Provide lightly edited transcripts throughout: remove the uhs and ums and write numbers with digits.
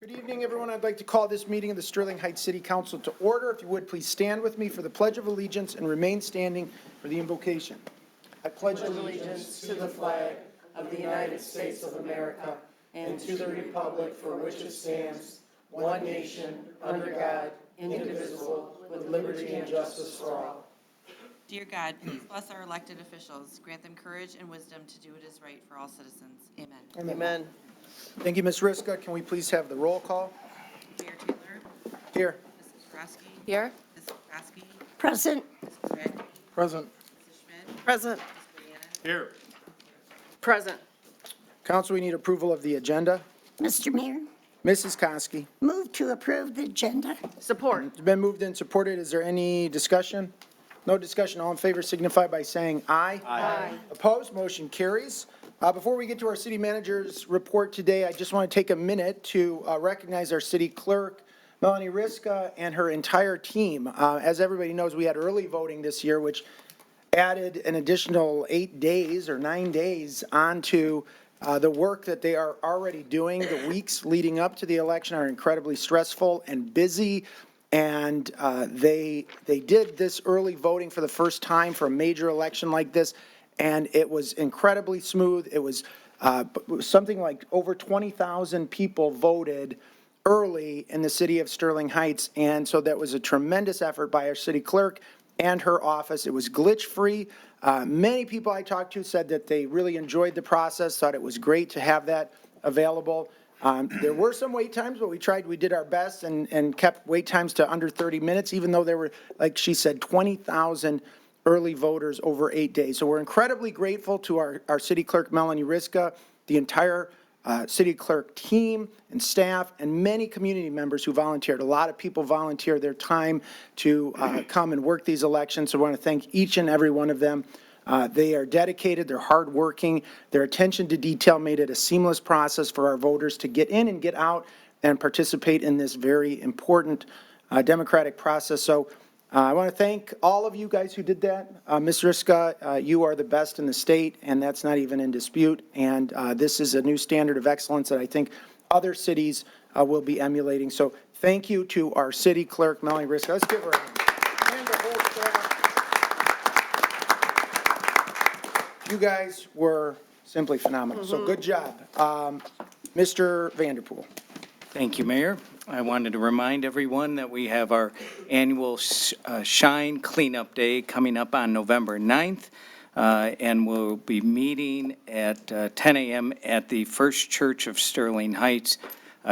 Good evening, everyone. I'd like to call this meeting of the Sterling Heights City Council to order. If you would, please stand with me for the Pledge of Allegiance and remain standing for the invocation. I pledge allegiance to the flag of the United States of America and to the republic for which it stands, one nation, under God, indivisible, with liberty and justice for all. Dear God, please bless our elected officials. Grant them courage and wisdom to do what is right for all citizens. Amen. Amen. Thank you, Ms. Riska. Can we please have the roll call? Mayor Taylor. Here. Mrs. Krosky. Here. Mrs. Krosky. Present. Mrs. Radke. Present. Mrs. Schmidt. Present. Mr. Bannon. Here. Present. Council, we need approval of the agenda. Mr. Mayor, Mrs. Koski. move to approve the agenda. Support. It's been moved and supported. Is there any discussion? No discussion. All in favor signify by saying aye. Aye. Opposed? Motion carries. Before we get to our city manager's report today, I just want to take a minute to recognize our city clerk, Melanie Riska, and her entire team. As everybody knows, we had early voting this year, which added an additional 8 days or 9 days onto the work that they are already doing. The weeks leading up to the election are incredibly stressful and busy. And they did this early voting for the first time for a major election like this, and it was incredibly smooth. It was something like over 20,000 people voted early in the city of Sterling Heights, and so that was a tremendous effort by our city clerk and her office. It was glitch-free. Many people I talked to said that they really enjoyed the process, thought it was great to have that available. There were some wait times, but we did our best and kept wait times to under 30 minutes, even though there were, like she said, 20,000 early voters over 8 days. So we're incredibly grateful to our city clerk, Melanie Riska, the entire city clerk team and staff, and many community members who volunteered. A lot of people volunteer their time to come and work these elections. So I want to thank each and every one of them. They are dedicated, they're hardworking, their attention to detail made it a seamless process for our voters to get in and get out and participate in this very important democratic process. So I want to thank all of you guys who did that. Ms. Riska, you are the best in the state, and that's not even in dispute. And this is a new standard of excellence that I think other cities will be emulating. So thank you to our city clerk, Melanie Riska. Let's give her a hand. And the whole staff. You guys were simply phenomenal. So good job. Mr. Vanderpool. Thank you, Mayor. I wanted to remind everyone that we have our annual Shine Cleanup Day coming up on November 9th, and we'll be meeting at 10 a.m. at the First Church of Sterling Heights.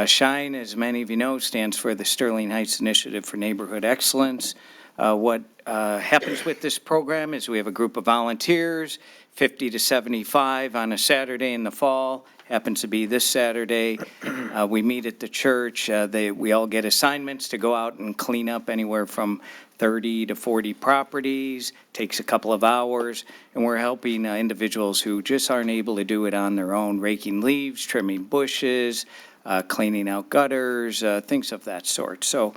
Shine, as many of you know, stands for the Sterling Heights Initiative for Neighborhood Excellence. What happens with this program is we have a group of volunteers, 50 to 75 on a Saturday in the fall. Happens to be this Saturday. We meet at the church. We all get assignments to go out and clean up anywhere from 30 to 40 properties. Takes a couple of hours, and we're helping individuals who just aren't able to do it on their own, raking leaves, trimming bushes, cleaning out gutters, things of that sort. So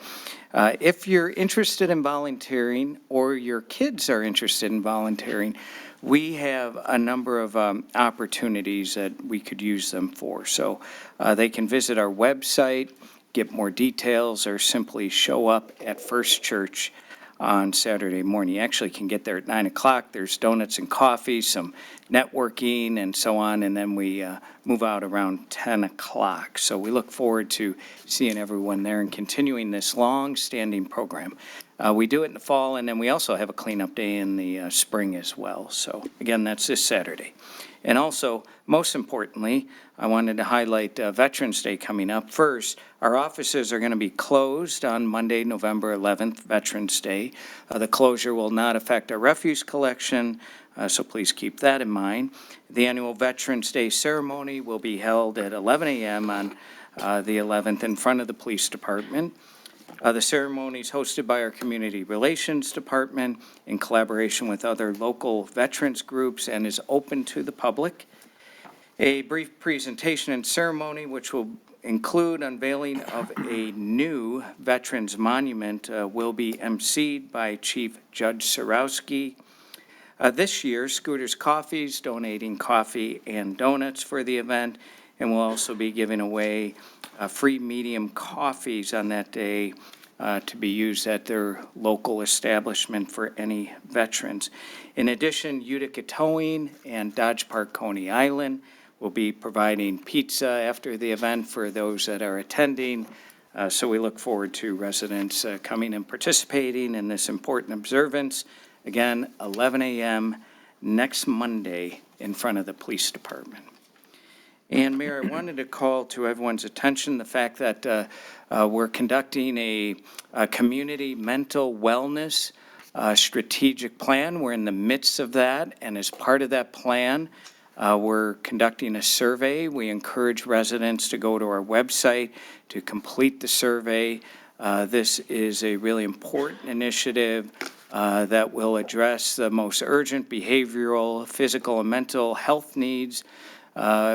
if you're interested in volunteering or your kids are interested in volunteering, we have a number of opportunities that we could use them for. So they can visit our website, get more details, or simply show up at First Church on Saturday morning. You actually can get there at 9 o'clock. There's donuts and coffee, some networking, and so on, and then we move out around 10 o'clock. So we look forward to seeing everyone there and continuing this long-standing program. We do it in the fall, and then we also have a cleanup day in the spring as well. So again, that's this Saturday. And also, most importantly, I wanted to highlight Veterans Day coming up. First, our offices are going to be closed on Monday, November 11th, Veterans Day. The closure will not affect our refuse collection, so please keep that in mind. The annual Veterans Day ceremony will be held at 11 a.m. on the 11th in front of the police department. The ceremony is hosted by our Community Relations Department in collaboration with other local veterans groups and is open to the public. A brief presentation and ceremony, which will include unveiling of a new Veterans Monument, will be emceed by Chief Judge Sarowski. This year, Scooters Coffee's donating coffee and donuts for the event, And we'll also be giving away free medium coffees on that day to be used at their local establishment for any veterans. In addition, Utica Towing and Dodge Park Coney Island will be providing pizza after the event for those that are attending. So we look forward to residents coming and participating in this important observance. Again, 11 a.m. next Monday in front of the police department. And Mayor, I wanted to call to everyone's attention the fact that we're conducting a community mental wellness strategic plan. We're in the midst of that, and as part of that plan, we're conducting a survey. We encourage residents to go to our website to complete the survey. This is a really important initiative that will address the most urgent behavioral, physical, and mental health needs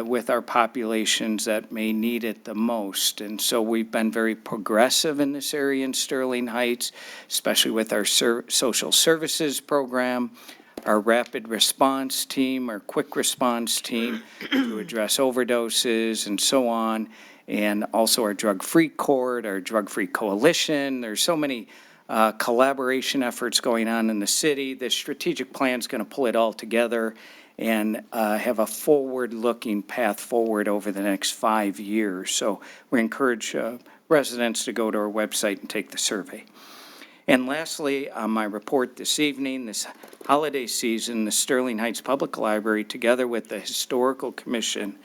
with our populations that may need it the most. And so we've been very progressive in this area in Sterling Heights, especially with our social services program, our rapid response team, our quick response team to address overdoses and so on, and also our drug-free court, our drug-free coalition. There's so many collaboration efforts going on in the city. The strategic plan is going to pull it all together and have a forward-looking path forward over the next 5 years. So we encourage residents to go to our website and take the survey. And lastly, on my report this evening, this holiday season, the Sterling Heights Public Library, together with the Historical Commission,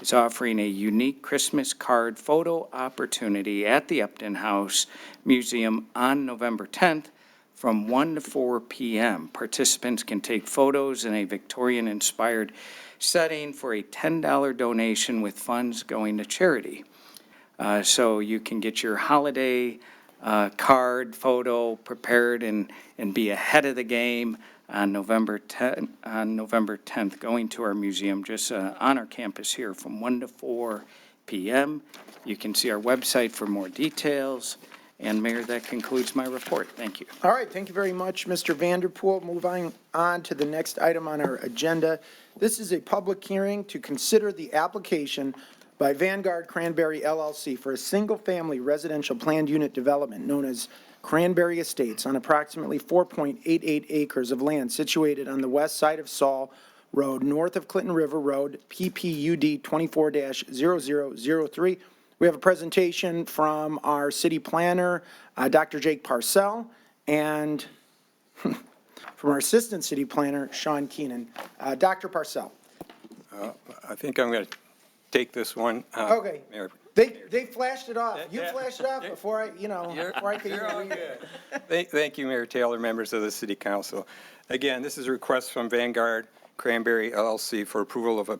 is offering a unique Christmas card photo opportunity at the Upton House Museum on November 10th from 1 to 4 p.m. Participants can take photos in a Victorian-inspired setting for a $10 donation with funds going to charity. So you can get your holiday card photo prepared and be ahead of the game on November 10th, going to our museum just on our campus here from 1 to 4 p.m. You can see our website for more details. And Mayor, that concludes my report. Thank you. All right, thank you very much, Mr. Vanderpool. Moving on to the next item on our agenda. This is a public hearing to consider the application by Vanguard Cranberry LLC for a single-family residential planned unit development known as Cranberry Estates on approximately 4.88 acres of land situated on the west side of Saul Road, north of Clinton River Road, PPUD 24-0003. We have a presentation from our city planner, Dr. Jake Parcell, and from our assistant city planner, Sean Keenan. Dr. Parcell. I think I'm going to take this one. Okay. Mayor. They flashed it off. You Yeah. flashed it off before I could even read it. Thank you, Mayor Taylor, members of the City Council. Again, this is a request from Vanguard Cranberry LLC for approval of a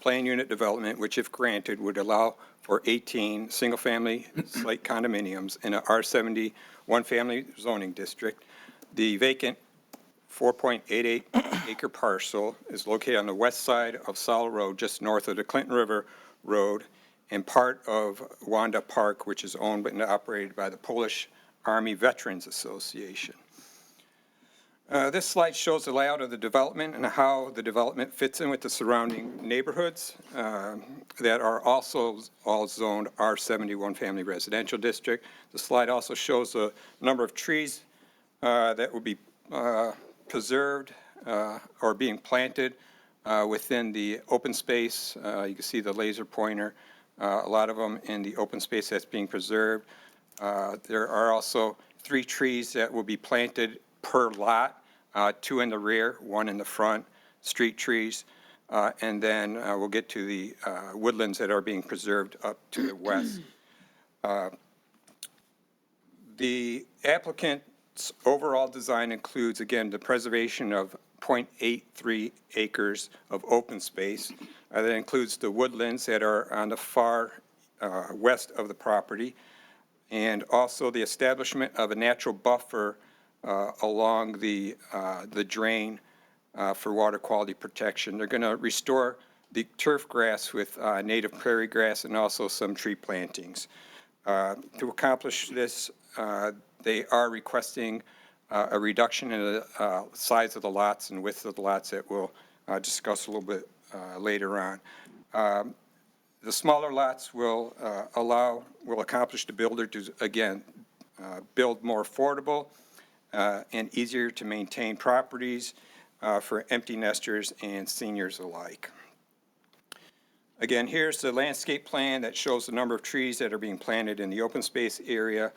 planned unit development, which if granted would allow for 18 single-family site condominiums in a R70 one-family zoning district. The vacant 4.88 acre parcel is located on the west side of Saul Road, just north of the Clinton River Road, and part of Wanda Park, which is owned and operated by the Polish Army Veterans Association. This slide shows the layout of the development and how the development fits in with the surrounding neighborhoods that are also all zoned R70 one-family residential district. The slide also shows the number of trees that will be preserved or being planted within the open space. You can see the laser pointer, a lot of them in the open space that's being preserved. There are also 3 trees that will be planted per lot. 2 in the rear, 1 in the front, street trees, and then we'll get to the woodlands that are being preserved up to the west. The applicant's overall design includes, again, the preservation of 0.83 acres of open space. That includes the woodlands that are on the far west of the property, and also the establishment of a natural buffer along the drain for water quality protection. They're going to restore the turf grass with native prairie grass and also some tree plantings. To accomplish this, they are requesting a reduction in the size of the lots and width of the lots that we'll discuss a little bit later on. The smaller lots will accomplish the builder to, again, build more affordable and easier to maintain properties for empty nesters and seniors alike. Again, here's the landscape plan that shows the number of trees that are being planted in the open space area.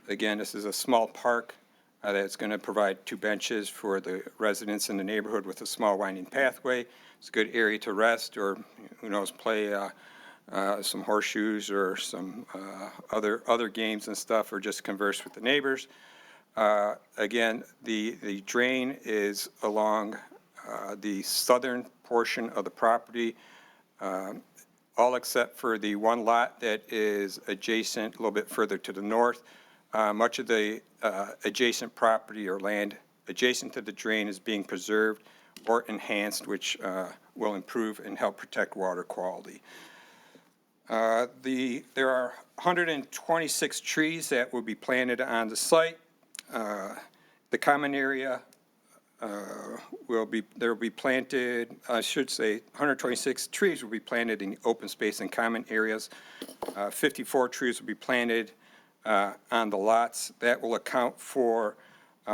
Again, this is a small park that's going to provide 2 benches for the residents in the neighborhood with a small winding pathway. It's a good area to rest or, who knows, play some horseshoes or some other games and stuff, or just converse with the neighbors. Again, the drain is along the southern portion of the property, all except for the one lot that is adjacent, a little bit further to the north. Much of the adjacent property or land adjacent to the drain is being preserved or enhanced, which will improve and help protect water quality. There are 126 trees that will be planted on the site. The common area will be planted, I should say, 126 trees will be planted in open space and common areas. 54 trees will be planted on the lots. That will account for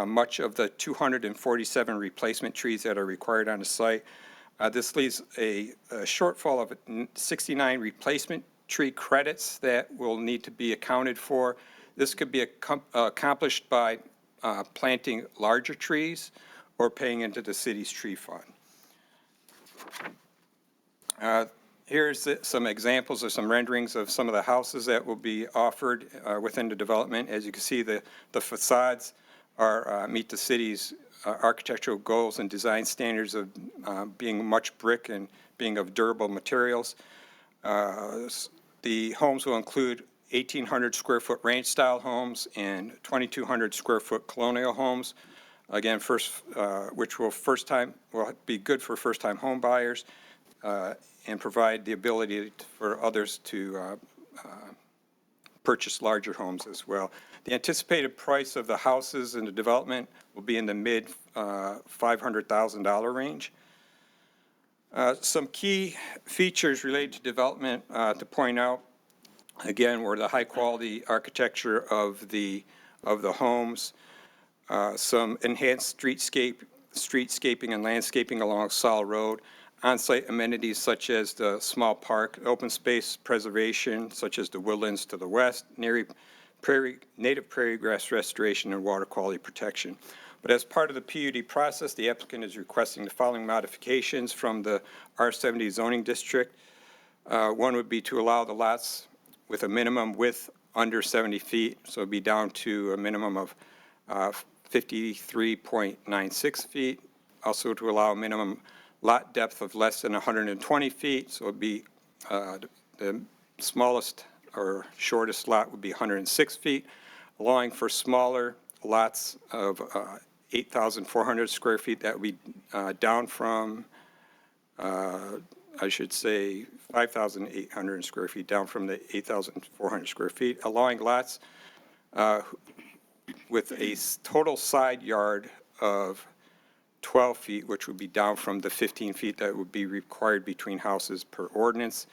much of the 247 replacement trees that are required on the site. This leaves a shortfall of 69 replacement tree credits that will need to be accounted for. This could be accomplished by planting larger trees or paying into the city's tree fund. Here's some examples of some renderings of some of the houses that will be offered within the development. As you can see, the facades are meet the city's architectural goals and design standards of being much brick and being of durable materials. The homes will include 1,800 square foot ranch style homes and 2,200 square foot colonial homes. Again, which will be good for first time home buyers and provide the ability for others to purchase larger homes as well. The anticipated price of the houses in the development will be in the mid $500,000 range. Some key features related to development to point out, again, were the high quality architecture of the homes, some enhanced streetscaping and landscaping along Saul Road, on-site amenities such as the small park, open space preservation such as the woodlands to the west, native prairie grass restoration, and water quality protection. But as part of the PUD process, the applicant is requesting the following modifications from the R70 zoning district. One would be to allow the lots with a minimum width under 70 feet, so it'd be down to a minimum of 53.96 feet. Also to allow a minimum lot depth of less than 120 feet, so it'd be the smallest or shortest lot would be 106 feet, allowing for smaller lots of 8,400 square feet. That would be down from, I should say, 5,800 square feet, down from the 8,400 square feet, allowing lots with a total side yard of 12 feet, which would be down from the 15 feet that would be required between houses per ordinance,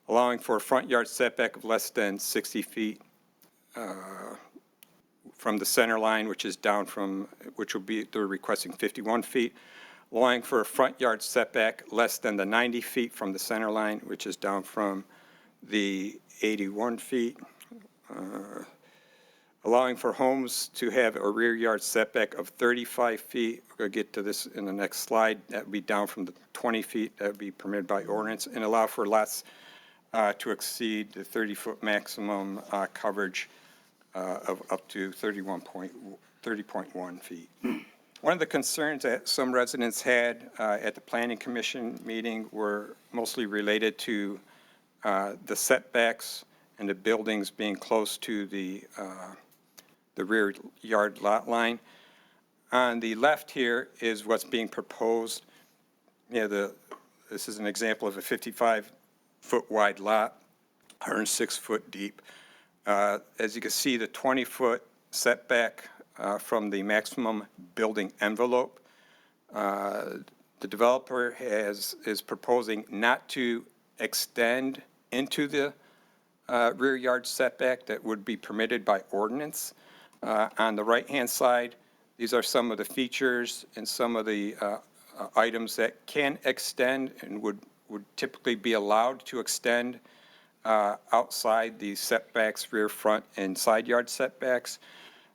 allowing for a front yard setback of less than 60 feet from the center line, which is down from, which will be, they're requesting 51 feet, allowing for a front yard setback less than the 90 feet from the center line, which is down from the 81 feet, allowing for homes to have a rear yard setback of 35 feet. We're going to get to this in the next slide. That would be down from the 20 feet that would be permitted by ordinance, and allow for lots to exceed the 30-foot maximum coverage of up to 30.1 feet. One of the concerns that some residents had at the Planning Commission meeting were mostly related to the setbacks and the buildings being close to the rear yard lot line. On the left here is what's being proposed. This is an example of a 55-foot wide lot, 106 foot deep. As you can see, the 20-foot setback from the maximum building envelope. The developer is proposing not to extend into the rear yard setback that would be permitted by ordinance. On the right-hand side, these are some of the features and some of the items that can extend and would typically be allowed to extend outside the setbacks, rear, front, and side yard setbacks.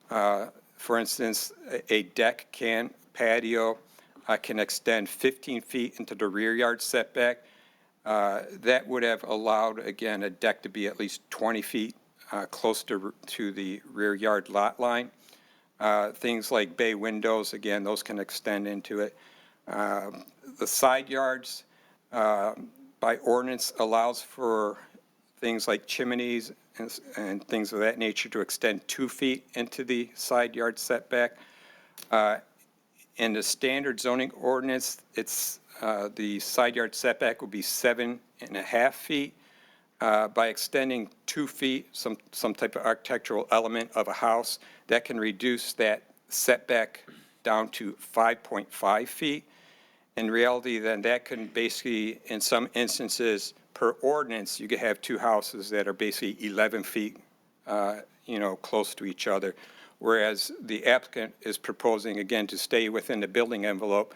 For instance, a deck patio can extend 15 feet into the rear yard setback. That would have allowed, again, a deck to be at least 20 feet close to the rear yard lot line. Things like bay windows, again, those can extend into it. The side yards, by ordinance, allows for things like chimneys and things of that nature to extend 2 feet into the side yard setback. In the standard zoning ordinance, it's the side yard setback will be 7.5 feet. By extending 2 feet, some type of architectural element of a house, that can reduce that setback down to 5.5 feet. In reality, then that can basically, in some instances, per ordinance, you could have two houses that are basically 11 feet, close to each other. Whereas the applicant is proposing, again, to stay within the building envelope,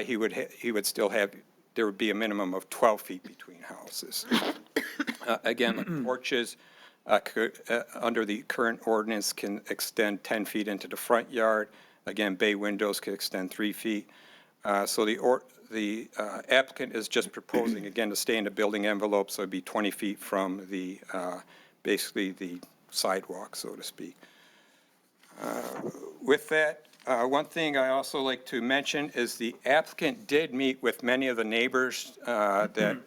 he would still have, there would be a minimum of 12 feet between houses. Again, like porches, under the current ordinance, can extend 10 feet into the front yard. Again, bay windows can extend 3 feet. So the applicant is just proposing, again, to stay in the building envelope, so it'd be 20 feet from the, basically the sidewalk, so to speak. With that, one thing I also like to mention is the applicant did meet with many of the neighbors that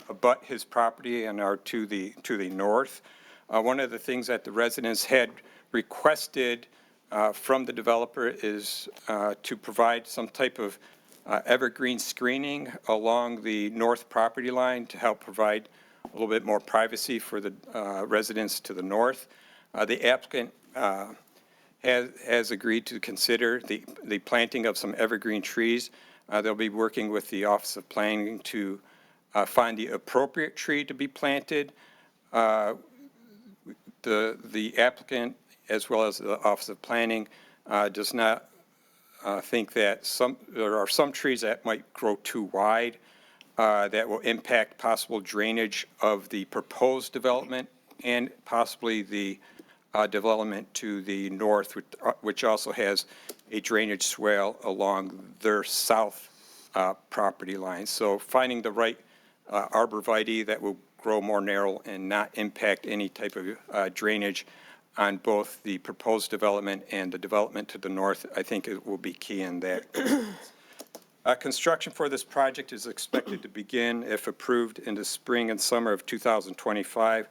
abut his property and are to the north. One of the things that the residents had requested from the developer is to provide some type of evergreen screening along the north property line to help provide a little bit more privacy for the residents to the north. The applicant has agreed to consider the planting of some evergreen trees. They'll be working with the Office of Planning to find the appropriate tree to be planted. The applicant, as well as the Office of Planning, does not think that there are some trees that might grow too wide that will impact possible drainage of the proposed development and possibly the development to the north, which also has a drainage swale along their south property line. So finding the right arborvitae that will grow more narrow and not impact any type of drainage on both the proposed development and the development to the north, I think it will be key in that. Construction for this project is expected to begin, if approved, in the spring and summer of 2025,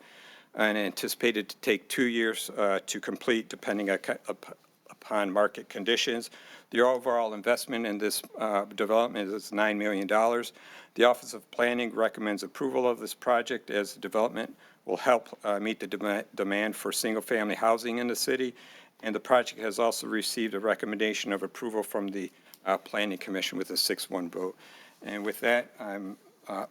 and anticipated to take 2 years to complete, depending upon market conditions. The overall investment in this development is $9 million. The Office of Planning recommends approval of this project, as the development will help meet the demand for single-family housing in the city. And the project has also received a recommendation of approval from the Planning Commission with a 6-1 vote. And with that, I'm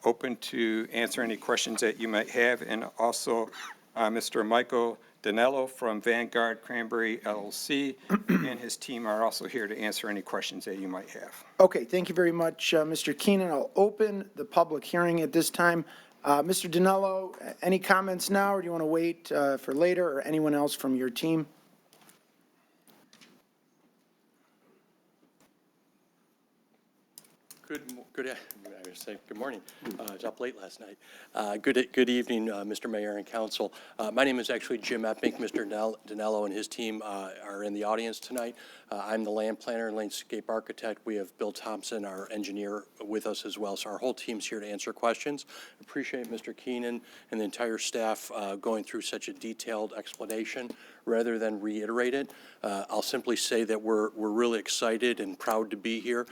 open to answer any questions that you might have. And also, Mr. Michael Danello from Vanguard Cranberry LLC and his team are also here to answer any questions that you might have. Okay, thank you very much, Mr. Keenan. I'll open the public hearing at this time. Mr. Danello, any comments now, or do you want to wait for later, or anyone else from your team? Good morning. I was up late last night. Good evening, Mr. Mayor and Council. My name is actually Jim Epping. Mr. Danello and his team are in the audience tonight. I'm the land planner and landscape architect. We have Bill Thompson, our engineer, with us as well. So our whole team's here to answer questions. Appreciate Mr. Keenan and the entire staff going through such a detailed explanation rather than reiterate it. I'll simply say that we're really excited and proud to be here.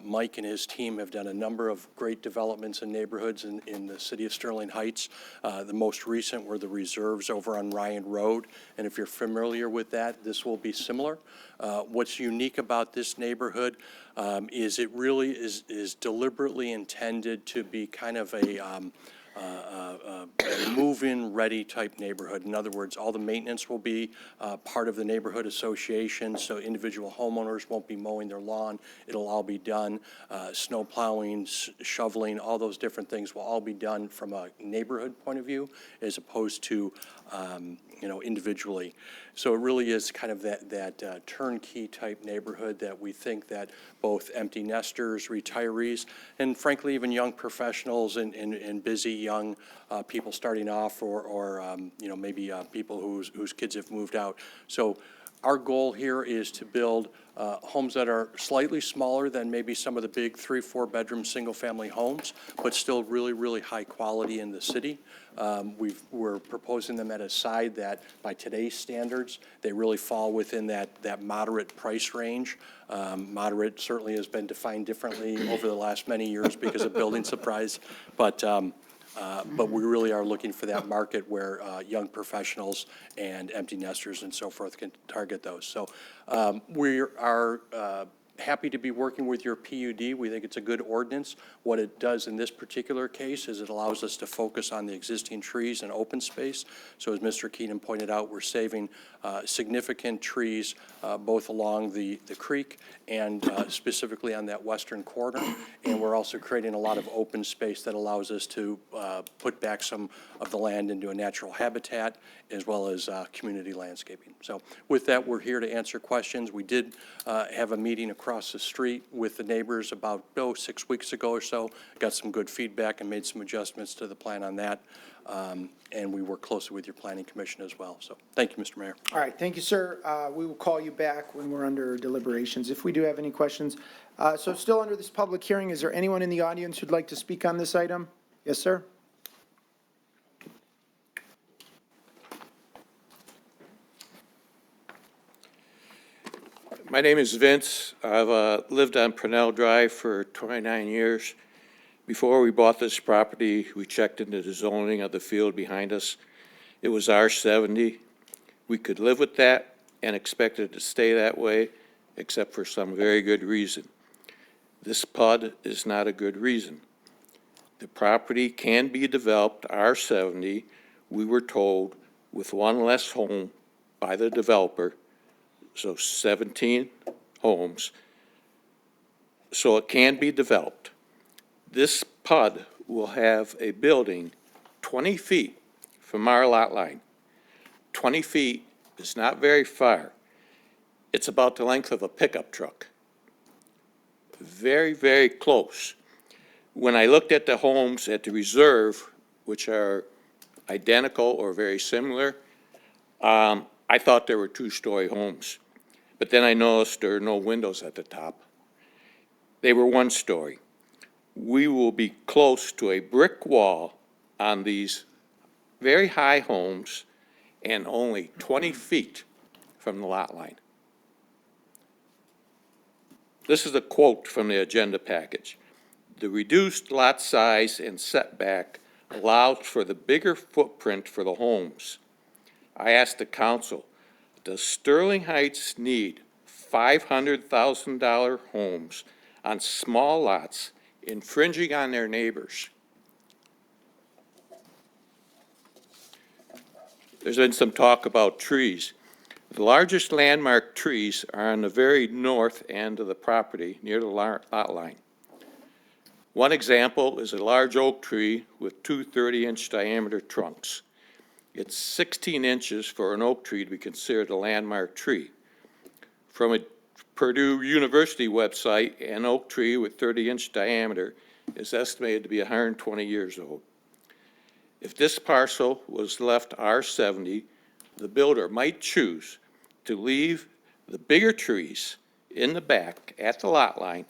Mike and his team have done a number of great developments in neighborhoods in the city of Sterling Heights. The most recent were the reserves over on Ryan Road. And if you're familiar with that, this will be similar. What's unique about this neighborhood is it really is deliberately intended to be kind of move-in ready type neighborhood. In other words, all the maintenance will be part of the neighborhood association, so individual homeowners won't be mowing their lawn. It'll all be done. Snow plowing, shoveling, all those different things will all be done from a neighborhood point of view as opposed to, individually. So it really is kind of that turnkey type neighborhood that we think that both empty nesters, retirees, and frankly, even young professionals and busy young people starting off or maybe people whose kids have moved out. So our goal here is to build homes that are slightly smaller than maybe some of the big 3-4 bedroom single-family homes, but still really, really high quality in the city. We're proposing them at a size that, by today's standards, they really fall within that moderate price range. Moderate certainly has been defined differently over the last many years because of building supplies, but we really are looking for that market where young professionals and empty nesters and so forth can target those. So we are happy to be working with your PUD. We think it's a good ordinance. What it does in this particular case is it allows us to focus on the existing trees and open space. So as Mr. Keenan pointed out, we're saving significant trees both along the creek and specifically on that western corner. And we're also creating a lot of open space that allows us to put back some of the land into a natural habitat as well as community landscaping. So with that, we're here to answer questions. We did have a meeting across the street with the neighbors about 6 weeks ago or so. Got some good feedback and made some adjustments to the plan on that. And we work closely with your planning commission as well. So thank you, Mr. Mayor. All right, thank you, sir. We will call you back when we're under deliberations if we do have any questions. So still under this public hearing, is there anyone in the audience who'd like to speak on this item? Yes, sir? My name is Vince. I've lived on Purnell Drive for 29 years. Before we bought this property, we checked into the zoning of the field behind us. It was R70. We could live with that and expect it to stay that way, except for some very good reason. This PUD is not a good reason. The property can be developed R70, we were told, with one less home by the developer, so 17 homes. So it can be developed. This PUD will have a building 20 feet from our lot line. 20 feet is not very far. It's about the length of a pickup truck. Very, very close. When I looked at the homes at the reserve, which are identical or very similar, I thought there were two-story homes. But then I noticed there are no windows at the top. They were one-story. We will be close to a brick wall on these very high homes and only 20 feet from the lot line. This is a quote from the agenda package. The reduced lot size and setback allows for the bigger footprint for the homes. I asked the council, does Sterling Heights need $500,000 homes on small lots infringing on their neighbors? There's been some talk about trees. The largest landmark trees are on the very north end of the property near the lot line. One example is a large oak tree with two 30-inch diameter trunks. It's 16 inches for an oak tree to be considered a landmark tree. From a Purdue University website, an oak tree with 30-inch diameter is estimated to be 120 years old. If this parcel was left R70, the builder might choose to leave the bigger trees in the back at the lot line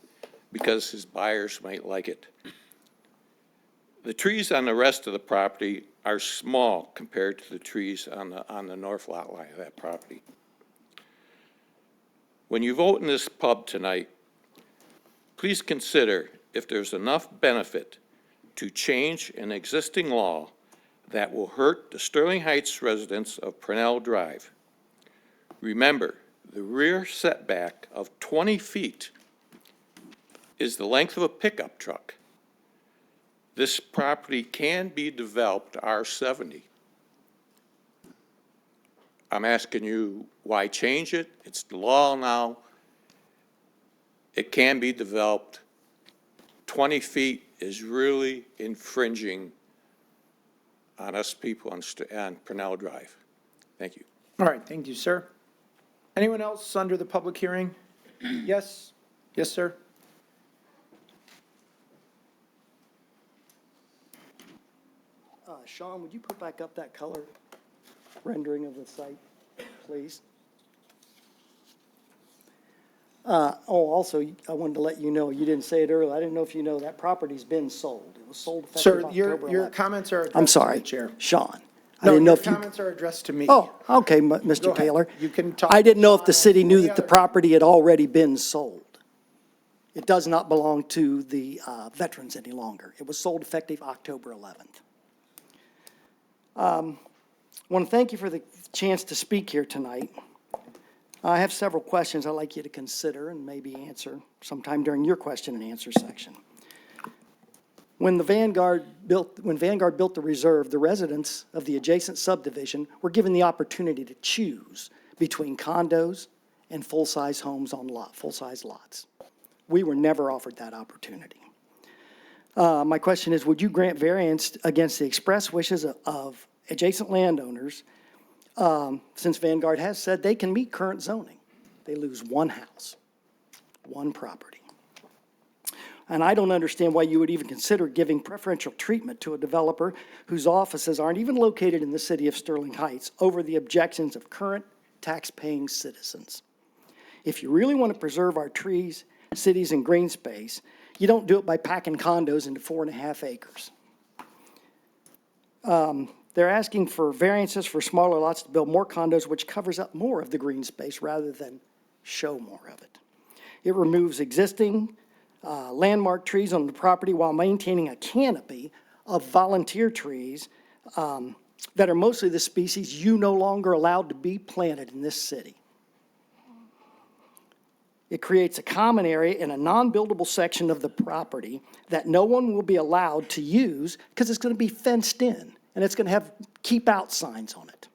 because his buyers might like it. The trees on the rest of the property are small compared to the trees on the north lot line of that property. When you vote in this pub tonight, please consider if there's enough benefit to change an existing law that will hurt the Sterling Heights residents of Purnell Drive. Remember, the rear setback of 20 feet is the length of a pickup truck. this property can be developed R70. I'm asking you, why change it? It's the law now. It can be developed. 20 feet is really infringing on us people on Purnell Drive. Thank you. All right, thank you, sir. Anyone else under the public hearing? Yes? Yes, sir? Sean, would you put back up that color rendering of the site, please? Also, I wanted to let you know, you didn't say it earlier, I didn't know if you know, that property's been sold. It was sold effective Sir, October your 11th. comments are addressed I'm to sorry, the chair. Sean. I No, didn't know your if you. comments are addressed to me. Oh, okay, Go Mr. ahead. Taylor. You can talk I didn't know to if the Sean city or knew any that the other- property had already been sold. It does not belong to the veterans any longer. It was sold effective October 11th. I want to thank you for the chance to speak here tonight. I have several questions I'd like you to consider and maybe answer sometime during your question and answer section. When Vanguard built the reserve, the residents of the adjacent subdivision were given the opportunity to choose between condos and full-size homes on full-size lots. We were never offered that opportunity. My question is, would you grant variance against the express wishes of adjacent landowners, since Vanguard has said they can meet current zoning? They lose one house, one property. And I don't understand why you would even consider giving preferential treatment to a developer whose offices aren't even located in the city of Sterling Heights over the objections of current tax-paying citizens. If you really want to preserve our trees, cities, and green space, you don't do it by packing condos into 4.5 acres. They're asking for variances for smaller lots to build more condos, which covers up more of the green space rather than show more of it. It removes existing landmark trees on the property while maintaining a canopy of volunteer trees that are mostly the species you no longer allowed to be planted in this city. It creates a common area in a non-buildable section of the property that no one will be allowed to use because it's going to be fenced in and it's going to have keep out signs on it.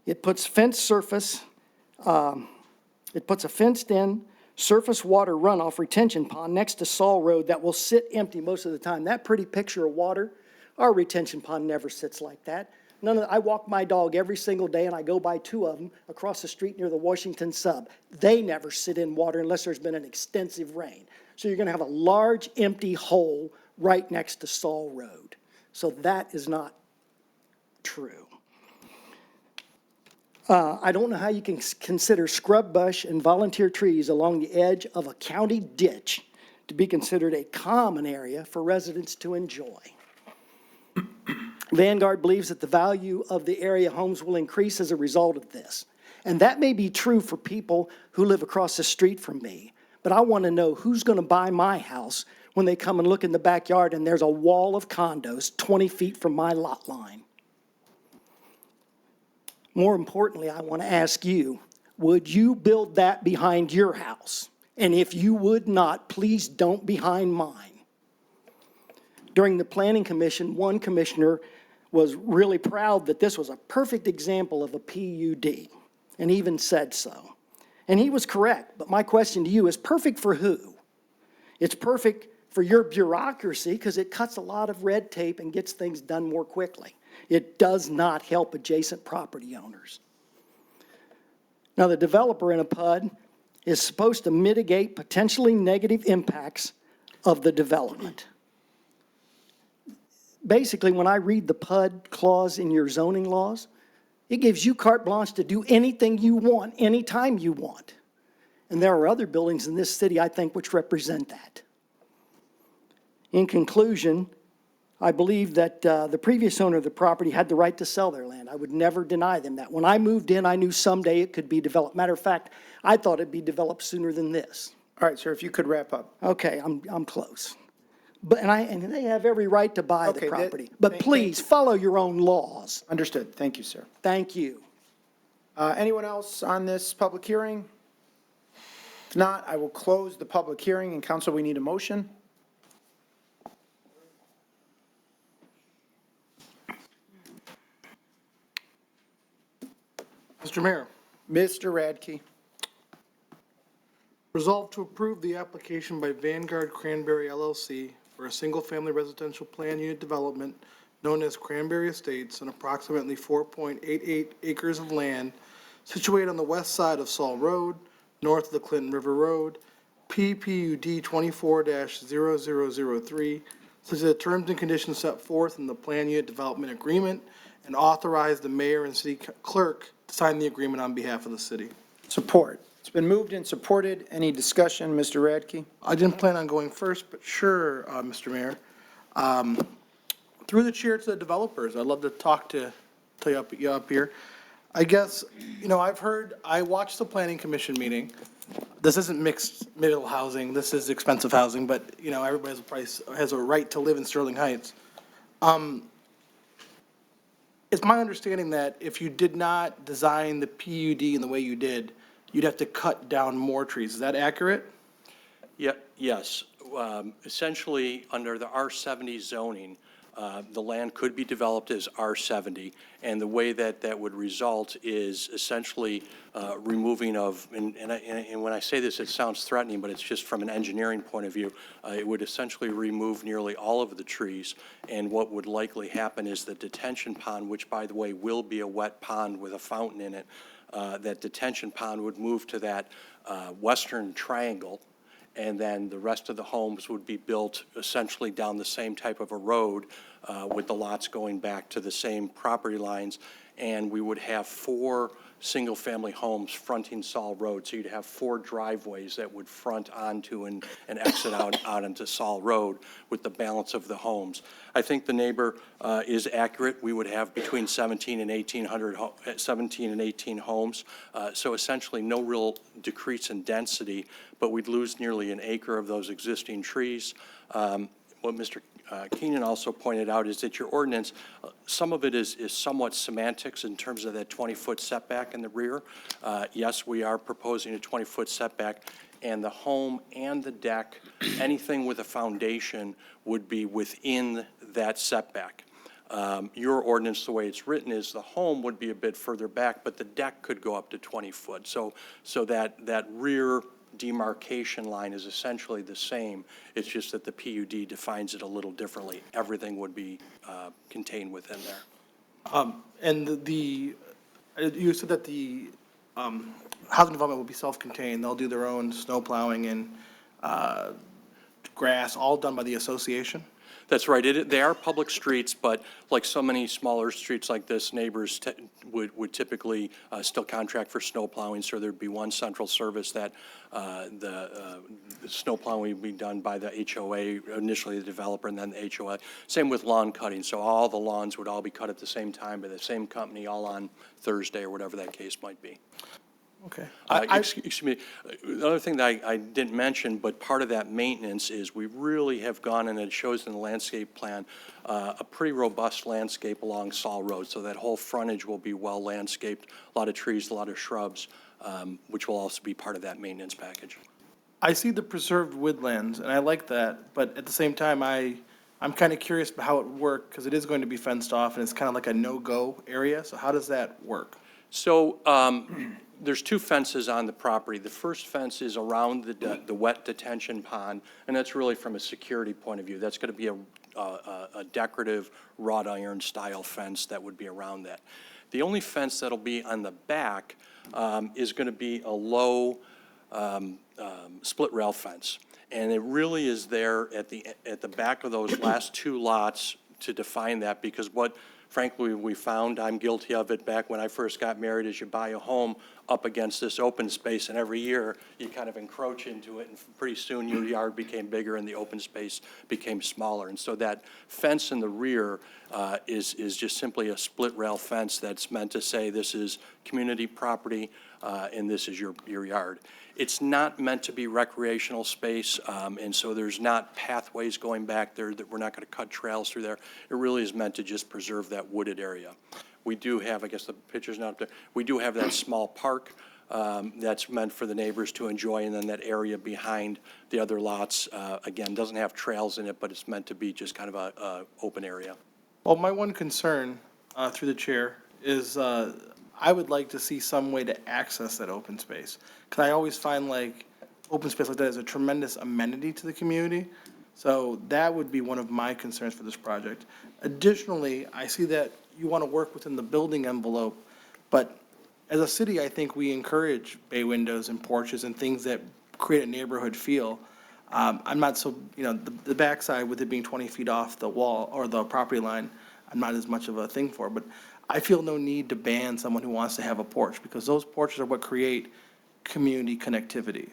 It puts a fenced-in surface water runoff retention pond next to Saul Road that will sit empty most of the time. That pretty picture of water, our retention pond never sits like that. I walk my dog every single day, and I go by 2 of them across the street near the Washington sub. They never sit in water unless there's been an extensive rain. So you're going to have a large empty hole right next to Saul Road. So that is not true. I don't know how you can consider scrub bush and volunteer trees along the edge of a county ditch to be considered a common area for residents to enjoy. Vanguard believes that the value of the area homes will increase as a result of this. And that may be true for people who live across the street from me, but I want to know who's going to buy my house when they come and look in the backyard and there's a wall of condos 20 feet from my lot line. More importantly, I want to ask you, would you build that behind your house? And if you would not, please don't behind mine. During the Planning Commission, one commissioner was really proud that this was a perfect example of a PUD, and even said so. And he was correct, but my question to you is perfect for who? It's perfect for your bureaucracy because it cuts a lot of red tape and gets things done more quickly. It does not help adjacent property owners. Now, the developer in a PUD is supposed to mitigate potentially negative impacts of the development. Basically, when I read the PUD clause in your zoning laws, it gives you carte blanche to do anything you want, anytime you want. And there are other buildings in this city, I think, which represent that. In conclusion, I believe that the previous owner of the property had the right to sell their land. I would never deny them that. When I moved in, I knew someday it could be developed. Matter of fact, I thought it'd be developed sooner than this. All right, sir, if you could wrap up. Okay, I'm close. And they have every right to buy Okay, the property. thank But please, follow your own laws. Understood. Thank you, sir. Thank you. Anyone else on this public hearing? If not, I will close the public hearing, and council, we need a motion. Mr. Mayor, Mr. Radke. resolve to approve the application by Vanguard Cranberry LLC for a single-family residential plan unit development known as Cranberry Estates on approximately 4.88 acres of land situated on the west side of Saul Road, north of the Clinton River Road, PPUD 24-0003, such as the terms and conditions set forth in the plan unit development agreement, and authorize the mayor and city clerk to sign the agreement on behalf of the city. Support. It's been moved and supported. Any discussion, Mr. Radke? I didn't plan on going first, but sure, Mr. Mayor. Through the chair to the developers, I'd love to talk to you up here. I guess, I watched the planning commission meeting. This isn't mixed middle housing, this is expensive housing, but, everybody has a right to live in Sterling Heights. It's my understanding that if you did not design the PUD in the way you did, you'd have to cut down more trees. Is that accurate? Yeah, yes. Essentially, under the R70 zoning, the land could be developed as R70, and the way that would result is essentially removing of, and when I say this, it sounds threatening, but it's just from an engineering point of view, it would essentially remove nearly all of the trees, and what would likely happen is the detention pond, which, by the way, will be a wet pond with a fountain in it, that detention pond would move to that western triangle, and then the rest of the homes would be built essentially down the same type of a road with the lots going back to the same property lines, and we would have 4 single-family homes fronting Saul Road. So you'd have 4 driveways that would front onto and exit out into Saul Road with the balance of the homes. I think the neighbor is accurate. We would have between 17 and 18 homes. So essentially no real decrease in density, but we'd lose nearly an acre of those existing trees. What Mr. Keenan also pointed out is that your ordinance, some of it is somewhat semantics in terms of that 20-foot setback in the rear. Yes, we are proposing a 20-foot setback, and the home and the deck, anything with a foundation would be within that setback. Your ordinance, the way it's written, is the home would be a bit further back, but the deck could go up to 20 foot. So that rear demarcation line is essentially the same. It's just that the PUD defines it a little differently. Everything would be contained within there. And you said that the housing development will be self-contained. They'll do their own snow plowing and grass, all done by the association? That's right. They are public streets, but like so many smaller streets like this, neighbors would typically still contract for snow plowing, so there'd be one central service that the snow plowing would be done by the HOA, initially the developer and then the HOA. Same with lawn cutting, so all the lawns would all be cut at the same time by the same company, all on Thursday or whatever that case might be. Okay. Excuse me, the other thing that I didn't mention, but part of that maintenance is we really have gone, and it shows in the landscape plan, a pretty robust landscape along Saul Road. So that whole frontage will be well landscaped, a lot of trees, a lot of shrubs, which will also be part of that maintenance package. I see the preserved woodlands, and I like that, but at the same time, I'm kind of curious about how it would work, because it is going to be fenced off, and it's kind of like a no-go area, so how does that work? So there's 2 fences on the property. The first fence is around the wet detention pond, and that's really from a security point of view. That's going to be a decorative wrought iron style fence that would be around that. The only fence that'll be on the back is going to be a low split rail fence. And it really is there at the back of those last 2 lots to define that, because what frankly we found, I'm guilty of it back when I first got married, is you buy a home up against this open space, and every year you kind of encroach into it, and pretty soon your yard became bigger and the open space became smaller. And so that fence in the rear is just simply a split rail fence that's meant to say this is community property and this is your yard. It's not meant to be recreational space, and so there's not pathways going back there, that we're not going to cut trails through there. It really is meant to just preserve that wooded area. We do have, I guess the picture's not up there, we do have that small park that's meant for the neighbors to enjoy, and then that area behind the other lots, again, doesn't have trails in it, but it's meant to be just kind of a open area. Well, my one concern, through the chair, is I would like to see some way to access that open space. Because I always find like open space like that is a tremendous amenity to the community. So that would be one of my concerns for this project. Additionally, I see that you want to work within the building envelope, but as a city, I think we encourage bay windows and porches and things that create a neighborhood feel. I'm not so, the backside with it being 20 feet off the wall or the property line, I'm not as much of a thing for, but I feel no need to ban someone who wants to have a porch because those porches are what create community connectivity.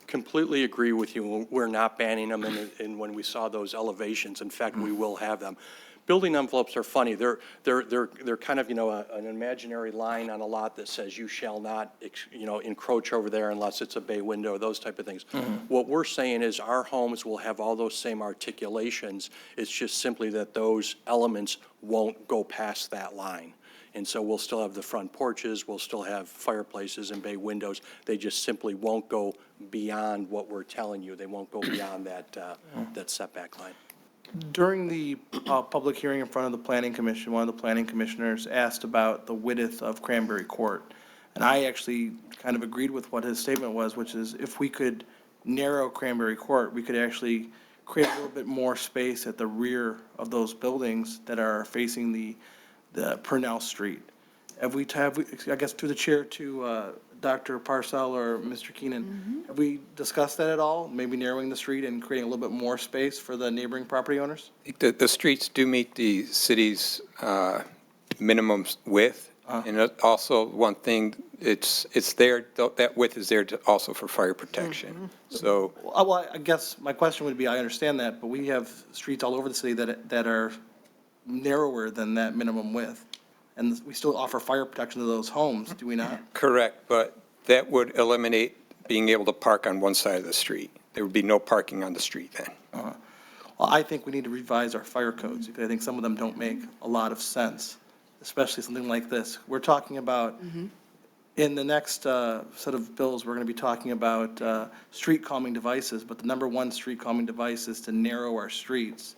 Completely agree with you. We're not banning them, and when we saw those elevations, in fact, we will have them. Building envelopes are funny. They're kind of, an imaginary line on a lot that says you shall not, encroach over there unless it's a bay window, those type of things. What we're saying is our homes will have all those same articulations. It's just simply that those elements won't go past that line. And so we'll still have the front porches, we'll still have fireplaces and bay windows. They just simply won't go beyond what we're telling you. They won't go beyond that setback line. During the public hearing in front of the Planning Commission, one of the planning commissioners asked about the width of Cranberry Court. And I actually kind of agreed with what his statement was, which is if we could narrow Cranberry Court, we could actually create a little bit more space at the rear of those buildings that are facing the Purnell Street. Have we, I guess, through the chair to Dr. Parcell or Mr. Keenan, have we discussed that at all? Maybe narrowing the street and creating a little bit more space for the neighboring property owners? The streets do meet the city's minimum width. And also, one thing, it's there, that width is there also for fire protection. So, Well, I guess my question would be, I understand that, but we have streets all over the city that are narrower than that minimum width. And we still offer fire protection to those homes, do we not? correct, but that would eliminate being able to park on one side of the street. There would be no parking on the street then. Well, I think we need to revise our fire codes, because I think some of them don't make a lot of sense, especially something like this. We're talking about, in the next set of bills, we're going to be talking about street calming devices, but the number one street calming device is to narrow our streets.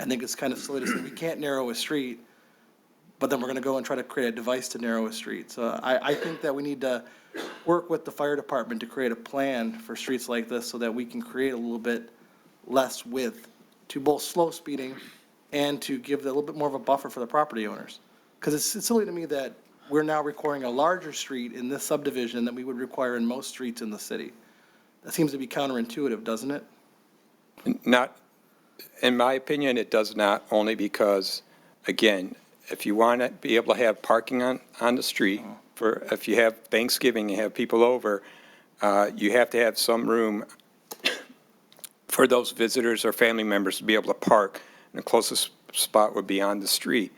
I think it's kind of silly to say we can't narrow a street, but then we're going to go and try to create a device to narrow a street. So I think that we need to work with the fire department to create a plan for streets like this so that we can create a little bit less width to both slow speeding and to give a little bit more of a buffer for the property owners. Because it's silly to me that we're now requiring a larger street in this subdivision than we would require in most streets in the city. That seems to be counterintuitive, doesn't it? Not, in my opinion, it does not, only because, again, if you want to be able to have parking on the street, for if you have Thanksgiving, you have people over, you have to have some room for those visitors or family members to be able to park, and the closest spot would be on the street.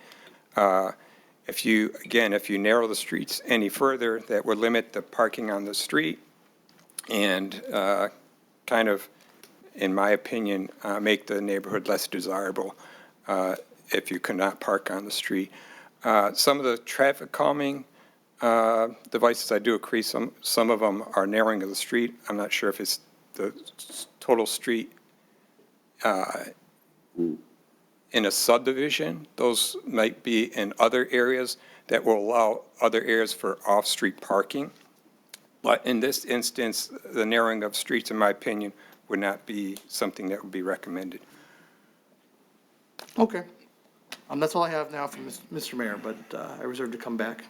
If you narrow the streets any further, that would limit the parking on the street and kind of, in my opinion, make the neighborhood less desirable if you cannot park on the street. Some of the traffic calming devices, I do agree, some of them are narrowing of the street. I'm not sure if it's the total street in a subdivision. Those might be in other areas that will allow other areas for off-street parking. But in this instance, the narrowing of streets, in my opinion, would not be something that would be recommended. Okay. That's all I have now from Mr. Mayor, but I reserve to come back.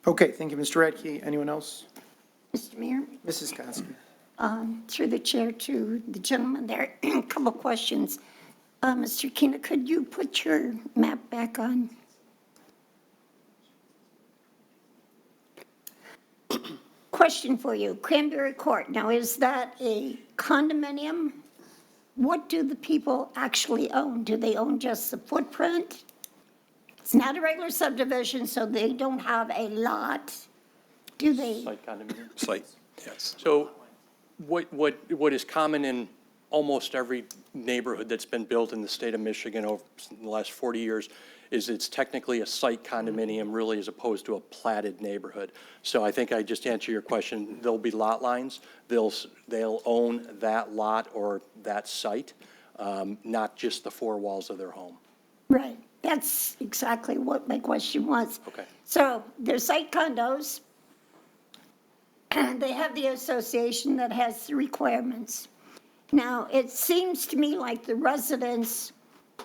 Okay, thank you, Mr. Radke. Anyone else? Mr. Mayor, Mrs. Kosky. through the chair to the gentleman there, a couple of questions. Mr. Keenan, could you put your map back on? Question for you, Cranberry Court, now is that a condominium? What do the people actually own? Do they own just the footprint? It's not a regular subdivision, so they don't have a lot. Do they? Site condominium? Site, yes. So what is common in almost every neighborhood that's been built in the state of Michigan over the last 40 years is it's technically a site condominium really as opposed to a platted neighborhood. So I think I just answered your question. There'll be lot lines. They'll own that lot or that site, not just the four walls of their home. Right. That's exactly what my question was. Okay. So they're site condos, and they have the association that has the requirements. Now, it seems to me like the residents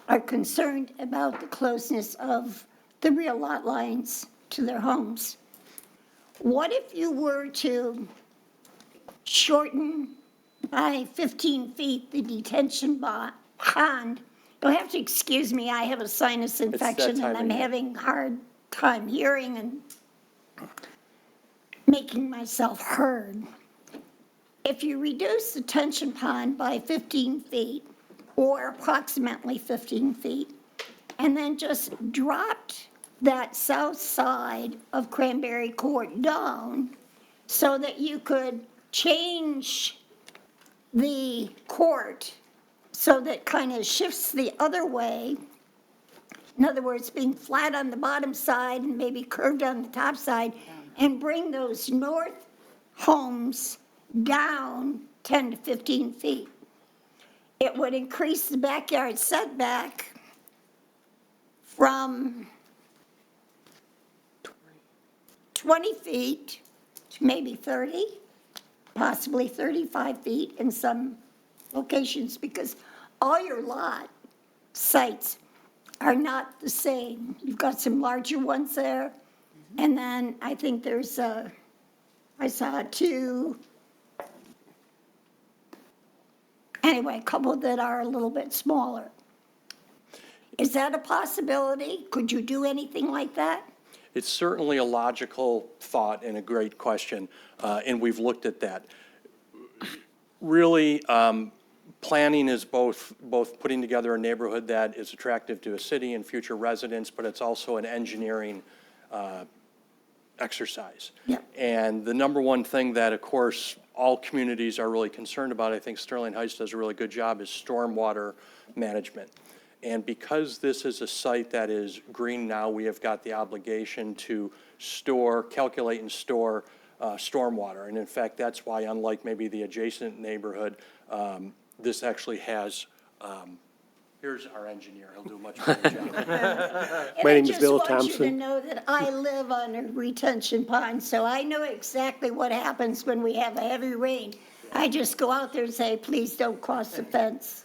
are concerned about the closeness of the real lot lines to their homes. What if you were to shorten by 15 feet the detention pond? You'll have to excuse me, I have a sinus infection time and of I'm year. having hard time hearing and making myself heard. If you reduce the detention pond by 15 feet, or approximately 15 feet, and then just dropped that south side of Cranberry Court down so that you could change the court so that kind of shifts the other way. In other words, being flat on the bottom side and maybe curved on the top side, and bring those north homes down 10 to 15 feet. It would increase the backyard setback from 20 feet to maybe 30, possibly 35 feet in some locations, because all your lot sites are not the same. You've got some larger ones there, and then I think there's I saw two, anyway, a couple that are a little bit smaller. Is that a possibility? Could you do anything like that? It's certainly a logical thought and a great question, and we've looked at that. Really, planning is both putting together a neighborhood that is attractive to a city and future residents, but it's also an engineering exercise. Yep. And the number one thing that, of course, all communities are really concerned about, I think Sterling Heights does a really good job, is stormwater management. And because this is a site that is green now, we have got the obligation to calculate and store stormwater. And in fact, that's why, unlike maybe the adjacent neighborhood, this actually has, here's our engineer, he'll do a much better job. My name is Bill Thompson. I just want you to know that I live on a retention pond, so I know exactly what happens when we have a heavy rain. I just go out there and say, please don't cross the fence.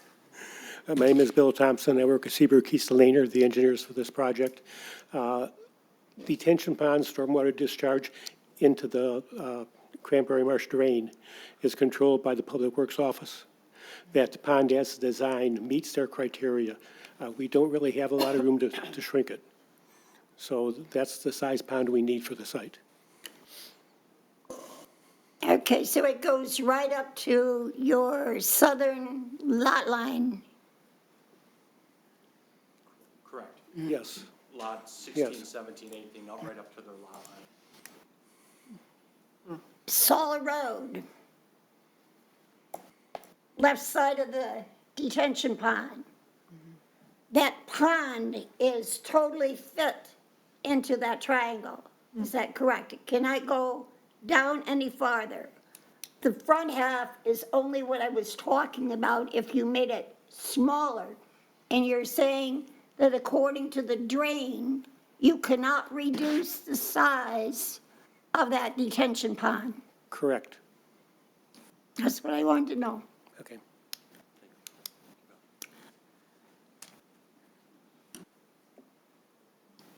My name is Bill Thompson. I work at Seabrook East-Lanier, the engineers for this project. Detention pond stormwater discharge into the Cranberry Marsh drain is controlled by the Public Works Office. That pond as designed meets their criteria. We don't really have a lot of room to shrink it. So that's the size pond we need for the site. Okay, so it goes right up to your southern lot line. Correct. Yes. Lot 16, Yes. 17, 18, up right up to their lot line. Solar Road, left side of the detention pond. That pond is totally fit into that triangle. Is that correct? It cannot go down any farther. The front half is only what I was talking about if you made it smaller. And you're saying that according to the drain, you cannot reduce the size of that detention pond. Correct. That's what I wanted to know. Okay.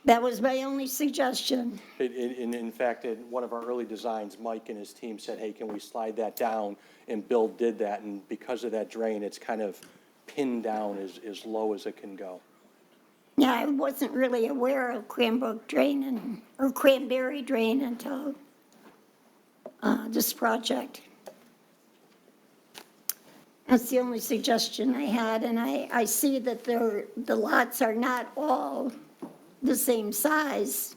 That was my only suggestion. In fact, in one of our early designs, Mike and his team said, hey, can we slide that down? And Bill did that, and because of that drain, it's kind of pinned down as low as it can go. Yeah, I wasn't really aware of Cranbrook Drain or Cranberry Drain until this project. That's the only suggestion I had, and I see that the lots are not all the same size.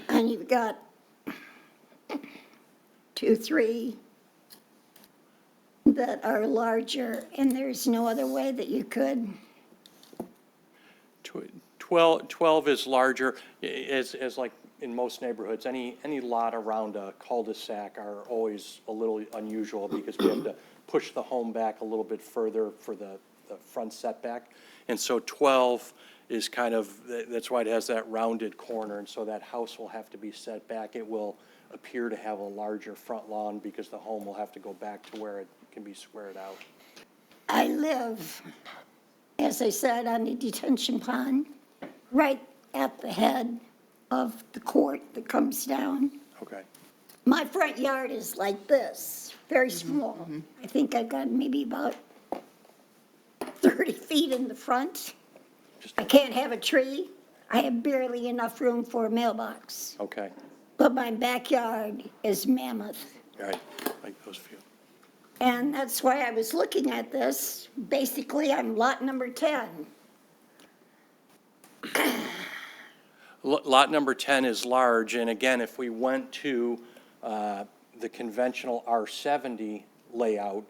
And you've got 2, 3 that are larger, and there's no other way that you could. 12 is larger, as like in most neighborhoods, any lot around a cul-de-sac are always a little unusual because we have to push the home back a little bit further for the the front setback. And so 12 is kind of, that's why it has that rounded corner, and so that house will have to be set back. It will appear to have a larger front lawn because the home will have to go back to where it can be squared out. I live, as I said, on the detention pond, right at the head of the court that comes down. Okay. My front yard is like this, very small. I think I've got maybe about 30 feet in the front. I can't have a tree. I have barely enough room for a mailbox. Okay, But my backyard is mammoth. all right, like those few. And that's why I was looking at this. Basically, I'm lot number 10. Lot number 10 is large, and again, if we went to the conventional R70 layout,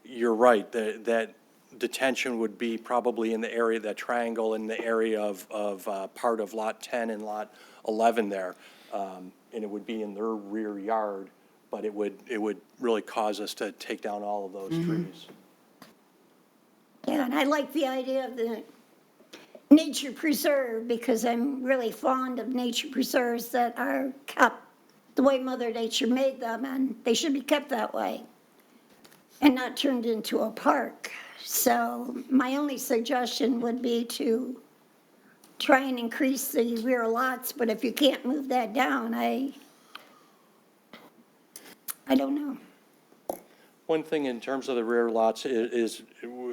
you're right, that detention would be probably in the area, that triangle in the area of part of Lot 10 and Lot 11 there. And it would be in their rear yard, but it would really cause us to take down all of those trees. Yeah, and I like the idea of the nature preserve because I'm really fond of nature preserves that are kept the way Mother Nature made them, and they should be kept that way and not turned into a park. So my only suggestion would be to try and increase the rear lots, but if you can't move that down, I don't know. One thing in terms of the rear lots is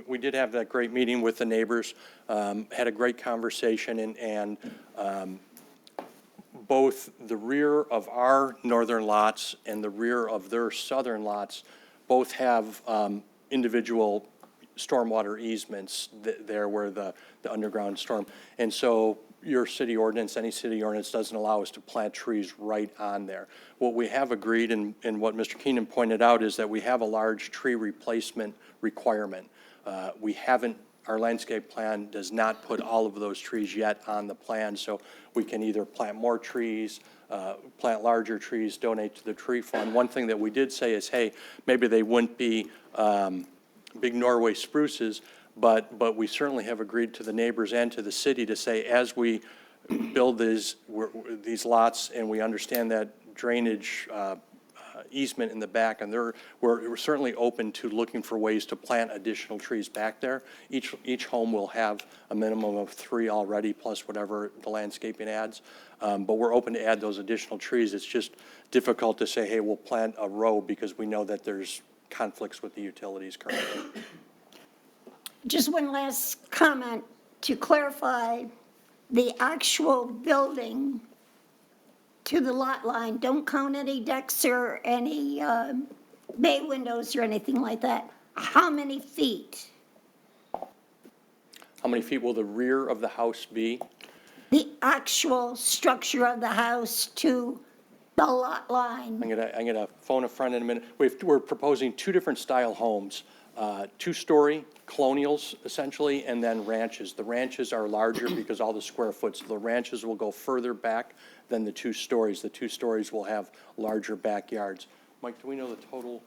we did have that great meeting with the neighbors, had a great conversation, and both the rear of our northern lots and the rear of their southern lots both have individual stormwater easements there where the underground storm. And so your city ordinance, any city ordinance doesn't allow us to plant trees right on there. What we have agreed and what Mr. Keenan pointed out is that we have a large tree replacement requirement. We haven't, our landscape plan does not put all of those trees yet on the plan, so we can either plant more trees, plant larger trees, donate to the tree fund. One thing that we did say is, hey, maybe they wouldn't be big Norway spruces, but we certainly have agreed to the neighbors and to the city to say, as we build these lots and we understand that drainage easement in the back, and we're certainly open to looking for ways to plant additional trees back there. Each home will have a minimum of 3 already, plus whatever the landscaping adds. But we're open to add those additional trees. It's just difficult to say, hey, we'll plant a row because we know that there's conflicts with the utilities currently. Just one last comment to clarify, the actual building to the lot line, don't count any decks or any bay windows or anything like that. How many feet? How many feet will the rear of the house be? The actual structure of the house to the lot line. I'm gonna phone a friend in a minute. We're proposing 2 different style homes, 2-story colonials essentially, and then ranches. The ranches are larger because all the square foot, so the ranches will go further back than the 2 stories. The 2 stories will have larger backyards. Mike, do we know the total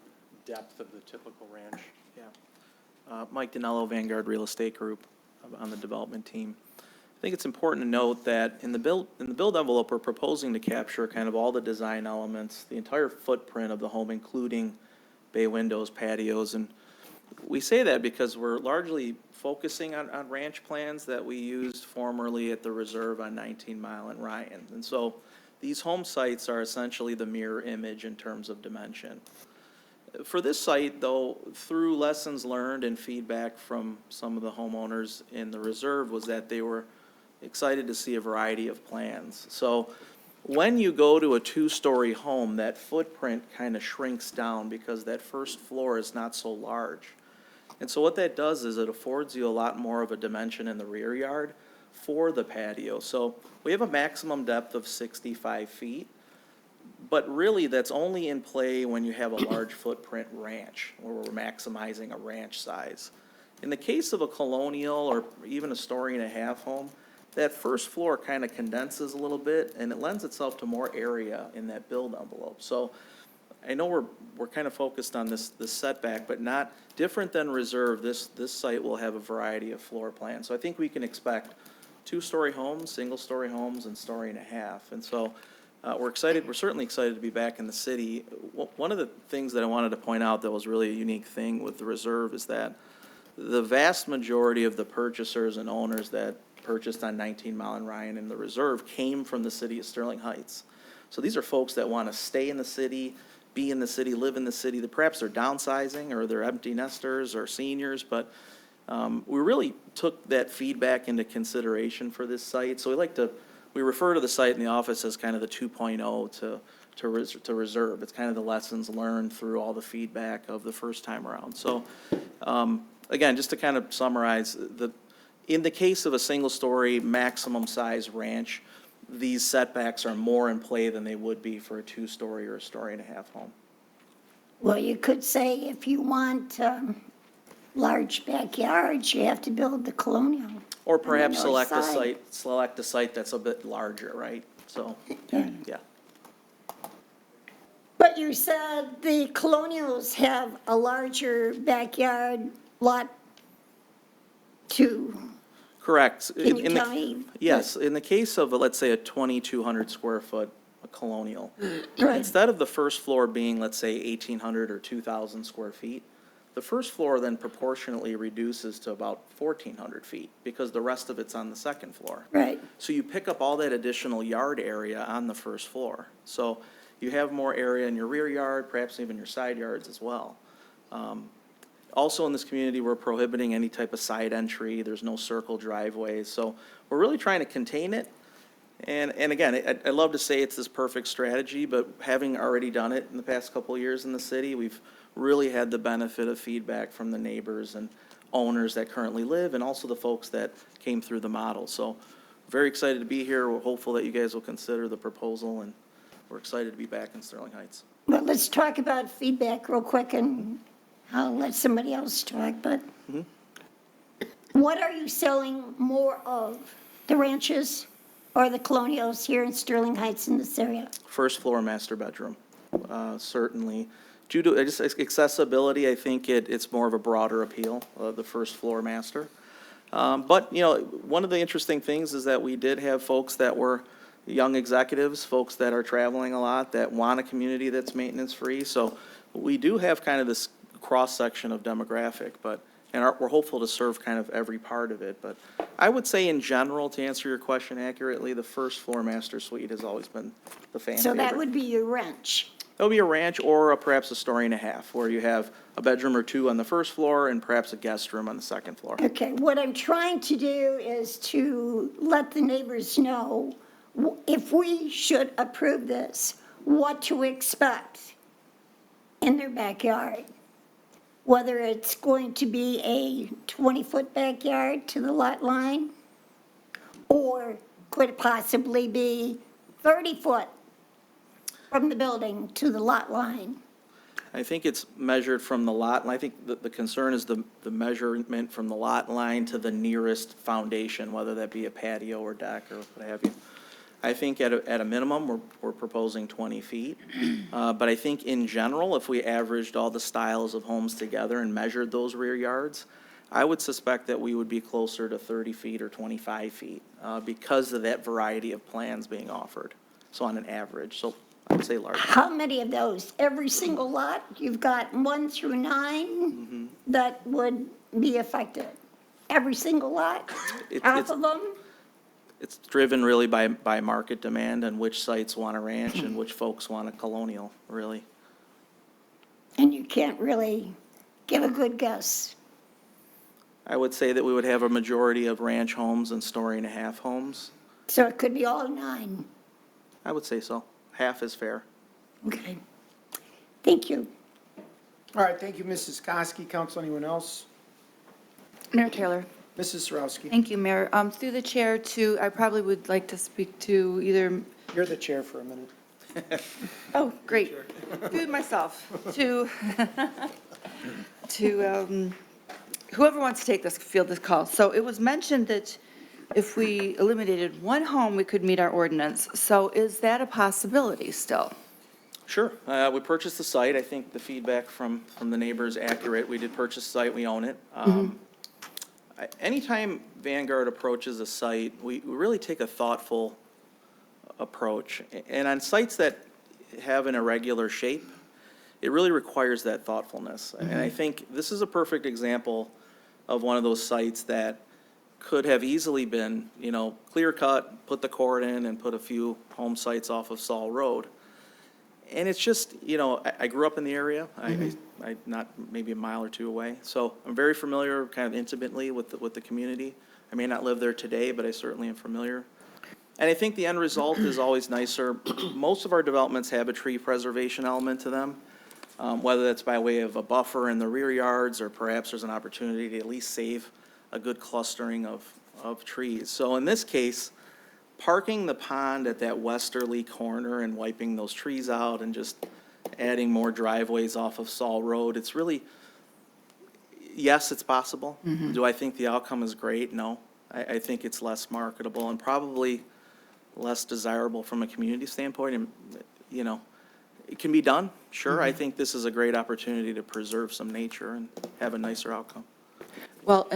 depth of the typical ranch? Yeah. Mike Dinello, Vanguard Real Estate Group, on the development team. I think it's important to note that in the build envelope, we're proposing to capture kind of all the design elements, the entire footprint of the home, including bay windows, patios, and we say that because we're largely focusing on ranch plans that we used formerly at the reserve on 19 Mile and Ryan. And so these home sites are essentially the mirror image in terms of dimension. For this site, though, through lessons learned and feedback from some of the homeowners in the reserve was that they were excited to see a variety of plans. So when you go to a 2-story home, that footprint kind of shrinks down because that first floor is not so large. And so what that does is it affords you a lot more of a dimension in the rear yard for the patio. So we have a maximum depth of 65 feet, but really that's only in play when you have a large footprint ranch, where we're maximizing a ranch size. In the case of a colonial or even a 1.5-story home, that first floor kind of condenses a little bit and it lends itself to more area in that build envelope. So I know we're kind of focused on this setback, but not, different than reserve, this site will have a variety of floor plans. So I think we can expect two-story homes, single-story homes, and story and a half. And so we're certainly excited to be back in the city. One of the things that I wanted to point out that was really a unique thing with the reserve is that the vast majority of the purchasers and owners that purchased on 19 Mile and Ryan in the reserve came from the city of Sterling Heights. So these are folks that want to stay in the city, be in the city, live in the city, that perhaps they're downsizing or they're empty nesters or seniors, but we really took that feedback into consideration for this site. So we refer to the site in the office as kind of the 2.0 to reserve. It's kind of the lessons learned through all the feedback of the first time around. So again, just to kind of summarize, in the case of a single-story maximum size ranch, these setbacks are more in play than they would be for a two-story or a story and a half home. Well, you could say if you want large backyards, you have to build the colonial. Or perhaps north select a site that's a bit larger, right? So, yeah. But you said the colonials have a larger backyard lot too. Correct. Can you tell me? Yes, in the case of, let's say, a 2,200 square foot colonial, Right. instead of the first floor being, let's say, 1,800 or 2,000 square feet, the first floor then proportionately reduces to about 1,400 feet because the rest of it's on the second floor. Right. So you pick up all that additional yard area on the first floor. So you have more area in your rear yard, perhaps even your side yards as well. Also in this community, we're prohibiting any type of side entry. There's no circle driveways. So we're really trying to contain it. And again, I love to say it's this perfect strategy, but having already done it in the past couple of years in the city, we've really had the benefit of feedback from the neighbors and owners that currently live and also the folks that came through the model. So very excited to be here. We're hopeful that you guys will consider the proposal, and we're excited to be back in Sterling Heights. Well, let's talk about feedback real quick, and I'll let somebody else talk, but what are you selling more of, the ranches or the colonials here in Sterling Heights in this area? First floor master bedroom, certainly. Due to just accessibility, I think it's more of a broader appeal, the first floor master. But, you know, one of the interesting things is that we did have folks that were young executives, folks that are traveling a lot, that want a community that's maintenance-free. So we do have kind of this cross-section of demographic, and we're hopeful to serve kind of every part of it. But I would say in general, to answer your question accurately, the first floor master suite has always been the fan So that favorite. would be your ranch. That would be a ranch or perhaps a story and a half, where you have a bedroom or two on the first floor and perhaps a guest room on the second floor. Okay, what I'm trying to do is to let the neighbors know if we should approve this, what to expect in their backyard. Whether it's going to be a 20-foot backyard to the lot line, or could it possibly be 30-foot from the building to the lot line? I think it's measured from the lot, and I think the concern is the measurement from the lot line to the nearest foundation, whether that be a patio or deck or what have you. I think at a minimum, we're proposing 20 feet. But I think in general, if we averaged all the styles of homes together and measured those rear yards, I would suspect that we would be closer to 30 feet or 25 feet because of that variety of plans being offered. So on an average, so I would say larger. How many of those? Every single lot? You've got 1 through 9 that would be affected? Every single lot? Half of them? It's driven really by market demand and which sites want a ranch and which folks want a colonial, really. And you can't really give a good guess. I would say that we would have a majority of ranch homes and story and a half homes. So it could be all 9. I would say so. Half is fair. Okay. Thank you. All right, thank you, Mrs. Koski. Council, anyone else? Mayor Taylor. Mrs. Sarowski. Thank you, Mayor. Through the chair to, I probably would like to speak to either, You're the chair for a minute. oh, great. Through myself, to whoever wants to take this, field this call. So it was mentioned that if we eliminated one home, we could meet our ordinance. So is that a possibility still? Sure. We purchased the site. I think the feedback from the neighbors is accurate. We did purchase the site, we own it. Anytime Vanguard approaches a site, we really take a thoughtful approach. And on sites that have an irregular shape, it really requires that thoughtfulness. And I think this is a perfect example of one of those sites that could have easily been, clear cut, put the court in and put a few home sites off of Saul Road. And it's just, I grew up in the area. I not maybe a mile or two away. So I'm very familiar kind of intimately with the community. I may not live there today, but I certainly am familiar. And I think the end result is always nicer. Most of our developments have a tree preservation element to them, whether that's by way of a buffer in the rear yards, or perhaps there's an opportunity to at least save a good clustering of trees. So in this case, parking the pond at that westerly corner and wiping those trees out and just adding more driveways off of Saul Road, it's really, yes, it's possible. Do I think the outcome is great? No. I think it's less marketable and probably less desirable from a community standpoint. And, it can be done, sure. I think this is a great opportunity to preserve some nature and have a nicer outcome. Well,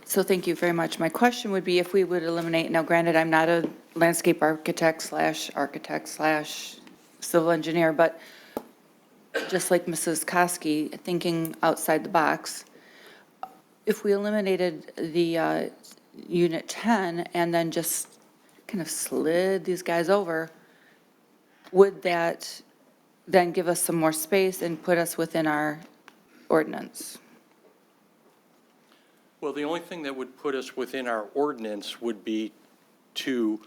so thank you very much. My question would be if we would eliminate, now granted, I'm not a landscape architect / civil engineer, but just like Mrs. Koski, thinking outside the box, if we eliminated the Unit 10 and then just kind of slid these guys over, would that then give us some more space and put us within our ordinance? Well, the only thing that would put us within our ordinance would be to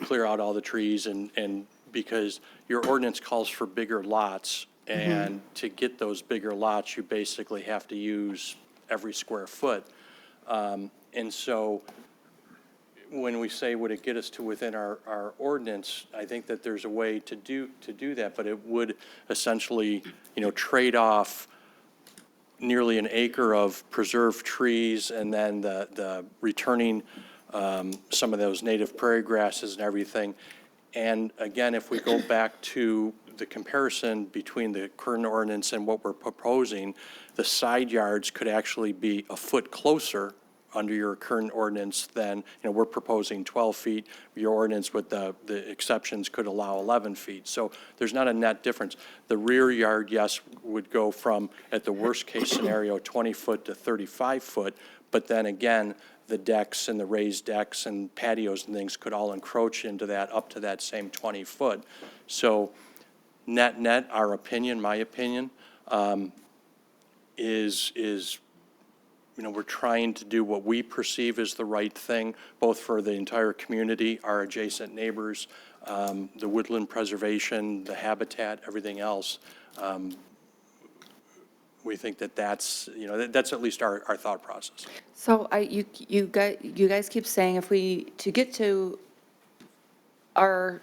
clear out all the trees and because your ordinance calls for bigger lots, and to get those bigger lots, you basically have to use every square foot. And so when we say, would it get us to within our ordinance, I think that there's a way to do that, but it would essentially, trade off nearly an acre of preserved trees and then the returning some of those native prairie grasses and everything. And again, if we go back to the comparison between the current ordinance and what we're proposing, the side yards could actually be a foot closer under your current ordinance than, we're proposing 12 feet. Your ordinance with the exceptions could allow 11 feet. So there's not a net difference. The rear yard, yes, would go from, at the worst case scenario, 20 foot to 35 foot. But then again, the decks and the raised decks and patios and things could all encroach into that up to that same 20 foot. So net, our opinion, my opinion, is we're trying to do what we perceive as the right thing, both for the entire community, our adjacent neighbors, the woodland preservation, the habitat, everything else. We think that's at least our thought process. So you guys keep saying to get to our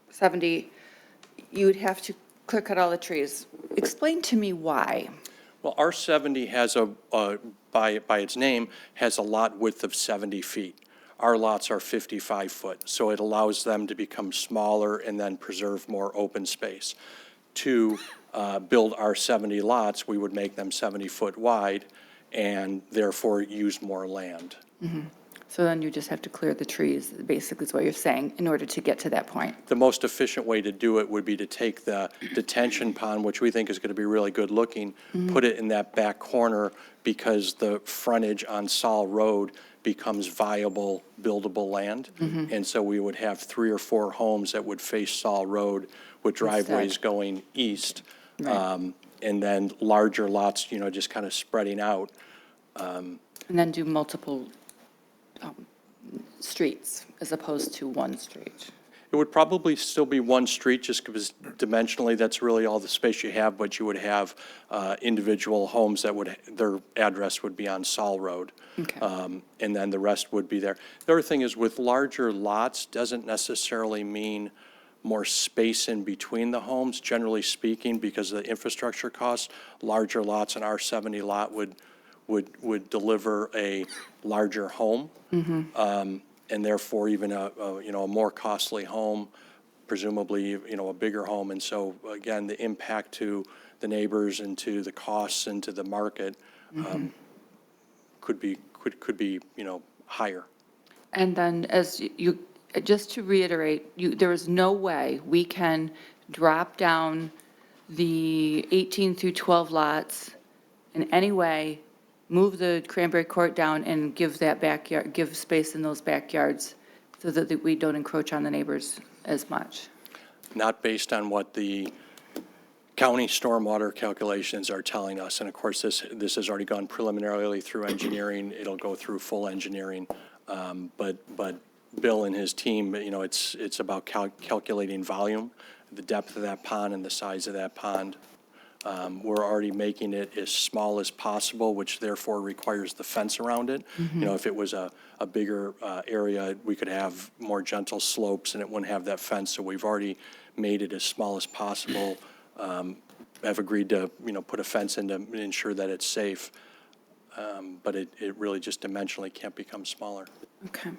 70, you would have to clear cut all the trees. Explain to me why. Well, R70 has by its name, has a lot width of 70 feet. Our lots are 55 foot, so it allows them to become smaller and then preserve more open space. To build our 70 lots, we would make them 70 foot wide and therefore use more land. So then you just have to clear the trees, basically is what you're saying, in order to get to that point. The most efficient way to do it would be to take the detention pond, which we think is going to be really good looking, put it in that back corner because the frontage on Saul Road becomes viable, buildable land. And so we would have 3 or 4 homes that would face Saul Road with driveways going east. Right. And then larger lots, just kind of spreading out. And then do multiple streets as opposed to one street. It would probably still be one street just because dimensionally that's really all the space you have, but you would have individual homes that their address would be on Saul Road. Okay. And then the rest would be there. The other thing is with larger lots doesn't necessarily mean more space in between the homes, generally speaking, because of the infrastructure costs. Larger lots, an R70 lot would deliver a larger home, and therefore even a more costly home presumably, a bigger home. And so, again, the impact to the neighbors and to the costs and to the market could be, higher. And then as you, just to reiterate, there is no way we can drop down the 18 through 12 lots in any way, move the Cranberry Court down and give that backyard, give space in those backyards so that we don't encroach on the neighbors as much. Not based on what the county stormwater calculations are telling us. And of course, this has already gone preliminarily through engineering. It'll go through full engineering. But Bill and his team, it's about calculating volume, the depth of that pond and the size of that pond. We're already making it as small as possible, which therefore requires the fence around it. If it was a bigger area, we could have more gentle slopes and it wouldn't have that fence. So we've already made it as small as possible. Have agreed to, put a fence in to ensure that it's safe. But it really just dimensionally can't become smaller. Okay.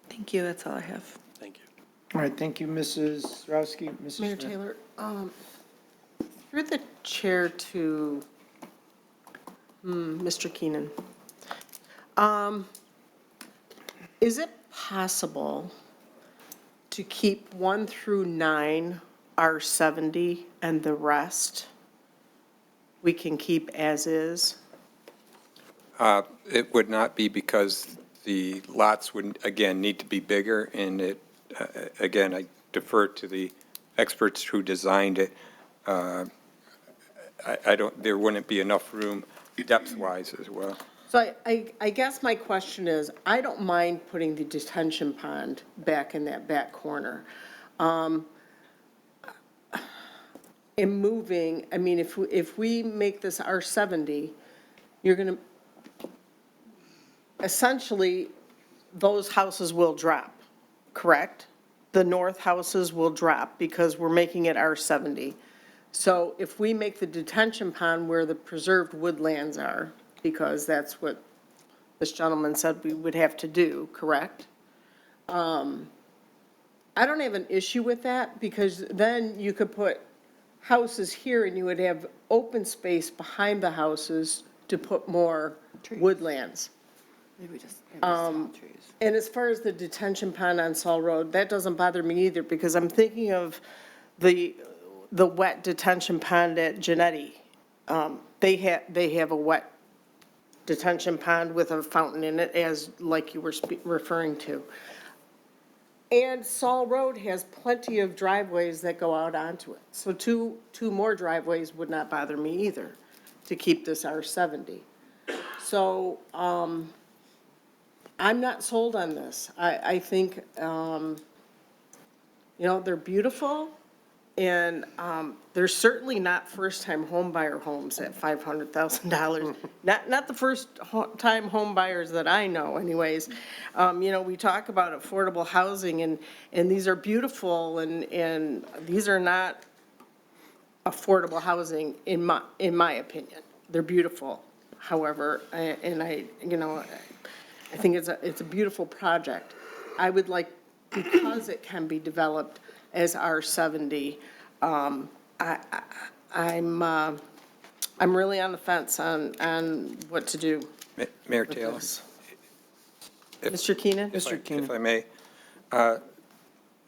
Thank you, that's all I have. Thank you. All right, thank you, Mrs. Zarowski. Mrs. Mayor Smith. Taylor, through the chair to Mr. Keenan. Is it possible to keep 1 through 9 R70 and the rest we can keep as is? It would not be, because the lots would, again, need to be bigger, and it, again, I defer to the experts who designed it. I don't, there wouldn't be enough room depth-wise as well. So I guess my question is, I don't mind putting the detention pond back in that back corner. In moving, I mean, if we make this R70, you're going to, essentially, those houses will drop, correct? The north houses will drop because we're making it R70. So if we make the detention pond where the preserved woodlands are, because that's what this gentleman said we would have to do, correct? I don't have an issue with that, because then you could put houses here and you would have open space behind the houses to put more woodlands. Maybe just small trees. And as far as the detention pond on Saul Road, that doesn't bother me either, because I'm thinking of the wet detention pond at Genetti. They have a wet detention pond with a fountain in it, as like you were referring to. And Saul Road has plenty of driveways that go out onto it. So two more driveways would not bother me either, to keep this R70. So, I'm not sold on this. I think, they're beautiful, and they're certainly not first-time homebuyer homes at $500,000. Not the first-time home buyers that I know anyways. We talk about affordable housing, and these are beautiful, and these are not affordable housing in my opinion. They're beautiful, however, and I think it's a beautiful project. I would like, because it can be developed as R70, I'm really on the fence on what to do. Mayor with Taylor? this. Mr. Keenan? Mr. Keenan. If I may, at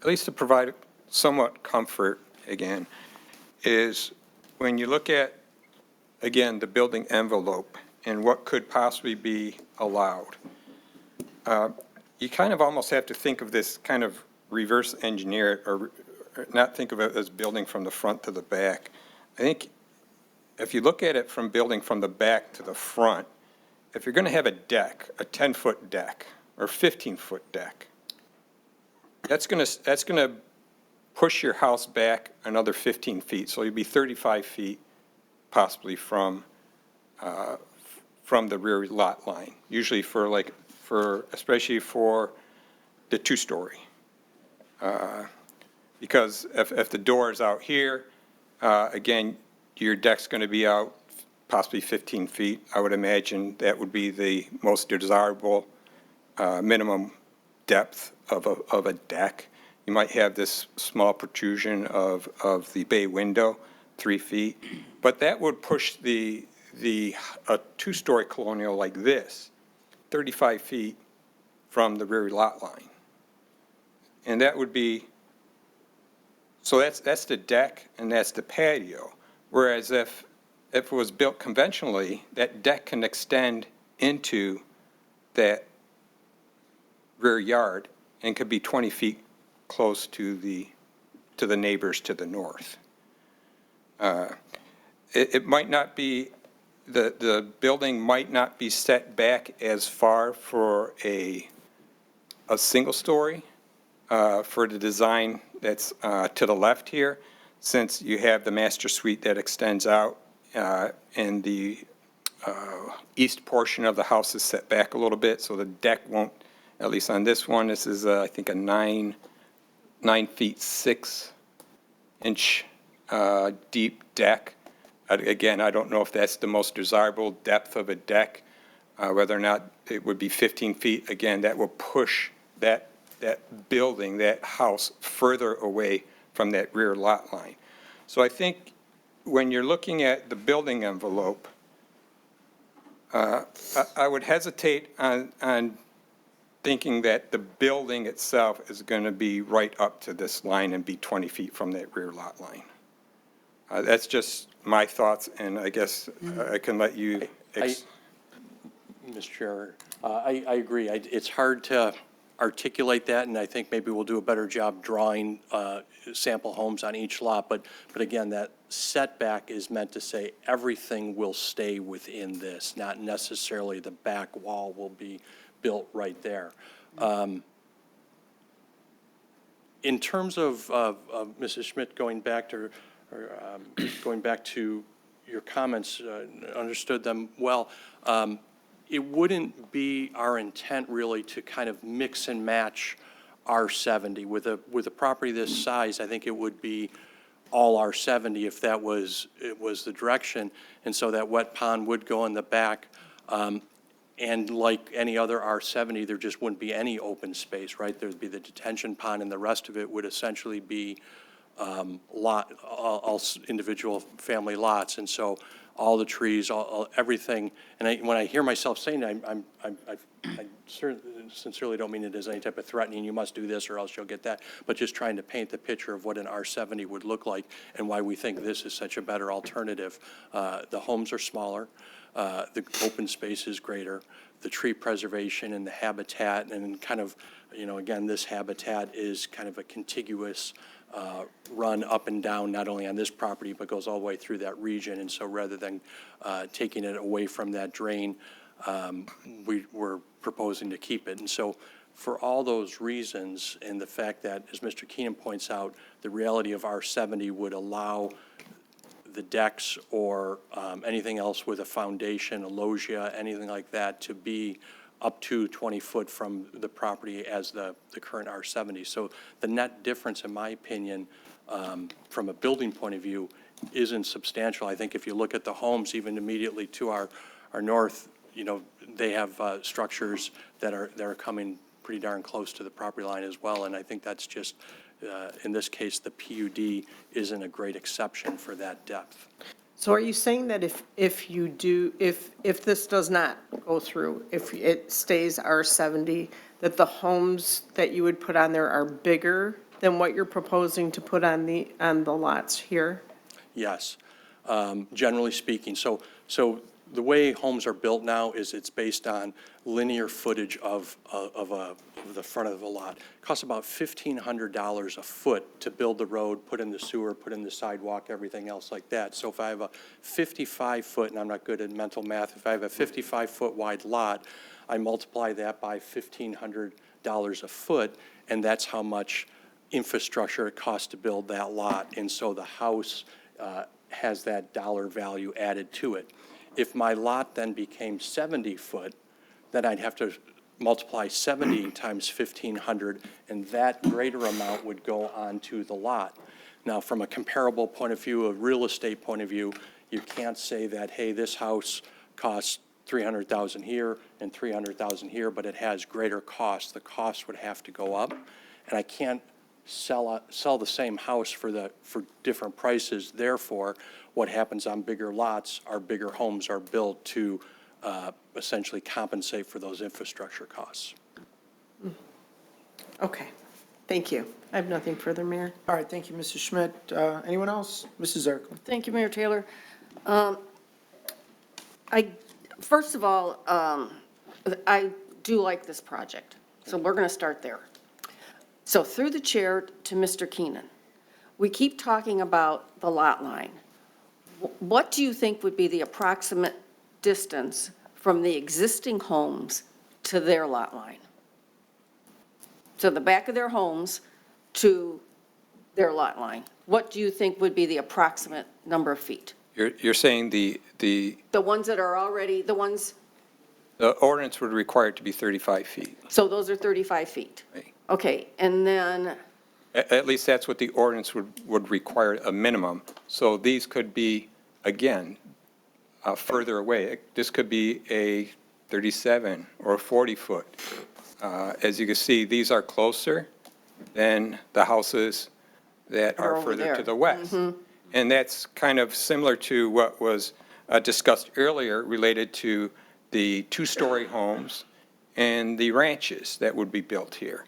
least to provide somewhat comfort again, is when you look at, again, the building envelope and what could possibly be allowed, you kind of almost have to think of this kind of reverse engineer it, or not think of it as building from the front to the back. I think if you look at it from building from the back to the front, if you're going to have a deck, a 10-foot deck or 15-foot deck, that's going to push your house back another 15 feet. So you'll be 35 feet possibly from the rear lot line, usually especially for the two-story. Because if the door is out here, again, your deck's going to be out possibly 15 feet. I would imagine that would be the most desirable minimum depth of a deck. You might have this small protrusion of the bay window, 3 feet, but that would push a two-story colonial like this, 35 feet from the rear lot line. And that would be, so that's the deck and that's the patio. Whereas if it was built conventionally, that deck can extend into that rear yard and could be 20 feet close to the neighbors to the north. It might not be, the building might not be set back as far for a single story for the design that's to the left here, since you have the master suite that extends out and the east portion of the house is set back a little bit, so the deck won't, at least on this one, this is I think a 9 feet 6 inch deep deck. Again, I don't know if that's the most desirable depth of a deck, whether or not it would be 15 feet. Again, that will push that building, that house, further away from that rear lot line. So I think when you're looking at the building envelope, I would hesitate on thinking that the building itself is going to be right up to this line and be 20 feet from that rear lot line. That's just my thoughts, and I guess I can let you. Mr. Chair, I agree. It's hard to articulate that, and I think maybe we'll do a better job drawing sample homes on each lot. But again, that setback is meant to say everything will stay within this, not necessarily the back wall will be built right there. In terms of Mrs. Schmidt going back to your comments, understood them well. It wouldn't be our intent really to kind of mix and match R70 with a property this size. I think it would be all R70 if it was the direction, and so that wet pond would go in the back. And like any other R70, there just wouldn't be any open space, right? There'd be the detention pond, and the rest of it would essentially be all individual family lots. And so all the trees, everything. And when I hear myself saying that, I sincerely don't mean it as any type of threatening, you must do this or else you'll get that, but just trying to paint the picture of what an R70 would look like and why we think this is such a better alternative. The homes are smaller. The open space is greater. The tree preservation and the habitat, and kind of, again, this habitat is kind of a contiguous run up and down, not only on this property, but goes all the way through that region. And so rather than taking it away from that drain, we're proposing to keep it. And so for all those reasons, and the fact that, as Mr. Keenan points out, the reality of R70 would allow the decks or anything else with a foundation, a loggia, anything like that, to be up to 20 foot from the property as the current R70. So the net difference, in my opinion, from a building point of view, isn't substantial. I think if you look at the homes, even immediately to our north, they have structures that are coming pretty darn close to the property line as well. And I think that's just, in this case, the PUD isn't a great exception for that depth. So are you saying that if this does not go through, if it stays R70, that the homes that you would put on there are bigger than what you're proposing to put on the lots here? Yes, generally speaking. So the way homes are built now is it's based on linear footage of the front of the lot. It costs about $1,500 a foot to build the road, put in the sewer, put in the sidewalk, everything else like that. So if I have a 55-foot, and I'm not good at mental math, if I have a 55-foot wide lot, I multiply that by $1,500 a foot, and that's how much infrastructure it costs to build that lot. And so the house has that dollar value added to it. If my lot then became 70 foot, then I'd have to multiply 70 times 1,500, and that greater amount would go onto the lot. Now, from a comparable point of view, a real estate point of view, you can't say that, hey, this house costs 300,000 here and 300,000 here, but it has greater costs. The cost would have to go up, and I can't sell the same house for different prices. Therefore, what happens on bigger lots, our bigger homes are built to essentially compensate for those infrastructure costs. Okay, thank you. I have nothing further, Mayor. All right, thank you, Mrs. Schmidt. Anyone else? Mrs. Zirkle. Thank you, Mayor Taylor. First of all, I do like this project, so we're going to start there. So through the chair to Mr. Keenan, we keep talking about the lot line. What do you think would be the approximate distance from the existing homes to their lot line? So the back of their homes to their lot line. What do you think would be the approximate number of feet? You're saying the The ones that are already, the ones, ordinance would require it to be 35 feet. so those are 35 feet? Right. Okay, and then, At least that's what the ordinance would require, a minimum. So these could be, again, further away. This could be a 37 or a 40-foot. As you can see, these are closer than the houses that Are are over further there. to the west. And that's kind of similar to what was discussed earlier related to the two-story homes and the ranches that would be built here.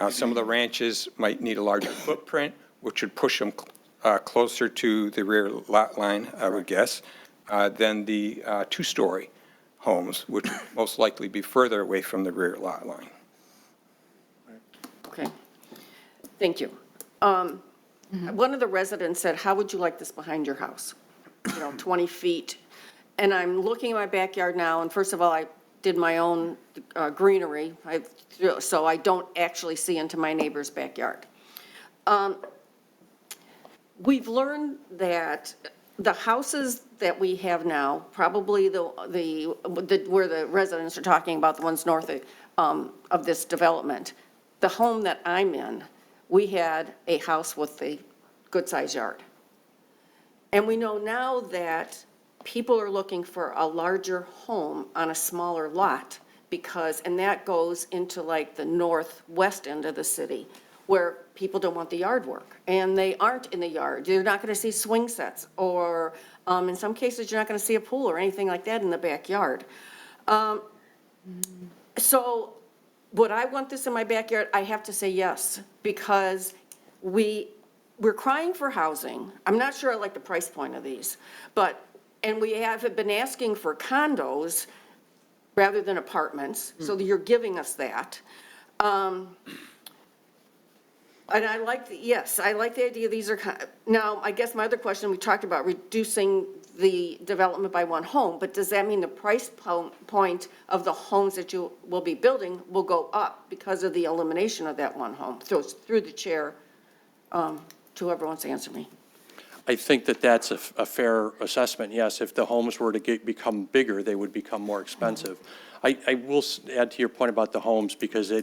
Some of the ranches might need a larger footprint, which would push them closer to the rear lot line, I would guess, than the two-story homes, which would most likely be further away from the rear lot line. okay, thank you. One of the residents said, how would you like this behind your house? 20 feet. And I'm looking at my backyard now, and first of all, I did my own greenery, so I don't actually see into my neighbor's backyard. We've learned that the houses that we have now, probably where the residents are talking about, the ones north of this development, the home that I'm in, we had a house with a good-sized yard. And we know now that people are looking for a larger home on a smaller lot because, and that goes into like the northwest end of the city where people don't want the yard work and they aren't in the yard. You're not going to see swing sets or in some cases, you're not going to see a pool or anything like that in the backyard. So would I want this in my backyard? I have to say yes, because we're crying for housing. I'm not sure I like the price point of these, and we have been asking for condos rather than apartments, so you're giving us that. And I like I like the idea these are, now, I guess my other question, we talked about reducing the development by one home, but does that mean the price point of the homes that you will be building will go up because of the elimination of that one home? So it's through the chair, to whoever wants to answer me. I think that that's a fair assessment, yes. If the homes were to become bigger, they would become more expensive. I will add to your point about the homes, because I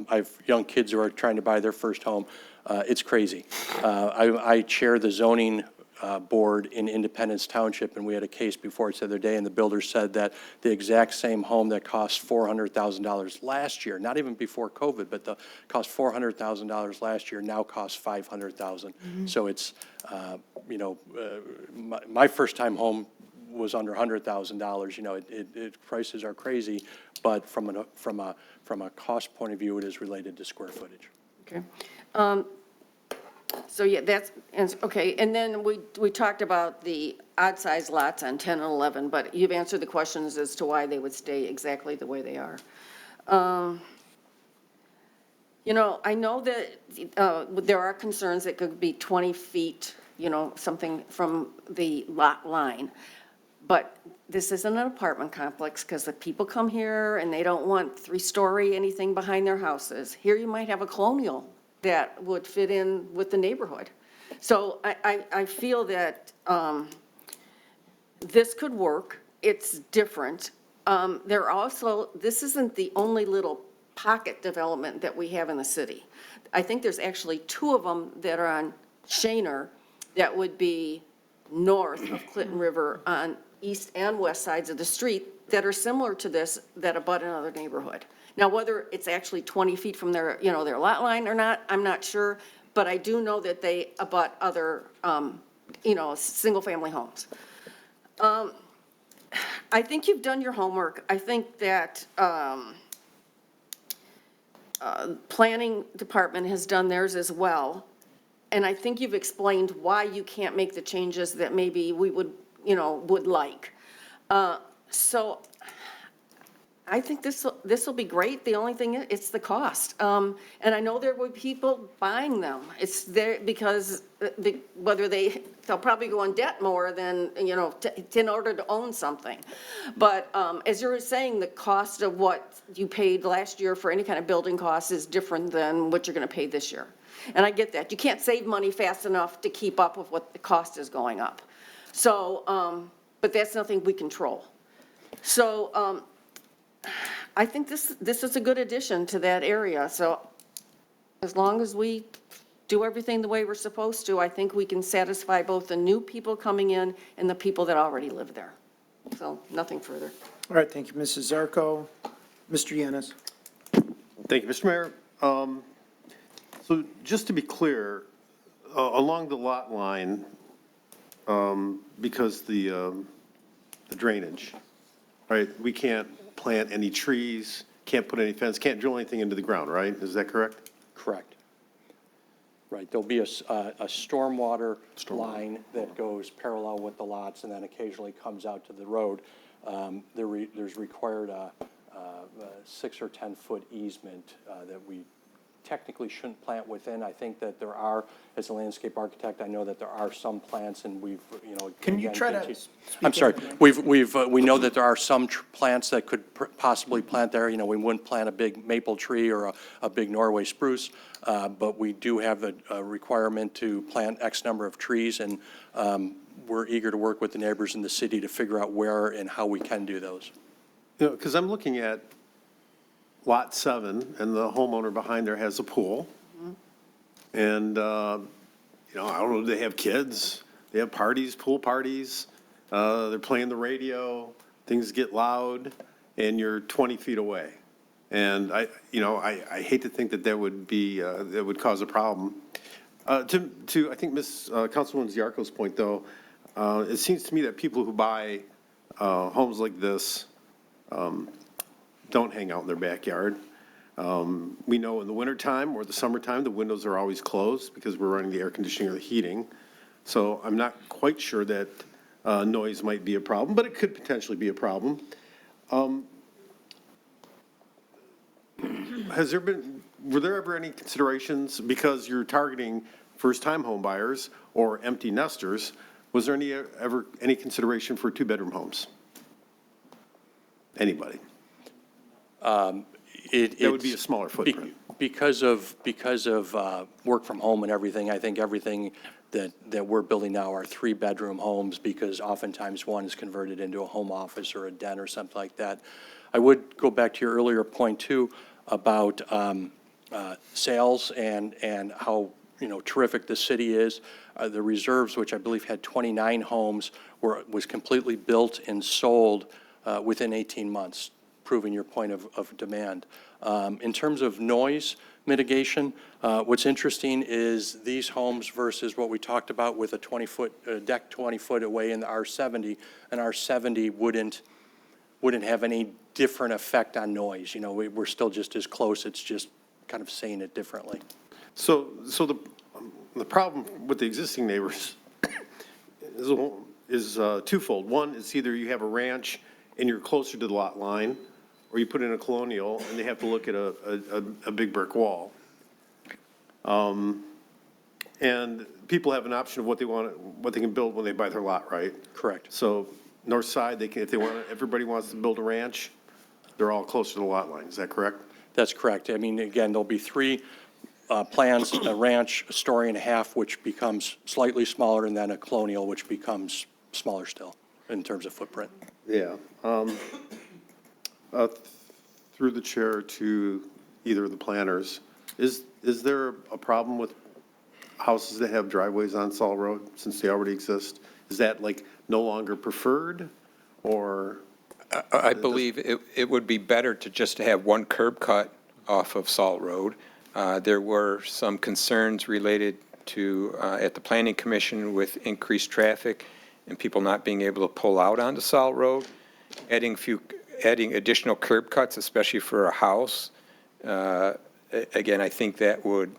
have young kids who are trying to buy their first home. It's crazy. I chair the zoning board in Independence Township, and we had a case before us the other day, and the builder said that the exact same home that cost $400,000 last year, not even before COVID, but cost $400,000 last year, now costs $500,000. So it's, my first-time home was under $100,000. Prices are crazy, but from a cost point of view, it is related to square footage. Okay. So, yeah, okay, and then we talked about the odd-sized lots on 10 and 11, but you've answered the questions as to why they would stay exactly the way they are. I know that there are concerns that could be 20 feet, something from the lot line, but this isn't an apartment complex, because the people come here and they don't want three-story anything behind their houses. Here you might have a colonial that would fit in with the neighborhood. So I feel that this could work. It's different. This isn't the only little pocket development that we have in the city. I think there's actually 2 of them that are on Shaner that would be north of Clinton River on east and west sides of the street that are similar to this, that abut another neighborhood. Now, whether it's actually 20 feet from their, you know, their lot line or not, I'm not sure, but I do know that they abut other, you know, single-family homes. I think you've done your homework. I think that planning department has done theirs as well. And I think you've explained why you can't make the changes that maybe we would, you know, would like. So I think this will be great. The only thing, it's the cost. And I know there were people buying them. It's there because whether they'll probably go in debt more than, you know, in order to own something. But as you were saying, the cost of what you paid last year for any kind of building costs is different than what you're going to pay this year. And I get that. You can't save money fast enough to keep up with what the cost is going up. So, but that's nothing we control. So, I think this is a good addition to that area, so as long as we do everything the way we're supposed to, I think we can satisfy both the new people coming in and the people that already live there. So, nothing further. All right, thank you, Mrs. Zarko. Mr. Yanis. Thank you, Mr. Mayor. So just to be clear, along the lot line, because the drainage, right, we can't plant any trees, can't put any fence, can't drill anything into the ground, right? Is that correct? Correct. Right, there'll be a stormwater line that goes parallel with the lots and then occasionally comes out to the road. There's required a 6 or 10 foot easement that we technically shouldn't plant within. I think that there are, as a landscape architect, I know that there are some plants and we've, you know. Can you again, try to continue- speak I'm sorry, in? we know that there are some plants that could possibly plant there. You know, we wouldn't plant a big maple tree or a big Norway spruce, but we do have a requirement to plant X number of trees, and we're eager to work with the neighbors in the city to figure out where and how we can do those. You know, because I'm looking at Lot 7, and the homeowner behind there has a pool. And, you know, I don't know, do they have kids? They have parties, pool parties. They're playing the radio, things get loud, and you're 20 feet away. And I hate to think that would be, that would cause a problem. To I think Councilwoman Ziarko's point, though, it seems to me that people who buy homes like this don't hang out in their backyard. We know in the wintertime or the summertime, the windows are always closed because we're running the air conditioning or the heating. So I'm not quite sure that noise might be a problem, but it could potentially be a problem. Were there ever any considerations, because you're targeting first-time home buyers or empty nesters, was there ever any consideration for two-bedroom homes? Anybody? That would be a smaller footprint. Because of work from home and everything, I think everything that we're building now are 3-bedroom homes, because oftentimes one is converted into a home office or a den or something like that. I would go back to your earlier point too about sales and how, you know, terrific the city is. The reserves, which I believe had 29 homes, was completely built and sold within 18 months, proving your point of demand. In terms of noise mitigation, what's interesting is these homes versus what we talked about with a 20-foot deck 20 foot away in the R70, an R70 wouldn't have any different effect on noise. You know, we're still just as close, it's just kind of saying it differently. So the problem with the existing neighbors is twofold. One, it's either you have a ranch and you're closer to the lot line, or you put in a colonial and they have to look at a big brick wall. And people have an option of what they can build when they buy their lot, right? Correct. So north side, everybody wants to build a ranch, they're all closer to the lot line, is that correct? That's correct. I mean, again, there'll be 3 plans, a ranch, a story and a half, which becomes slightly smaller, and then a colonial, which becomes smaller still in terms of footprint. Yeah. Through the chair to either of the planners, is there a problem with houses that have driveways on Saul Road since they already exist? Is that like no longer preferred? or? I believe it would be better to just have one curb cut off of Salt Road. There were some concerns related to, at the Planning Commission with increased traffic and people not being able to pull out onto Salt Road. Adding additional curb cuts, especially for a house, again, I think that would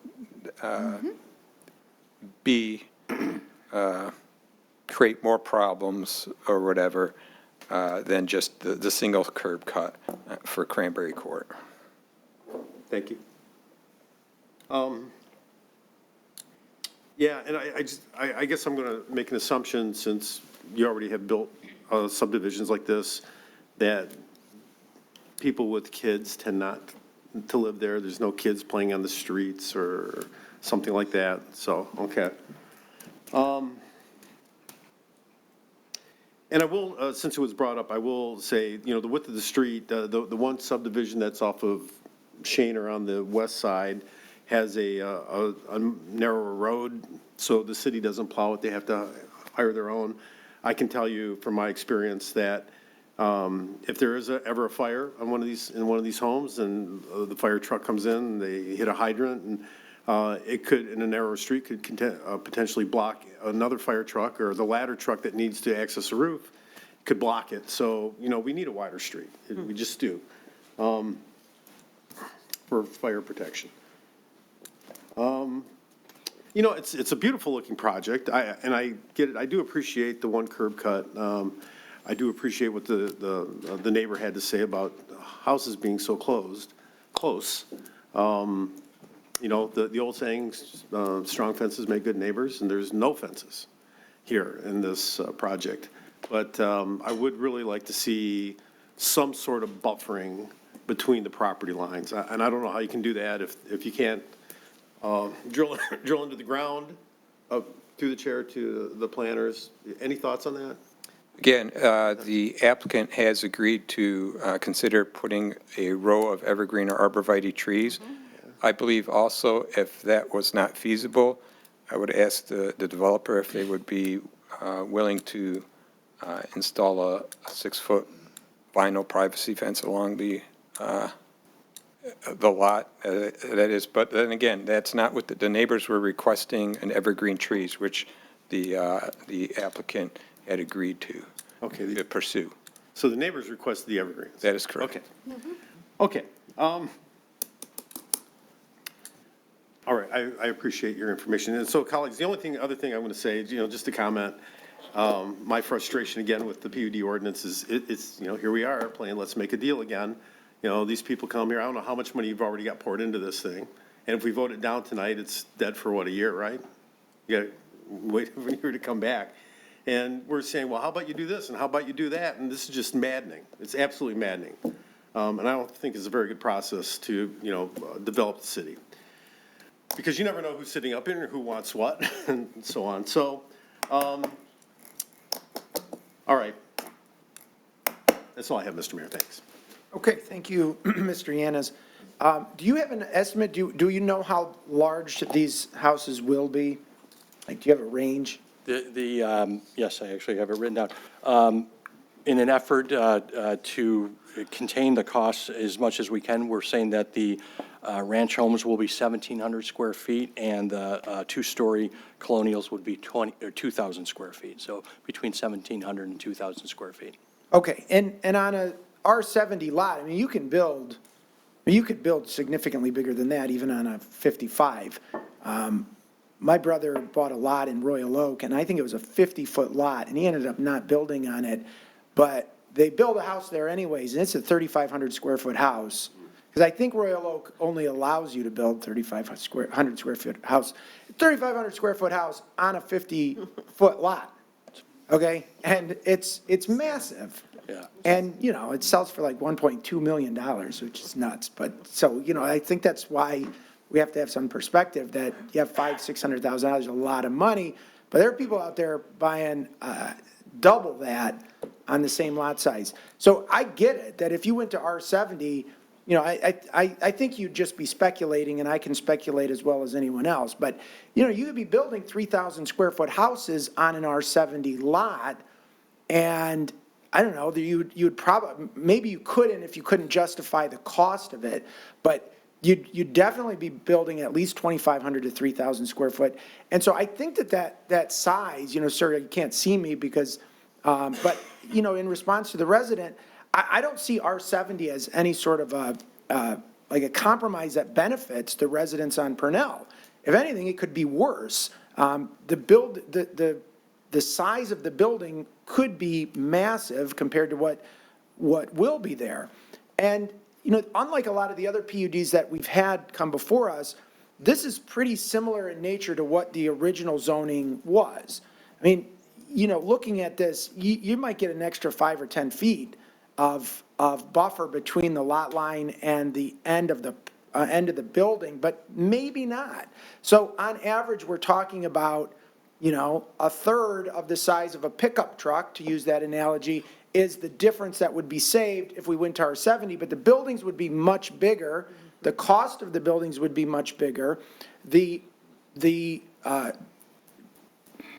create more problems or whatever than just the single curb cut for Cranberry Court. Thank you. Yeah, and I guess I'm going to make an assumption, since you already have built subdivisions like this, that people with kids tend not to live there. There's no kids playing on the streets or something like that, so, okay. And I will, since it was brought up, I will say, the width of the street, the one subdivision that's off of Shaner on the west side has a narrower road, so the city doesn't plow it. They have to hire their own. I can tell you from my experience that if there is ever a fire on one of these homes, and the fire truck comes in, and they hit a hydrant, and it could, in a narrow street, could potentially block another fire truck, or the ladder truck that needs to access a roof could block it. So, we need a wider street. We just do, for fire protection. It's a beautiful looking project. I get it. I do appreciate the one curb cut. I do appreciate what the neighbor had to say about houses being so close. The old saying, strong fences make good neighbors, and there's no fences here in this project. But I would really like to see some sort of buffering between the property lines. And I don't know how you can do that if you can't drill into the ground, through the chair to the planners. Any thoughts on that? Again, the applicant has agreed to consider putting a row of evergreen or arborvitae trees. I believe also, if that was not feasible, I would ask the developer if they would be willing to install a 6-foot vinyl privacy fence along the lot, that is. But then again, that's not what the neighbors were requesting, an evergreen trees, which the applicant had agreed to pursue. So the neighbors requested the evergreens? That is correct. Okay. Okay. All right, I appreciate your information. And so, colleagues, the only other thing I'm going to say, just to comment, my frustration again with the PUD ordinance is, it's, here we are playing let's make a deal again. These people come here, I don't know how much money you've already got poured into this thing. And if we vote it down tonight, it's dead for what, a year, right? You got to wait for a year to come back. And we're saying, well, how about you do this and how about you do that? And this is just maddening. It's absolutely maddening. And I don't think it's a very good process to, develop the city. Because you never know who's sitting up here and who wants what, and so on. So, all right. That's all I have, Mr. Mayor. Thanks. Okay, thank you, Mr. Yanes. Do you have an estimate? Do you know how large these houses will be? Like, do you have a range? Yes, I actually have it written down. In an effort to contain the costs as much as we can, we're saying that the ranch homes will be 1,700 square feet, and the two-story colonials would be 2,000 square feet. So between 1,700 and 2,000 square feet. Okay, and on a R70 lot, I mean, you could build significantly bigger than that, even on a 55. My brother bought a lot in Royal Oak, and I think it was a 50-foot lot, and he ended up not building on it. But they built a house there anyways, and it's a 3,500 square foot house. Because I think Royal Oak only allows you to build 3,500 square foot house. 3,500 square foot house on a 50-foot lot, okay? And it's massive. Yeah. And, it sells for like $1.2 million, which is nuts. But, so, I think that's why we have to have some perspective that you have $600,000 is a lot of money, but there are people out there buying double that on the same lot size. So I get it, that if you went to R70, I think you'd just be speculating, and I can speculate as well as anyone else, but, you could be building 3,000 square foot houses on an R70 lot, and I don't know, you'd probably, maybe you couldn't if you couldn't justify the cost of it, but you'd definitely be building at least 2,500 to 3,000 square foot. And so I think that size, sir, you can't see me because, but, in response to the resident, I don't see R70 as any sort of like a compromise that benefits the residents on Purnell. If anything, it could be worse. The size of the building could be massive compared to what will be there. And, unlike a lot of the other PUDs that we've had come before us, this is pretty similar in nature to what the original zoning was. I mean, looking at this, you might get an extra 5 or 10 feet of buffer between the lot line and the end of the building, but maybe not. So on average, we're talking about, a third of the size of a pickup truck, to use that analogy, is the difference that would be saved if we went to R70, but the buildings would be much bigger. The cost of the buildings would be much bigger. The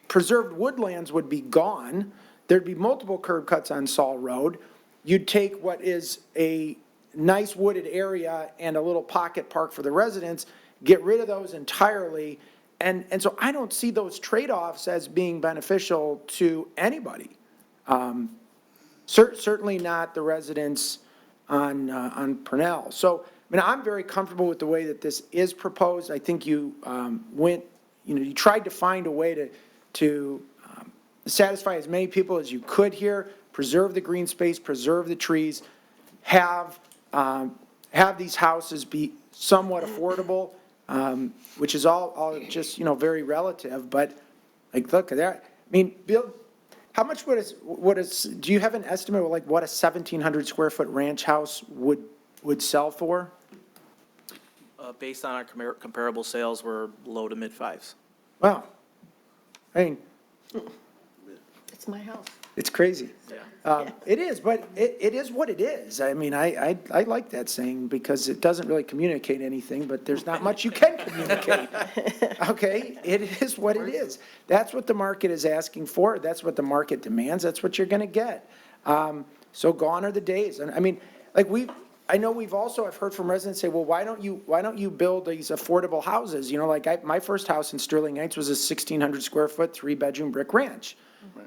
preserved woodlands would be gone. There'd be multiple curb cuts on Saul Road. You'd take what is a nice wooded area and a little pocket park for the residents, get rid of those entirely. And so I don't see those trade-offs as being beneficial to anybody. Certainly not the residents on Purnell. So, I'm very comfortable with the way that this is proposed. I think you you tried to find a way to satisfy as many people as you could here, preserve the green space, preserve the trees, have these houses be somewhat affordable, which is all just, very relative, but like, look at that. Bill, how much do you have an estimate of like what a 1,700 square foot ranch house would sell for? Based on our comparable sales, we're low to mid fives. Wow. It's my house. It's crazy. Yeah. It is, but it is what it is. I like that saying because it doesn't really communicate anything, but there's not much you can communicate. Okay? It is what it is. That's what the market is asking for. That's what the market demands. That's what you're going to get. So gone are the days. And I know I've heard from residents say, well, why don't you build these affordable houses? My first house in Sterling Heights was a 1,600 square foot, 3-bedroom brick ranch.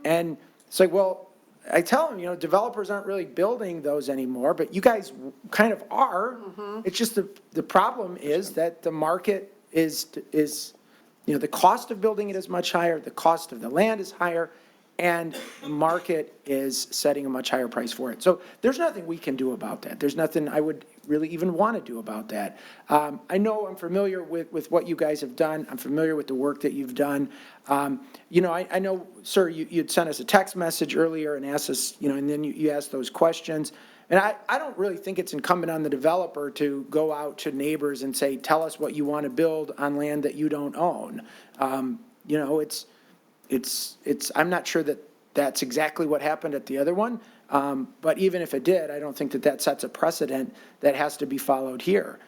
And it's like, well, I tell them, developers aren't really building those anymore, but you guys kind of are. It's just the problem is that the market is, the cost of building it is much higher, the cost of the land is higher, and the market is setting a much higher price for it. So there's nothing we can do about that. There's nothing I would really even want to do about that. I know I'm familiar with what you guys have done. I'm familiar with the work that you've done. I know, sir, you'd sent us a text message earlier and asked us, and then you asked those questions. And I don't really think it's incumbent on the developer to go out to neighbors and say, tell us what you want to build on land that you don't own. I'm not sure that that's exactly what happened at the other one. But even if it did, I don't think that sets a precedent that has to be followed here.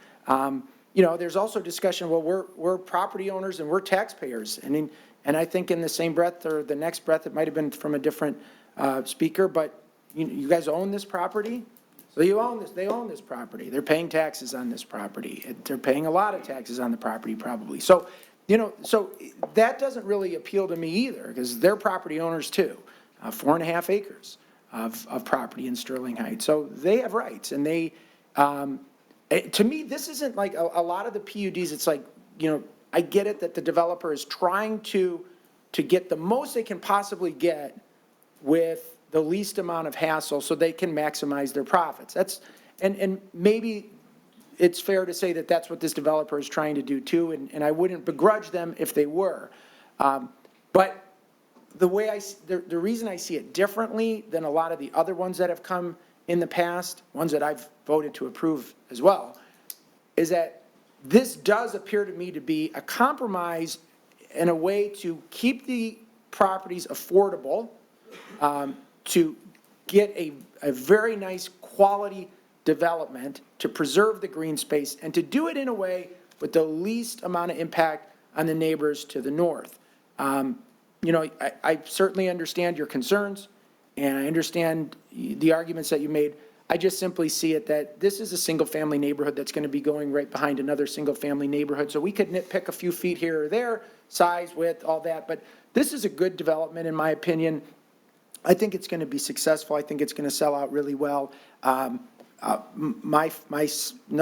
There's also discussion, well, we're property owners and we're taxpayers. And I think in the same breath or the next breath, it might have been from a different speaker, but you guys own this property? So you own this, they own this property. They're paying taxes on this property. They're paying a lot of taxes on the property probably. So, so that doesn't really appeal to me either because they're property owners too, 4.5 acres of property in Sterling Heights. So they have rights and they, to me, this isn't like a lot of the PUDs. It's like, I get it that the developer is trying to get the most they can possibly get with the least amount of hassle so they can maximize their profits. And maybe it's fair to say that that's what this developer is trying to do too, and I wouldn't begrudge them if they were. But the reason I see it differently than a lot of the other ones that have come in the past, ones that I've voted to approve as well, is that this does appear to me to be a compromise in a way to keep the properties affordable, to get a very nice quality development, to preserve the green space, and to do it in a way with the least amount of impact on the neighbors to the north. I certainly understand your concerns, and I understand the arguments that you made. I just simply see it that this is a single-family neighborhood that's going to be going right behind another single-family neighborhood. So we could nitpick a few feet here or there, size, width, all that, but this is a good development, in my opinion. I think it's going to be successful. I think it's going to sell out really well. No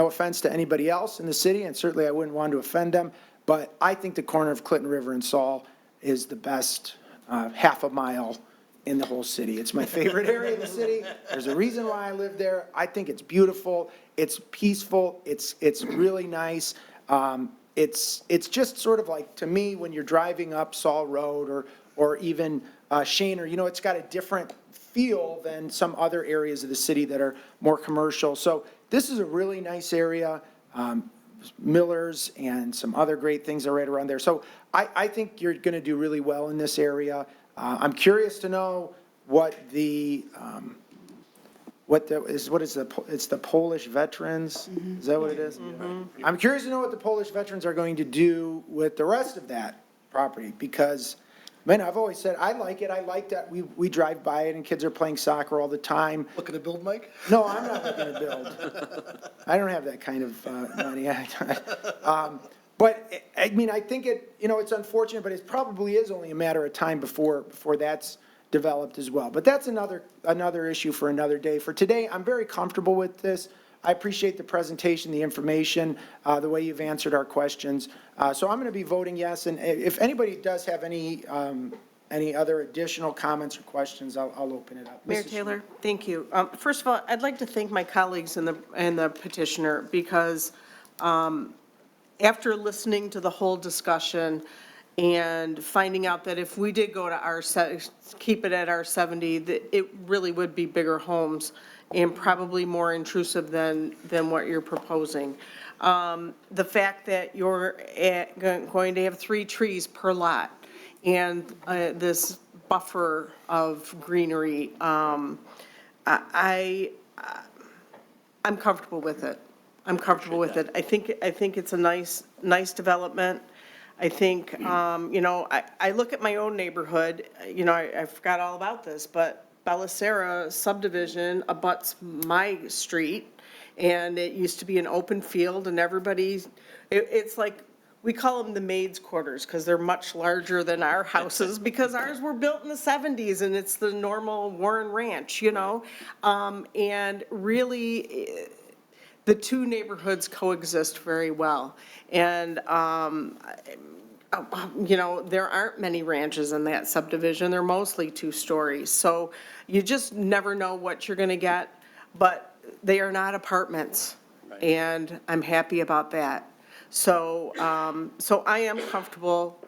offense to anybody else in the city, and certainly I wouldn't want to offend them, but I think the corner of Clinton River and Saul is the best half a mile in the whole city. It's my favorite area of the city. There's a reason why I live there. I think it's beautiful. It's peaceful. It's really nice. It's just sort of like, to me, when you're driving up Saul Road or even Shaner, you know, it's got a different feel than some other areas of the city that are more commercial. So this is a really nice area. Miller's and some other great things are right around there. So I think you're going to do really well in this area. I'm curious to know it's the Polish veterans? Is that what it is? I'm curious to know what the Polish veterans are going to do with the rest of that property, because, man, I've always said, I like it. I like that we drive by it and kids are playing soccer all the time. Looking to build, Mike? No, I'm not looking to build. I don't have that kind of money. But, I mean, I think it's unfortunate, but it probably is only a matter of time before that's developed as well. But that's another issue for another day. For today, I'm very comfortable with this. I appreciate the presentation, the information, the way you've answered our questions. So I'm going to be voting yes. And if anybody does have any other additional comments or questions, I'll open it up. Mayor Taylor, thank you. First of all, I'd like to thank my colleagues and the petitioner, because after listening to the whole discussion and finding out that if we did go to keep it at R70, that it really would be bigger homes and probably more intrusive than what you're proposing. The fact that you're going to have 3 trees per lot and this buffer of greenery, I'm comfortable with it. I'm comfortable with it. I think it's a nice development. I think, I look at my own neighborhood, I forgot all about this, but Belisara subdivision abuts my street, and it used to be an open field, and it's like, we call them the maids' quarters, because they're much larger than our houses, because ours were built in the 70s, and it's the normal Warren Ranch, and really, the two neighborhoods coexist very well. And, there aren't many ranches in that subdivision. They're mostly 2 stories. So you just never know what you're going to get, but they are not apartments. Right. And I'm happy about that. So, so I am comfortable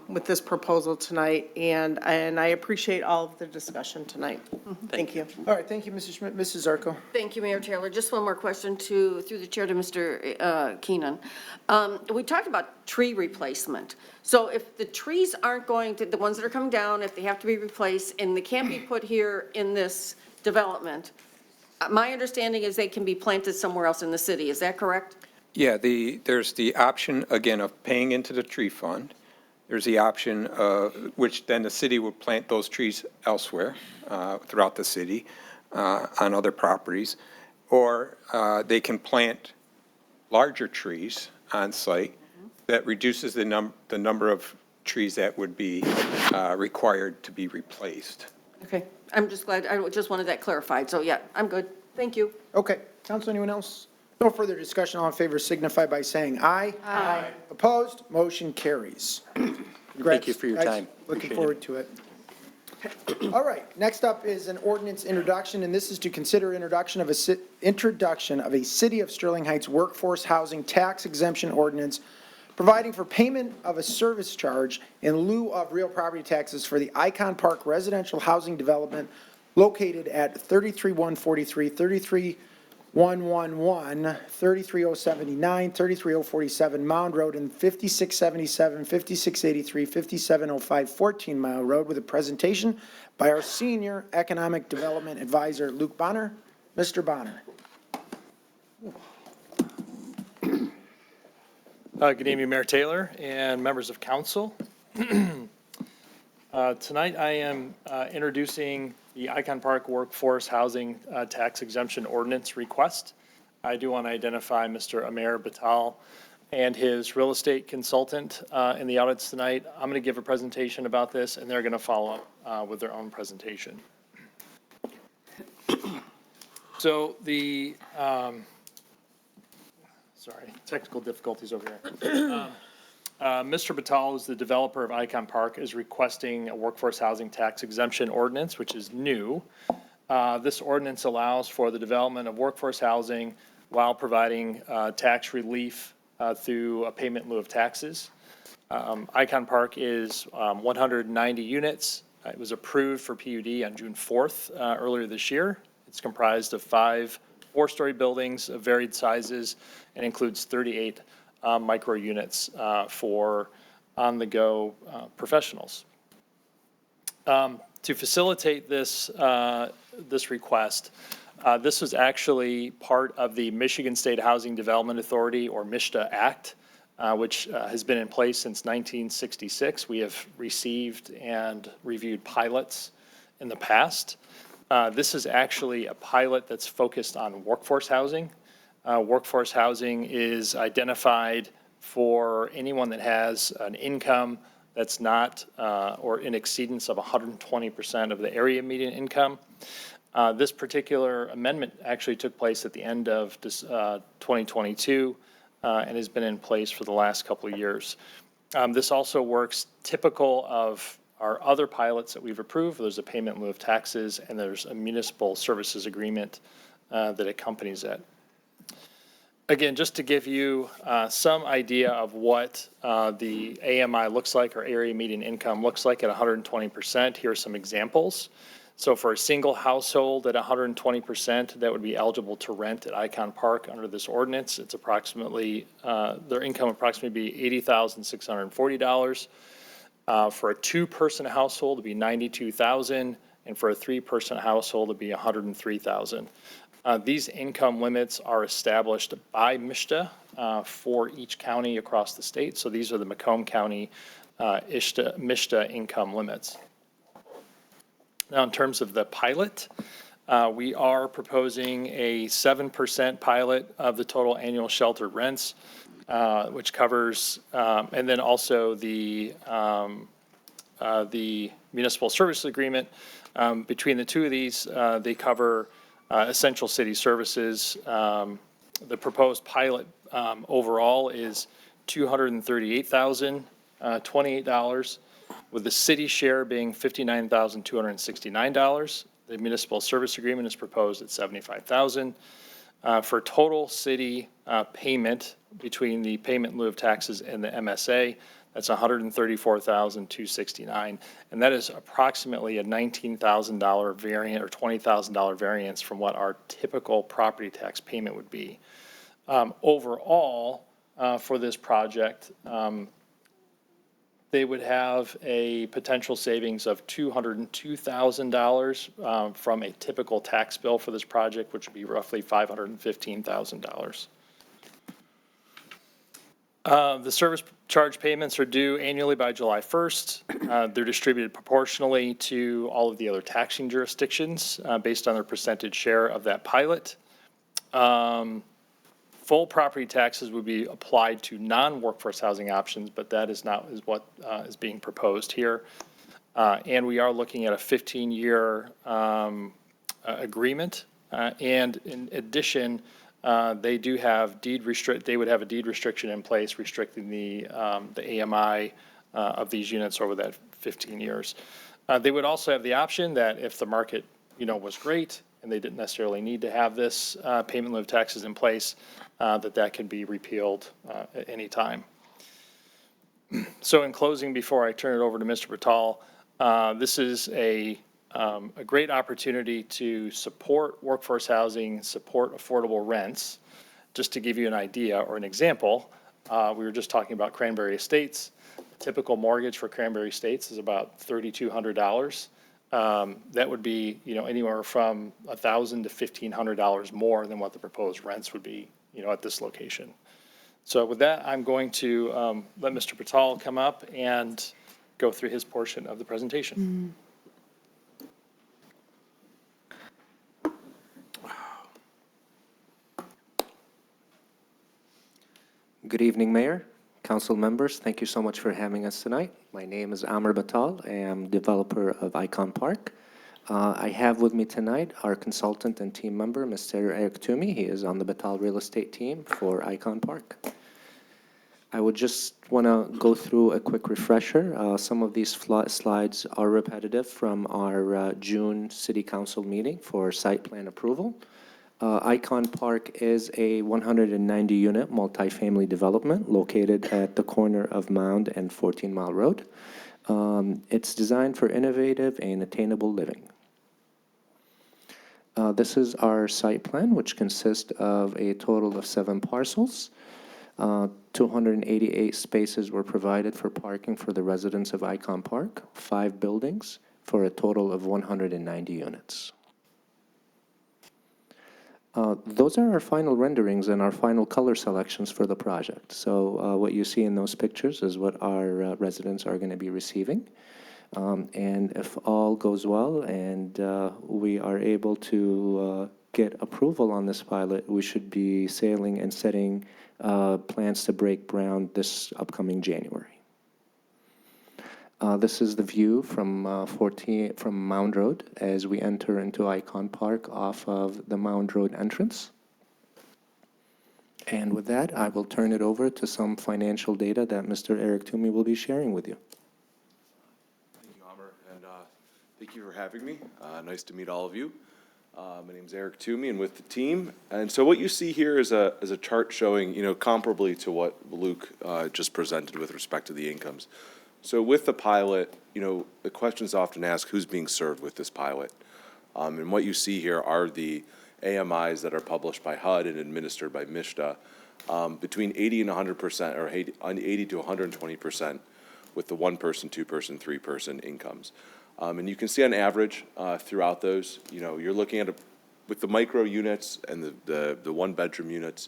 with this proposal tonight, and I appreciate all of the discussion tonight. Thank you. All right, thank you, Mrs. Schmidt. Mrs. Zarko. Thank you, Mayor Taylor. Just one more question through the chair to Mr. Keenan. We talked about tree replacement. So if the trees aren't the ones that are coming down, if they have to be replaced and they can't be put here in this development, my understanding is they can be planted somewhere else in the city. Is that correct? Yeah, there's the option, again, of paying into the tree fund. There's the option of, which then the city would plant those trees elsewhere throughout the city on other properties. Or they can plant larger trees on site that reduces the number of trees that would be required to be replaced. Okay, I'm just glad, I just wanted that clarified. So yeah, I'm good. Thank you. Okay, council, anyone else? No further discussion. All in favor signify by saying aye. Aye. Opposed? Motion carries. Thank you for your time. Looking forward to it. All right, next up is an ordinance introduction, and this is to consider introduction of a City of Sterling Heights workforce housing tax exemption ordinance, providing for payment of a service charge in lieu of real property taxes for the Icon Park residential housing development located at 33143, 33111, 33079, 33047 Mound Road, and 5677, 5683, 5705 14 Mile Road, with a presentation by our Senior Economic Development Advisor, Luke Bonner. Mr. Bonner. Good evening, Mayor Taylor and members of council. Tonight, I am introducing the Icon Park Workforce Housing Tax Exemption Ordinance request. I do want to identify Mr. Amer Batal and his real estate consultant in the audience tonight. I'm going to give a presentation about this, and they're going to follow up with their own presentation. So the, sorry, technical difficulties over here. Mr. Batal, who's the developer of Icon Park, is requesting a workforce housing tax exemption ordinance, which is new. This ordinance allows for the development of workforce housing while providing tax relief through a payment in lieu of taxes. Icon Park is 190 units. It was approved for PUD on June 4th earlier this year. It's comprised of 5 four-story buildings of varied sizes and includes 38 micro units for on-the-go professionals. To facilitate this, this request, this was actually part of the Michigan State Housing Development Authority, or MSHDA Act, which has been in place since 1966. We have received and reviewed pilots in the past. This is actually a pilot that's focused on workforce housing. Workforce housing is identified for anyone that has an income that's not or in exceedance of 120% of the area median income. This particular amendment actually took place at the end of this, 2022 and has been in place for the last couple of years. This also works typical of our other pilots that we've approved. There's a payment in lieu of taxes, and there's a municipal services agreement that accompanies it. Again, just to give you some idea of what the AMI looks like, or area median income looks like at 120%, here are some examples. So for a single household at 120%, that would be eligible to rent at Icon Park under this ordinance. It's approximately, their income approximately be $80,640. For a 2-person household, it'd be $92,000, and for a 3-person household, it'd be $103,000. These income limits are established by MSHDA for each county across the state. So these are the Macomb County MSHDA income limits. Now, in terms of the pilot, we are proposing a 7% pilot of the total annual shelter rents, which covers, and then also the municipal service agreement. Between the two of these, they cover essential city services. The proposed pilot overall is $238,028, with the city share being $59,269. The municipal service agreement is proposed at $75,000. For total city payment between the payment in lieu of taxes and the MSA, that's $134,269, and that is approximately a $19,000 variant or $20,000 variance from what our typical property tax payment would be. Overall, for this project, they would have a potential savings of $202,000 from a typical tax bill for this project, which would be roughly $515,000. The service charge payments are due annually by July 1st. They're distributed proportionally to all of the other taxing jurisdictions based on their percentage share of that pilot. Full property taxes would be applied to non-workforce housing options, but that is not what is being proposed here. And we are looking at a 15-year agreement. And in addition, they do have they would have a deed restriction in place restricting the AMI of these units over that 15 years. They would also have the option that if the market, was great and they didn't necessarily need to have this payment in lieu of taxes in place, that can be repealed at any time. So in closing, before I turn it over to Mr. Batal, this is a great opportunity to support workforce housing, support affordable rents. Just to give you an idea or an example, we were just talking about Cranberry Estates. A typical mortgage for Cranberry Estates is about $3,200. That would be, anywhere from $1,000 to $1,500 more than what the proposed rents would be, at this location. So with that, I'm going to let Mr. Batal come up and go through his portion of the presentation. Good evening, Mayor, council members. Thank you so much for having us tonight. My name is Amr Batal. I am developer of Icon Park. I have with me tonight our consultant and team member, Mr. Eric Toomey. He is on the Batal Real Estate team for Icon Park. I would just want to go through a quick refresher. Some of these slides are repetitive from our June City Council meeting for site plan approval. Icon Park is a 190-unit multifamily development located at the corner of Mound and 14 Mile Road. It's designed for innovative and attainable living. This is our site plan, which consists of a total of 7 parcels. 288 spaces were provided for parking for the residents of Icon Park, 5 buildings for a total of 190 units. Those are our final renderings and our final color selections for the project. So what you see in those pictures is what our residents are going to be receiving. And if all goes well and we are able to get approval on this pilot, we should be sailing and setting plans to break ground this upcoming January. This is the view from Mound Road as we enter into Icon Park off of the Mound Road entrance. And with that, I will turn it over to some financial data that Mr. Eric Toomey will be sharing with you. Thank you, Amr, and thank you for having me. Nice to meet all of you. My name is Eric Toomey, and with the team. And so what you see here is a chart showing, comparably to what Luke just presented with respect to the incomes. So with the pilot, the question is often asked, who's being served with this pilot? And what you see here are the AMIs that are published by HUD and administered by MSHDA, between 80 and 100%, or 80 to 120% with the 1-person, 2-person, 3-person incomes. And you can see on average throughout those, you're looking at, with the micro units and the 1-bedroom units,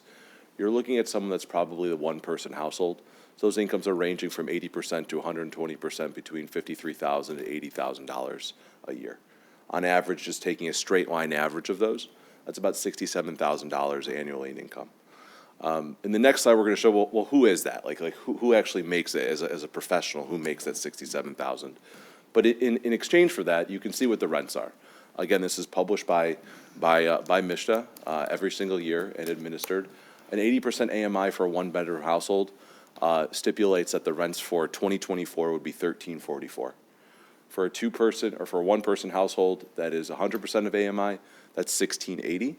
you're looking at someone that's probably the 1-person household. So those incomes are ranging from 80% to 120%, between $53,000 to $80,000 a year. On average, just taking a straight line average of those, that's about $67,000 annually in income. In the next slide, we're going to show, well, who is that? Like who actually makes it as a professional? Who makes that $67,000? But in exchange for that, you can see what the rents are. Again, this is published by MSHDA every single year and administered. An 80% AMI for a 1-bedroom household stipulates that the rents for 2024 would be $1,344. For a 2-person or for a 1-person household that is 100% of AMI, that's $1,680,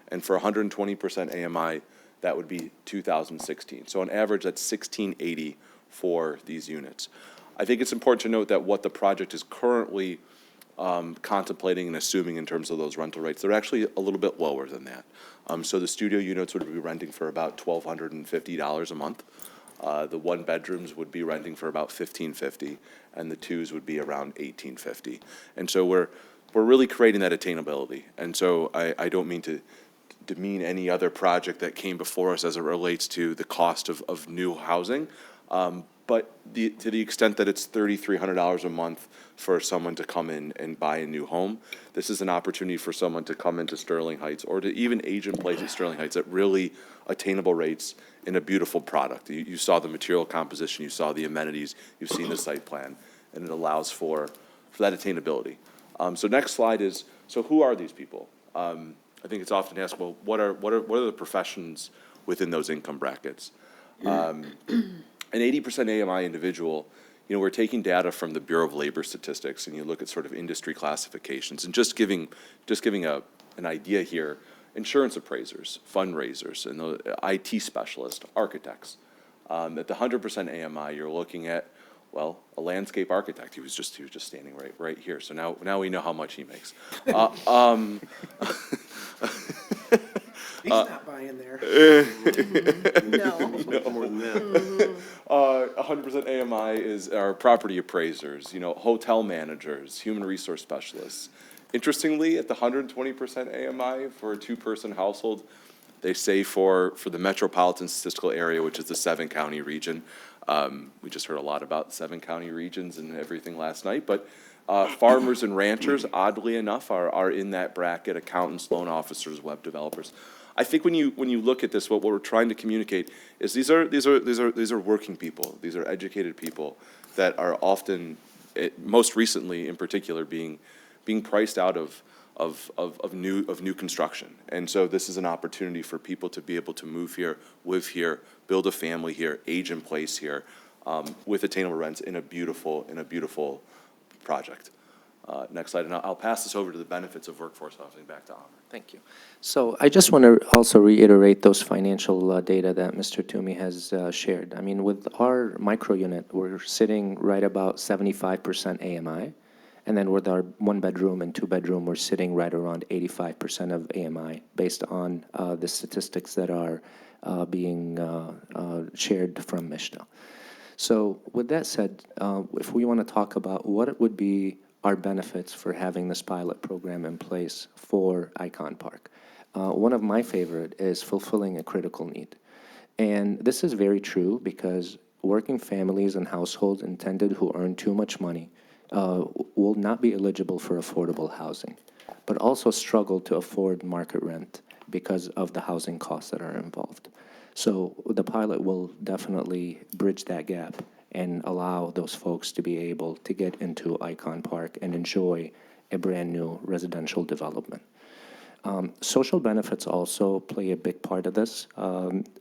and for 120% AMI, that would be $2,016. So on average, that's $1,680 for these units. I think it's important to note that what the project is currently contemplating and assuming in terms of those rental rates, they're actually a little bit lower than that. So the studio units would be renting for about $1,250 a month. The 1-bedrooms would be renting for about $1,550, and the 2s would be around $1,850. And so we're really creating that attainability. And so I don't mean to demean any other project that came before us as it relates to the cost of new housing. But to the extent that it's $3,300 a month for someone to come in and buy a new home, this is an opportunity for someone to come into Sterling Heights or to even age in place at Sterling Heights at really attainable rates in a beautiful product. You saw the material composition, you saw the amenities, you've seen the site plan, and it allows for that attainability. So next slide is, so who are these people? I think it's often asked, well, what are the professions within those income brackets? An 80% AMI individual, we're taking data from the Bureau of Labor Statistics, and you look at sort of industry classifications, and just giving an idea here, insurance appraisers, fundraisers, and the IT specialists, architects. At the 100% AMI, you're looking at, well, a landscape architect. He was just standing right here. So now we know how much he makes. He's not buying there. No. More than that. 100% AMI are property appraisers, hotel managers, human resource specialists. Interestingly, at the 120% AMI for a 2-person household, They say for the metropolitan statistical area, which is the 7-county region. We just heard a lot about 7-county regions and everything last night, but farmers and ranchers, oddly enough, are in that bracket: accountants, loan officers, web developers. I think when you look at this, what we're trying to communicate is these are working people. These are educated people that are often, most recently in particular, being priced out of new construction. And so this is an opportunity for people to be able to move here, live here, build a family here, age in place here, with attainable rents in a beautiful project. Next slide, and I'll pass this over to the benefits of workforce housing, back to Amr. Thank you. So I just want to also reiterate those financial data that Mr. Toomey has shared. I mean, with our micro unit, we're sitting right about 75% AMI. And then with our 1-bedroom and 2-bedroom, we're sitting right around 85% of AMI based on the statistics that are being shared from MSHDA. So with that said, if we want to talk about what it would be our benefits for having this pilot program in place for Icon Park, one of my favorite is fulfilling a critical need. And this is very true because working families and households intended who earn too much money will not be eligible for affordable housing, but also struggle to afford market rent because of the housing costs that are involved. So the pilot will definitely bridge that gap and allow those folks to be able to get into Icon Park and enjoy a brand-new residential development. Social benefits also play a big part of this.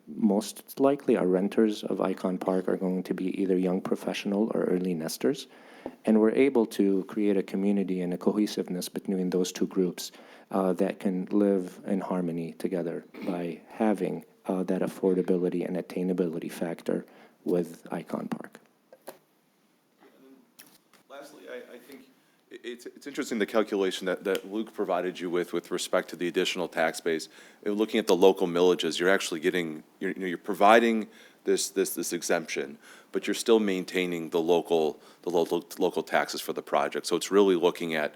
Most likely our renters of Icon Park are going to be either young professional or early nesters, and we're able to create a community and a cohesiveness between those two groups that can live in harmony together by having that affordability and attainability factor with Icon Park. Lastly, I think it's interesting, the calculation that Luke provided you with respect to the additional tax base. Looking at the local millages, you're actually getting, you're providing this exemption, but you're still maintaining the local taxes for the project. So it's really looking at,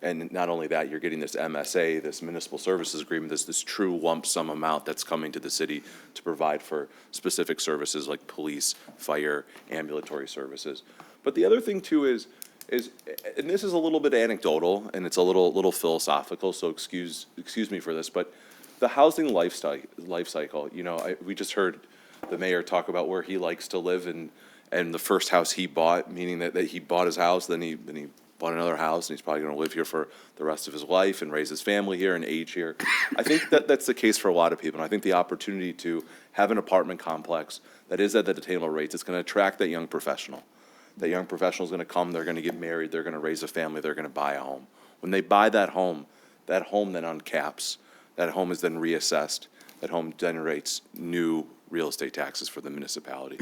and not only that, you're getting this MSA, this municipal services agreement, this true lump sum amount that's coming to the city to provide for specific services like police, fire, ambulatory services. But the other thing too is, and this is a little bit anecdotal and it's a little philosophical, so excuse me for this, but the housing life cycle, we just heard the mayor talk about where he likes to live and the first house he bought, meaning that he bought his house, then he bought another house, and he's probably going to live here for the rest of his life and raise his family here and age here. I think that's the case for a lot of people, and I think the opportunity to have an apartment complex that is at the attainable rates, it's going to attract that young professional. That young professional is going to come, they're going to get married, they're going to raise a family, they're going to buy a home. When they buy that home then uncaps. That home is then reassessed. That home generates new real estate taxes for the municipality.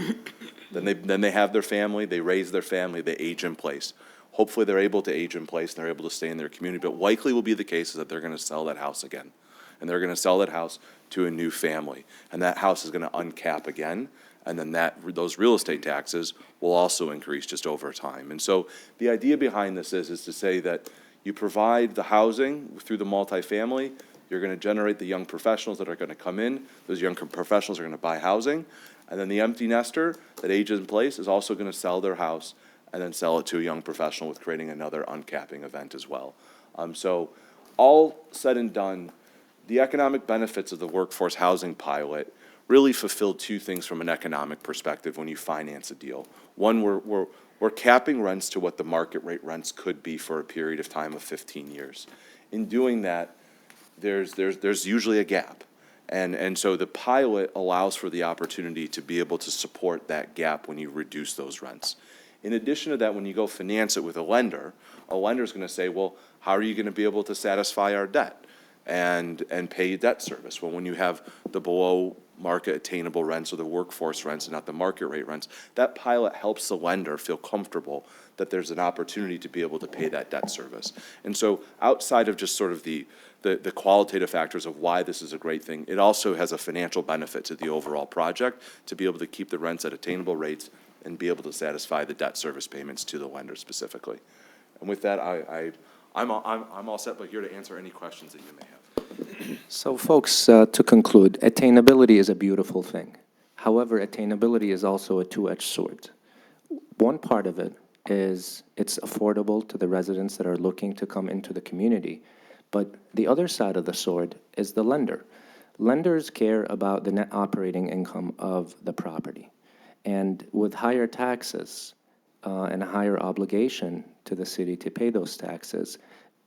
Then they have their family, they raise their family, they age in place. Hopefully they're able to age in place and they're able to stay in their community, but likely will be the case is that they're going to sell that house again. And they're going to sell that house to a new family. And that house is going to uncap again. And then those real estate taxes will also increase just over time. And so the idea behind this is to say that you provide the housing through the multifamily, you're going to generate the young professionals that are going to come in. Those young professionals are going to buy housing. And then the empty nester that ages in place is also going to sell their house and then sell it to a young professional with creating another uncapping event as well. So all said and done, the economic benefits of the workforce housing pilot really fulfill two things from an economic perspective when you finance a deal. One, we're capping rents to what the market rate rents could be for a period of time of 15 years. In doing that, there's usually a gap. And so the pilot allows for the opportunity to be able to support that gap when you reduce those rents. In addition to that, when you go finance it with a lender's going to say, well, how are you going to be able to satisfy our debt and pay debt service? Well, when you have the below market attainable rents or the workforce rents and not the market rate rents, that pilot helps the lender feel comfortable that there's an opportunity to be able to pay that debt service. And so outside of just sort of the qualitative factors of why this is a great thing, it also has a financial benefit to the overall project to be able to keep the rents at attainable rates and be able to satisfy the debt service payments to the lender specifically. And with that, I'm all set, but here to answer any questions that you may have. So folks, to conclude, attainability is a beautiful thing. However, attainability is also a two-edged sword. One part of it is it's affordable to the residents that are looking to come into the community. But the other side of the sword is the lender. Lenders care about the net operating income of the property. And with higher taxes and a higher obligation to the city to pay those taxes,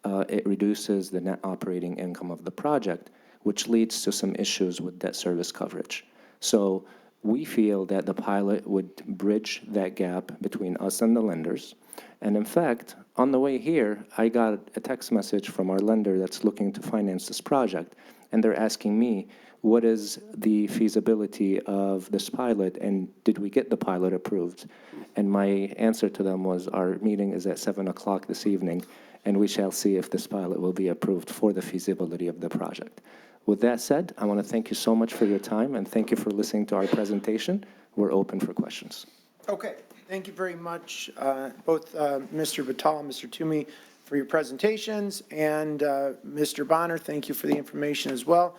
it reduces the net operating income of the project, which leads to some issues with debt service coverage. So we feel that the pilot would bridge that gap between us and the lenders. And in fact, on the way here, I got a text message from our lender that's looking to finance this project, and they're asking me, what is the feasibility of this pilot, and did we get the pilot approved? And my answer to them was, our meeting is at 7 o'clock this evening, and we shall see if this pilot will be approved for the feasibility of the project. With that said, I want to thank you so much for your time, and thank you for listening to our presentation. We're open for questions. Okay, thank you very much, both Mr. Vital and Mr. Toomey, for your presentations, and Mr. Bonner, thank you for the information as well.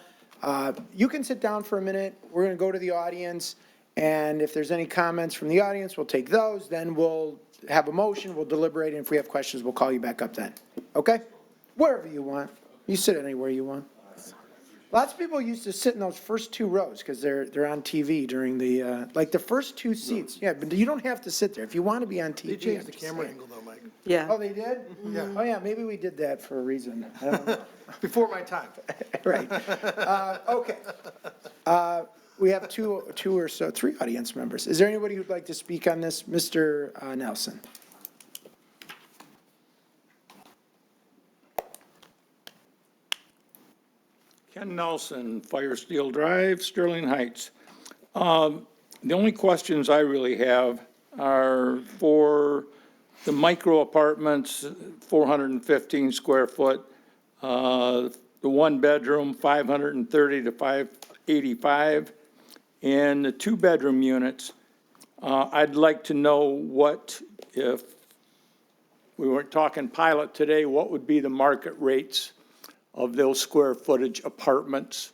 You can sit down for a minute. We're going to go to the audience, and if there's any comments from the audience, we'll take those. Then we'll have a motion, we'll deliberate, and if we have questions, we'll call you back up then. Okay? Wherever you want. You sit anywhere you want. Lots of people used to sit in those first two rows because they're on TV during the, like the first two seats. Yeah, but you don't have to sit there. If you want to be on TV. They changed I'm the just camera saying. angle though, Mike. Yeah. Oh, they did? Yeah. Oh, yeah, maybe we did that for a reason. I don't know. Before my time. Right. Okay. We have two or so, three audience members. Is there anybody who'd like to speak on this? Mr. Nelson? Ken Nelson, Fire Steel Drive, Sterling Heights. The only questions I really have are for the micro apartments, 415 square foot, the one bedroom, 530 to 585, and the two bedroom units. I'd like to know what, if we weren't talking pilot today, what would be the market rates of those square footage apartments?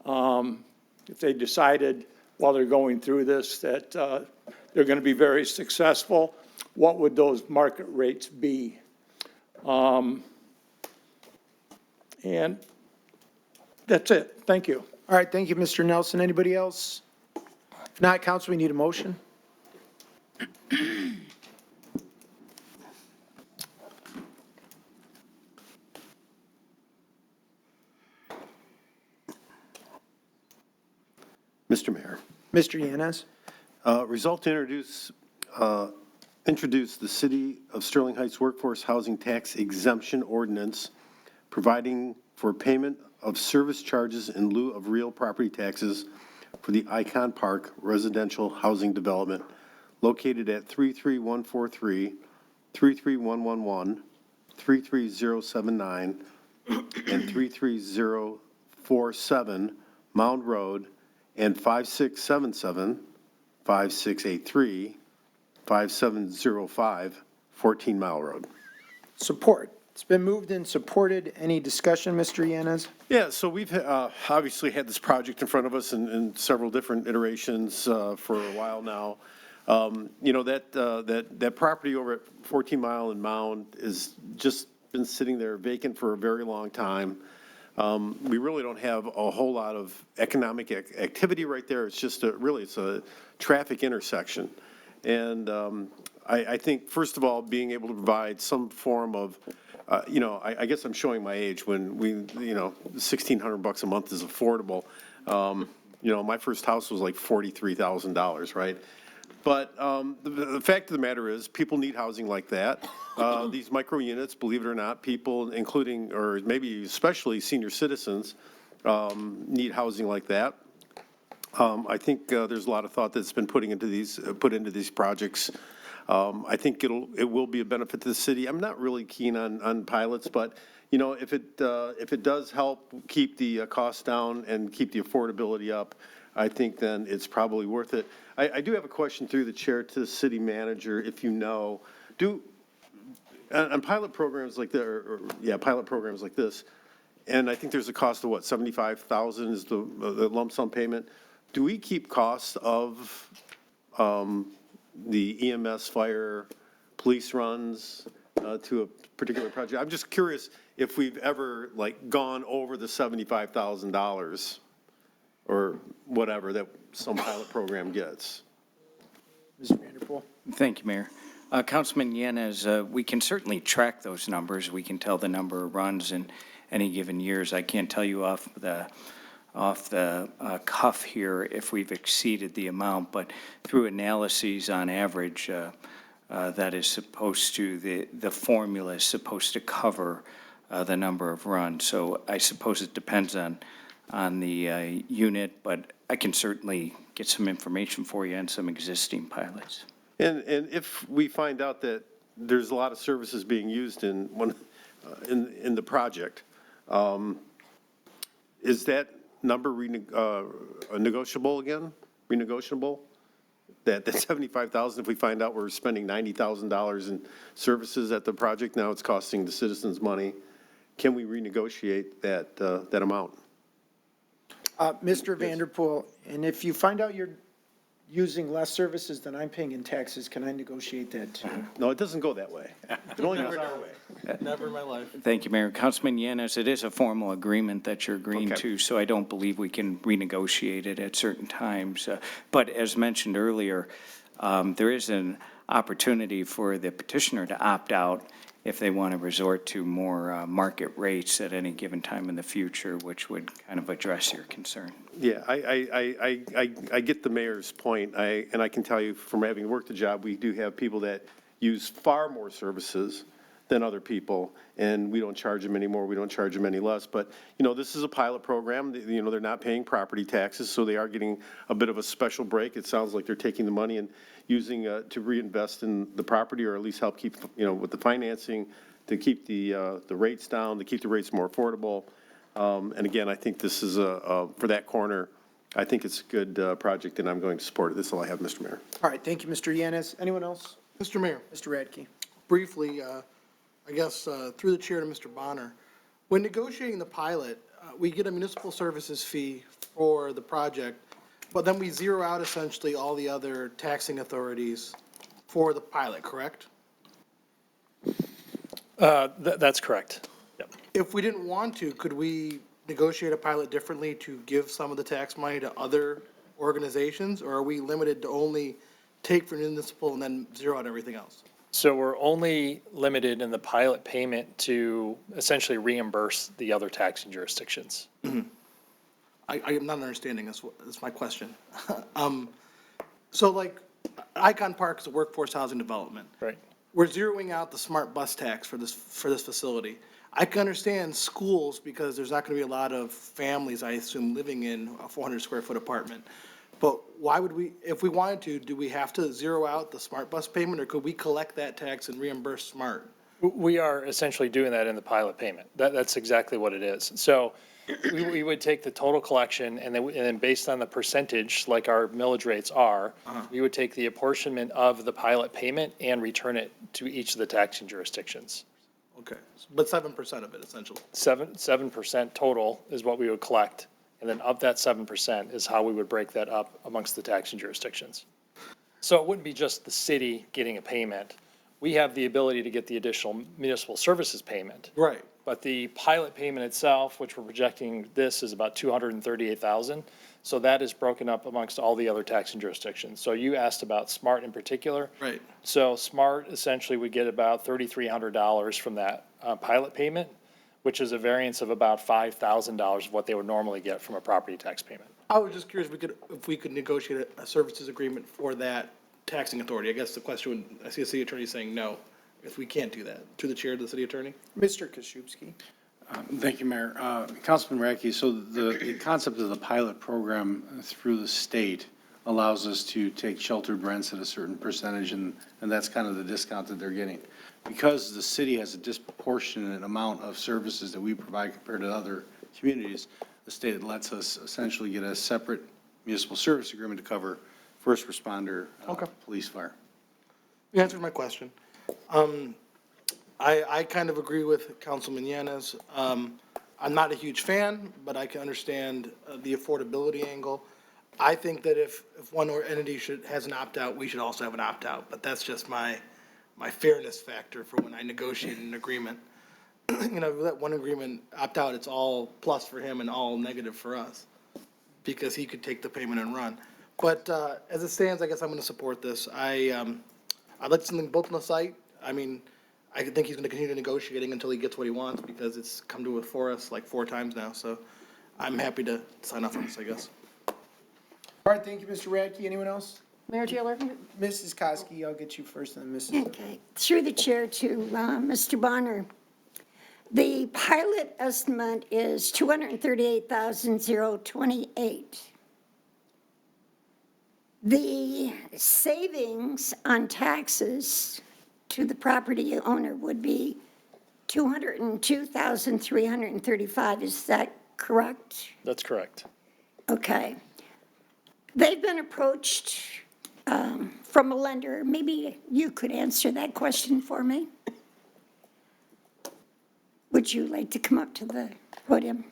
If they decided while they're going through this that they're going to be very successful, what would those market rates be? And that's it. Thank you. All right, thank you, Mr. Nelson. Anybody else? If not, council, we need a motion. Mr. Mayor. Mr. Yanez? Resolved to introduce the City of Sterling Heights Workforce Housing Tax Exemption Ordinance, providing for payment of service charges in lieu of real property taxes for the Icon Park Residential Housing Development located at 33143, 33111, 33079, and 33047 Mound Road, and 5677, 5683, 5705, 14 Mile Road. Support. It's been moved and supported. Any discussion, Mr. Yanez? Yeah, so we've obviously had this project in front of us in several different iterations for a while now. You know, that property over at 14 Mile and Mound has just been sitting there vacant for a very long time. We really don't have a whole lot of economic activity right there. It's just it's a traffic intersection. And I think, first of all, being able to provide some form of, you know, I guess I'm showing my age when you know, $1,600 a month is affordable. You know, my first house was like $43,000, right? But the fact of the matter is, people need housing like that. These micro units, believe it or not, people, including, or maybe especially senior citizens, need housing like that. I think there's a lot of thought that's been put into these projects. I think it will be a benefit to the city. I'm not really keen on pilots, but you know, if it does help keep the costs down and keep the affordability up, I think then it's probably worth it. I do have a question through the chair to the city manager, if you know, on pilot programs like that, pilot programs like this, And I think there's a cost of what, 75,000 is the lump sum payment. Do we keep costs of the EMS, fire, police runs to a particular project? I'm just curious if we've ever like gone over the $75,000 or whatever that some pilot program gets. Mr. Vanderpool? Thank you, Mayor. Councilman Yanez, we can certainly track those numbers. We can tell the number of runs in any given years. I can't tell you off the cuff here if we've exceeded the amount, but through analyses on average, that is supposed to, the formula is supposed to cover the number of runs. So I suppose it depends on the unit, but I can certainly get some information for you on some existing pilots. And if we find out that there's a lot of services being used in one, in the project, is that number negotiable again? Renegotiable? That 75,000, if we find out we're spending $90,000 in services at the project, now it's costing the citizens money, can we renegotiate that amount? Mr. Vanderpool, and if you find out you're using less services than I'm paying in taxes, can I negotiate that too? No, it doesn't go that way. It only goes our way. Never in my life. Thank you, Mayor. Councilman Yanez, it is a formal agreement that you're agreeing Okay. to, so I don't believe we can renegotiate it at certain times. But as mentioned earlier, there is an opportunity for the petitioner to opt out if they want to resort to more market rates at any given time in the future, which would kind of address your concern. Yeah, I get the mayor's point, and I can tell you from having worked the job, we do have people that use far more services than other people, and we don't charge them any more, we don't charge them any less. But, you know, this is a pilot program, you know, they're not paying property taxes, so they are getting a bit of a special break. It sounds like they're taking the money and using to reinvest in the property, or at least help keep, you know, with the financing, to keep the rates down, to keep the rates more affordable. And again, I think this is for that corner, I think it's a good project, and I'm going to support it. That's all I have, Mr. Mayor. All right, thank you, Mr. Yanez. Anyone else? Mr. Mayor, Mr. Radke? briefly, I guess, through the chair to Mr. Bonner, when negotiating the pilot, we get a municipal services fee for the project, but then we zero out essentially all the other taxing authorities for the pilot, correct? That's correct. Yep. If we didn't want to, could we negotiate a pilot differently to give some of the tax money to other organizations? Or are we limited to only take for municipal and then zero out everything else? So we're only limited in the pilot payment to essentially reimburse the other taxing jurisdictions. I am not understanding this. That's my question. So like, Icon Park is a workforce housing development. Right. We're zeroing out the smart bus tax for this facility. I can understand schools because there's not going to be a lot of families, I assume, living in a 400 square foot apartment. But why would we, if we wanted to, do we have to zero out the smart bus payment, or could we collect that tax and reimburse smart? We are essentially doing that in the pilot payment. That's exactly what it is. So we would take the total collection, and then based on the percentage, like our millage rates are, we would take the apportionment of the pilot payment and return it to each of the taxing jurisdictions. Okay, but 7% of it essentially. 7% total is what we would collect, and then of that 7% is how we would break that up amongst the taxing jurisdictions. So it wouldn't be just the city getting a payment. We have the ability to get the additional municipal services payment. Right. But the pilot payment itself, which we're projecting this, is about $238,000. So that is broken up amongst all the other taxing jurisdictions. So you asked about SMART in particular. Right. So SMART essentially would get about $3,300 from that pilot payment, which is a variance of about $5,000 of what they would normally get from a property tax payment. I was just curious if we could negotiate a services agreement for that taxing authority. I guess the question would, I see a city attorney saying no, if we can't do that. To the chair, to the city attorney? Mr. Koszybski? Thank you, Mayor. Councilman Radke, so the concept of the pilot program through the state allows us to take sheltered rents at a certain percentage, and that's kind of the discount that they're getting. Because the city has a disproportionate amount of services that we provide compared to other communities, the state lets us essentially get a separate municipal service agreement to cover first responder, police, fire. You answered my question. I kind of agree with Councilman Yanez. I'm not a huge fan, but I can understand the affordability angle. I think that if one entity has an opt-out, we should also have an opt-out, but that's just my fairness factor for when I negotiate an agreement. You know, if we let one agreement opt out, it's all plus for him and all negative for us, because he could take the payment and run. But as it stands, I guess I'm going to support this. I'd like something built on the site. I mean, I think he's going to continue negotiating until he gets what he wants, because it's come to it for us like 4 times now. So I'm happy to sign off on this, I guess. All right, thank you, Mr. Radke. Anyone else? Mayor Taylor? Mrs. Koski, I'll get you first, and then Mrs. Okay, through the chair to Mr. Bonner. The pilot estimate is $238,028. The savings on taxes to the property owner would be $202,335. Is that correct? That's correct. Okay. They've been approached from a lender. Maybe you could answer that question for me. Would you like to come up to the podium?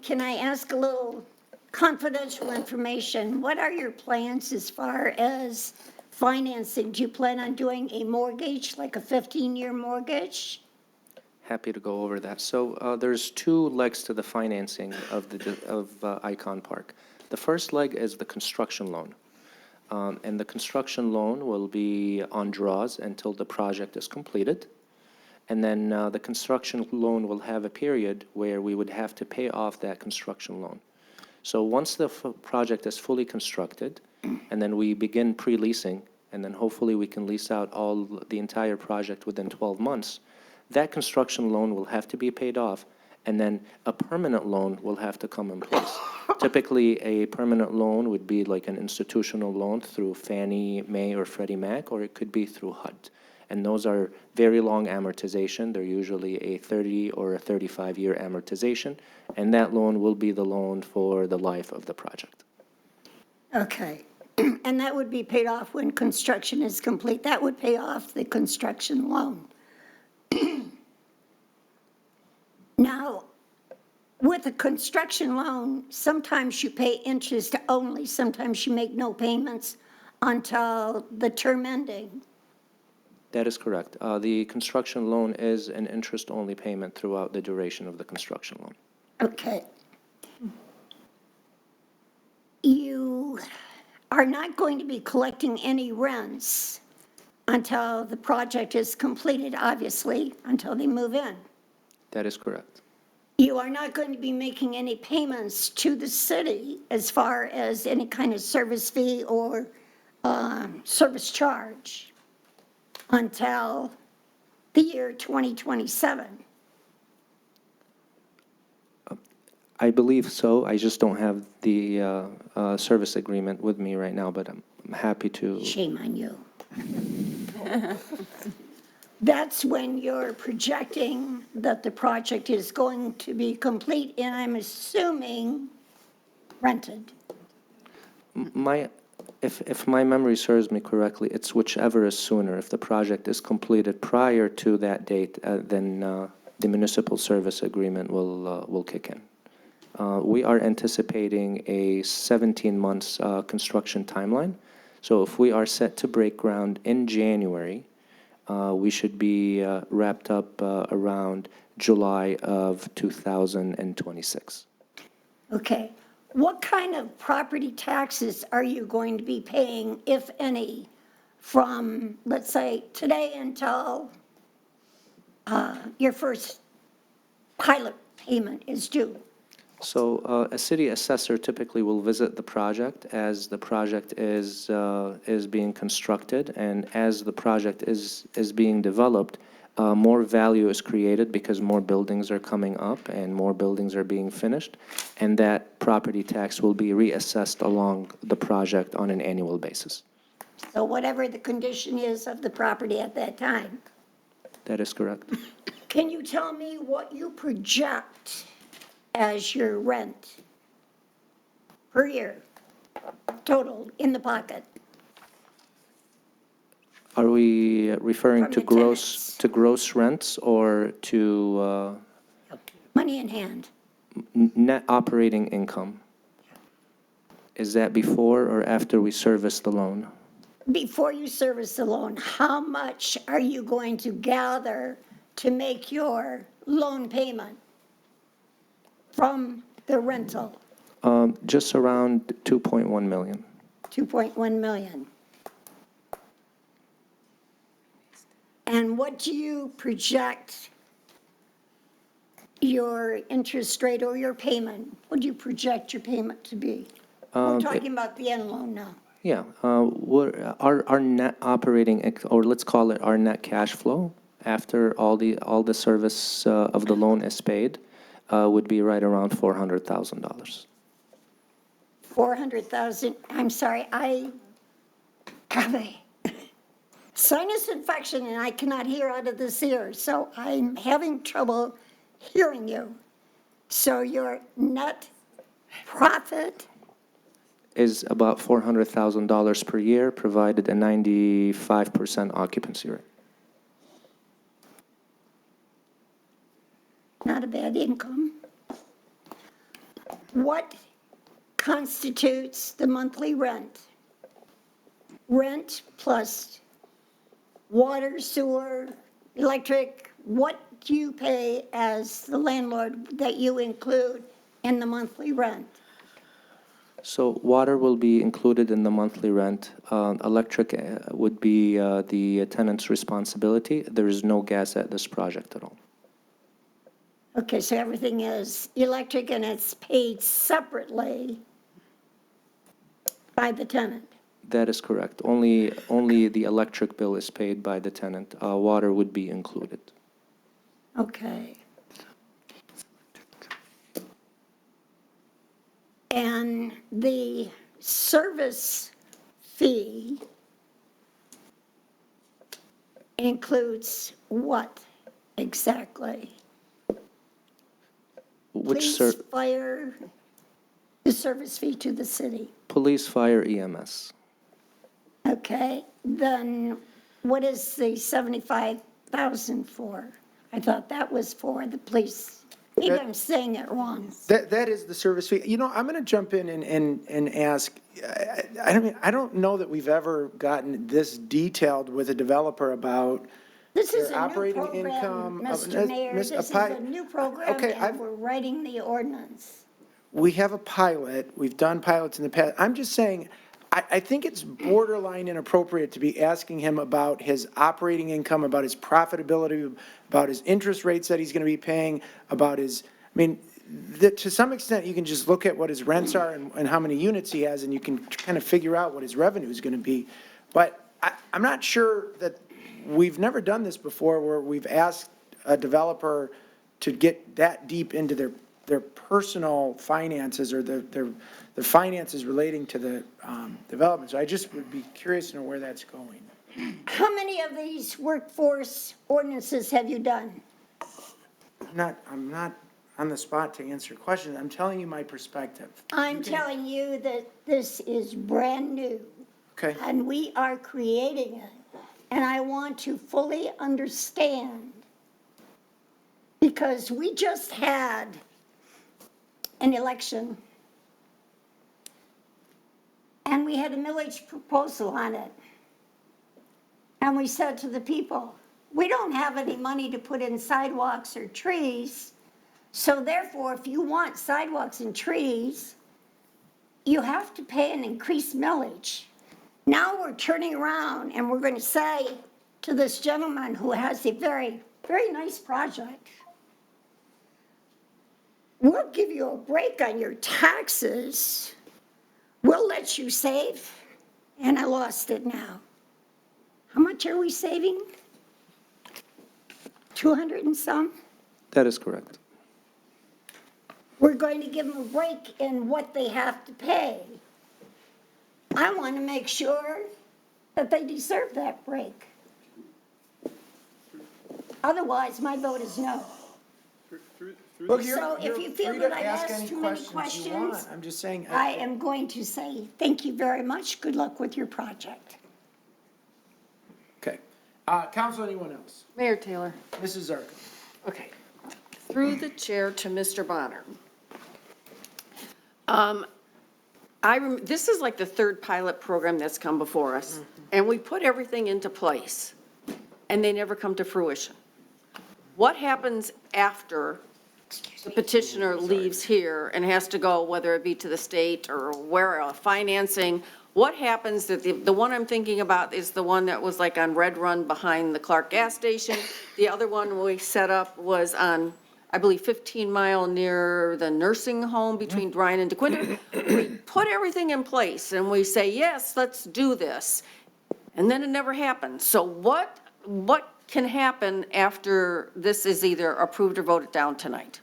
Can I ask a little confidential information? What are your plans as far as financing? Do you plan on doing a mortgage, like a 15-year mortgage? Happy to go over that. So there's 2 legs to the financing of Icon Park. The first leg is the construction loan. And the construction loan will be on draws until the project is completed. And then the construction loan will have a period where we would have to pay off that construction loan. So once the project is fully constructed, and then we begin pre-leasing, and then hopefully we can lease out the entire project within 12 months, that construction loan will have to be paid off, and then a permanent loan will have to come in place. Typically, a permanent loan would be like an institutional loan through Fannie Mae or Freddie Mac, or it could be through HUD. And those are very long amortization. They're usually a 30 or a 35-year amortization, and that loan will be the loan for the life of the project. Okay. And that would be paid off when construction is complete. That would pay off the construction loan. Now, with a construction loan, sometimes you pay interest only, sometimes you make no payments until the term ending. That is correct. The construction loan is an interest-only payment throughout the duration of the construction loan. Okay. You are not going to be collecting any rents until the project is completed, obviously, until they move in. That is correct. You are not going to be making any payments to the city as far as any kind of service fee or service charge until the year 2027. I believe so. I just don't have the service agreement with me right now, but I'm happy to. Shame on you. That's when you're projecting that the project is going to be complete, and I'm assuming rented. If my memory serves me correctly, it's whichever is sooner. If the project is completed prior to that date, then the municipal service agreement will kick in. We are anticipating a 17 months construction timeline. So if we are set to break ground in January, we should be wrapped up around July of 2026. Okay. What kind of property taxes are you going to be paying, if any, from, let's say, today until your first pilot payment is due? So a city assessor typically will visit the project as the project is being constructed, and as the project is being developed, more value is created because more buildings are coming up and more buildings are being finished, and that property tax will be reassessed along the project on an annual basis. So whatever the condition is of the property at that time. That is correct. Can you tell me what you project as your rent per year, total, in the pocket? Are we referring From to the gross rents or to money in hand? net operating income? Is that before or after we service the loan? Before you service the loan, how much are you going to gather to make your loan payment from the rental? Just around 2.1 million. 2.1 million. And what do you project your interest rate or your payment? What do you project your payment to be? We're talking about the end loan now. Yeah, our net operating, or let's call it our net cash flow, after all the service of the loan is paid, would be right around $400,000. 400,000, I'm sorry, I have a sinus infection and I cannot hear out of this ear, so I'm having trouble hearing you. So your net profit Is about $400,000 per year, provided a 95% occupancy rate. not a bad income. What constitutes the monthly rent? Rent plus water, sewer, electric, what do you pay as the landlord that you include in the monthly rent? So water will be included in the monthly rent. Electric would be the tenant's responsibility. There is no gas at this project at all. Okay, so everything is electric and it's paid separately by the tenant. That is correct. Only the electric bill is paid by the tenant. Water would be included. Okay. And the service fee includes what exactly? Which Police, fire, the service fee to the city. police, fire, EMS. Okay, then what is the 75,000 for? I thought that was for the police. Maybe I'm saying it wrong. That is the service fee. You know, I'm going to jump in and ask, I don't know that we've ever gotten this detailed with a developer about This is their a new operating program, income. Mr. Mayor. This is a new program, Okay, and we're writing the ordinance. We have a pilot, we've done pilots in the past. I'm just saying, I think it's borderline inappropriate to be asking him about his operating income, about his profitability, about his interest rates that he's going to be paying, about his, I mean, to some extent, you can just look at what his rents are and how many units he has, and you can kind of figure out what his revenue is going to be. But I'm not sure that, we've never done this before, where we've asked a developer to get that deep into their personal finances or their finances relating to the development. So I just would be curious to know where that's going. How many of these workforce ordinances have you done? I'm not on the spot to answer your question. I'm telling you my perspective. I'm telling you that this is brand new. Okay. And we are creating it. And I want to fully understand, because we just had an election, and we had a millage proposal on it. And we said to the people, we don't have any money to put in sidewalks or trees, so therefore, if you want sidewalks and trees, you have to pay an increased millage. Now we're turning around and we're going to say to this gentleman who has a very, very nice project, we'll give you a break on your taxes. We'll let you save. And I lost it now. How much are we saving? 200 and some? That is correct. We're going to give them a break in what they have to pay. I want to make sure that they deserve that break. Otherwise, my vote is no. Look, So if you feel free that to I've ask asked any too many questions you want. questions, I'm just saying. I am going to say thank you very much. Good luck with your project. Okay. Council, anyone else? Mayor Taylor. Mrs. Zarko. Okay. Through the chair to Mr. Bonner. This is like the third pilot program that's come before us, and we put everything into place, and they never come to fruition. What happens after the petitioner leaves here and has to go, whether it be to the state or where, financing? What happens that the one I'm thinking about is the one that was like on Red Run behind the Clark gas station. The other one we set up was on, I believe, 15 Mile near the nursing home between Bryan and DeQuinter. We put everything in place and we say, yes, let's do this. And then it never happens. So what can happen after this is either approved or voted down tonight?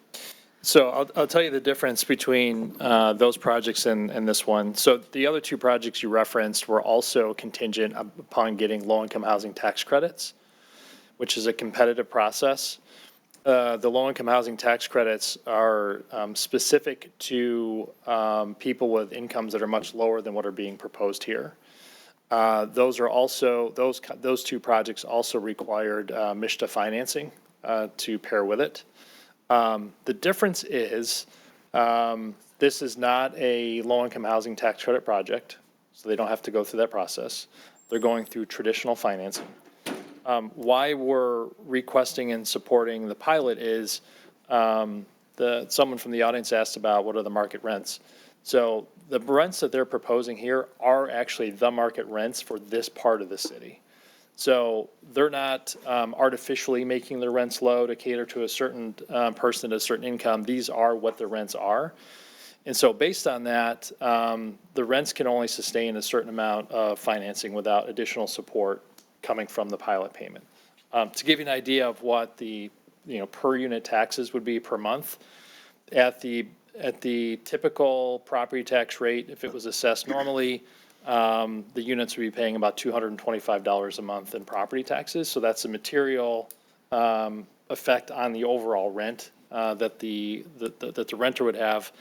So I'll tell you the difference between those projects and this one. So the other two projects you referenced were also contingent upon getting low-income housing tax credits, which is a competitive process. The low-income housing tax credits are specific to people with incomes that are much lower than what are being proposed here. Those are also, those two projects also required MSHDA financing to pair with it. The difference is, this is not a low-income housing tax credit project, so they don't have to go through that process. They're going through traditional financing. Why we're requesting and supporting the pilot is, someone from the audience asked about what are the market rents. So the rents that they're proposing here are actually the market rents for this part of the city. So they're not artificially making their rents low to cater to a certain person at a certain income. These are what the rents are. And so based on that, the rents can only sustain a certain amount of financing without additional support coming from the pilot payment. To give you an idea of what the per unit taxes would be per month, at the typical property tax rate, if it was assessed normally, the units would be paying about $225 a month in property taxes. So that's a material effect on the overall rent that the renter would have.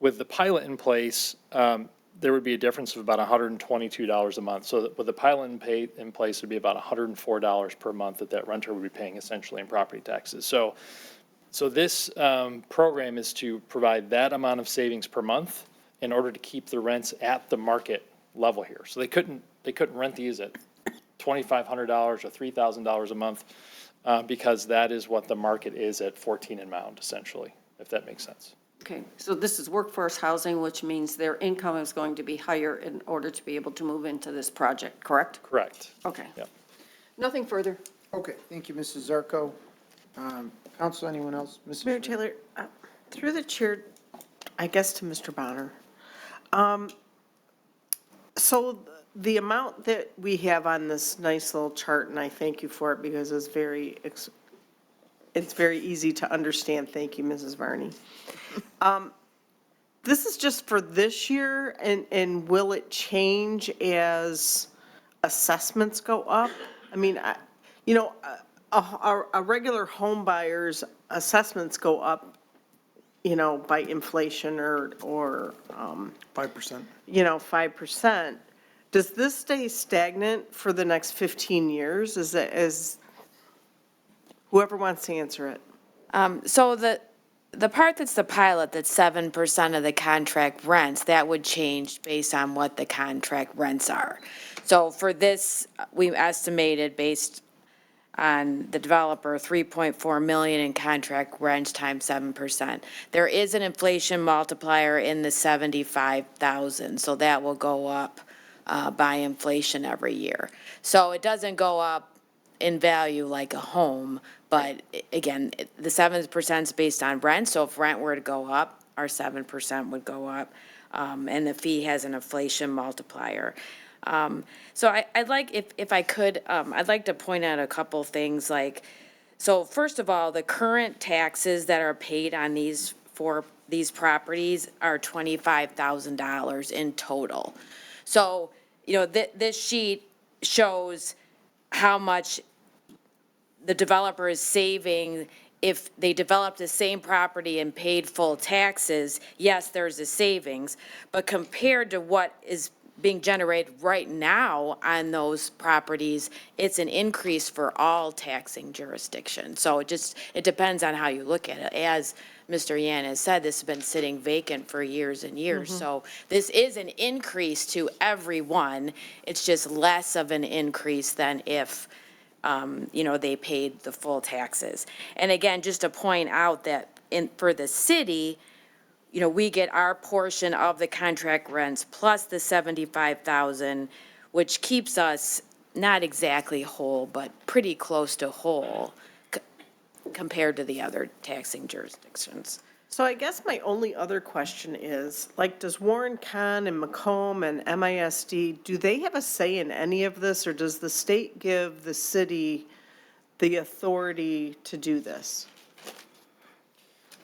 With the pilot in place, there would be a difference of about $122 a month. So with the pilot in place, it would be about $104 per month that renter would be paying essentially in property taxes. So this program is to provide that amount of savings per month in order to keep the rents at the market level here. So they couldn't rent these at $2,500 or $3,000 a month because that is what the market is at 14 and Mound, essentially, if that makes sense. Okay, so this is workforce housing, which means their income is going to be higher in order to be able to move into this project, correct? Correct. Okay. Yep. Nothing further. Okay, thank you, Mrs. Zarko. Council, anyone else? Mrs. Mayor Taylor, through the chair, I guess to Mr. Bonner. So the amount that we have on this nice little chart, and I thank you for it because it's very easy to understand. Thank you, Mrs. Varney. This is just for this year, and will it change as assessments go up? I mean, a regular home buyer's assessments go up, by inflation or 5%. 5%. Does this stay stagnant for the next 15 years? Is whoever wants to answer it? So the part that's the pilot, that's 7% of the contract rents, that would change based on what the contract rents are. So for this, we estimated based on the developer, 3.4 million in contract rents times 7%. There is an inflation multiplier in the 75,000, so that will go up by inflation every year. So it doesn't go up in value like a home, but again, the 7% is based on rent, so if rent were to go up, our 7% would go up, and the fee has an inflation multiplier. So I'd like, if I could, I'd like to point out a couple things so first of all, the current taxes that are paid on these properties are $25,000 in total. So, this sheet shows how much the developer is saving if they developed the same property and paid full taxes. Yes, there's a savings, but compared to what is being generated right now on those properties, it's an increase for all taxing jurisdictions. So it depends on how you look at it. As Mr. Yan has said, this has been sitting vacant for years and years. So this is an increase to everyone. It's just less of an increase than if, they paid the full taxes. And again, just to point out that for the city, we get our portion of the contract rents plus the 75,000, which keeps us not exactly whole, but pretty close to whole compared to the other taxing jurisdictions. So I guess my only other question is, like, does Warren Con and Macomb and MISD, do they have a say in any of this, or does the state give the city the authority to do this?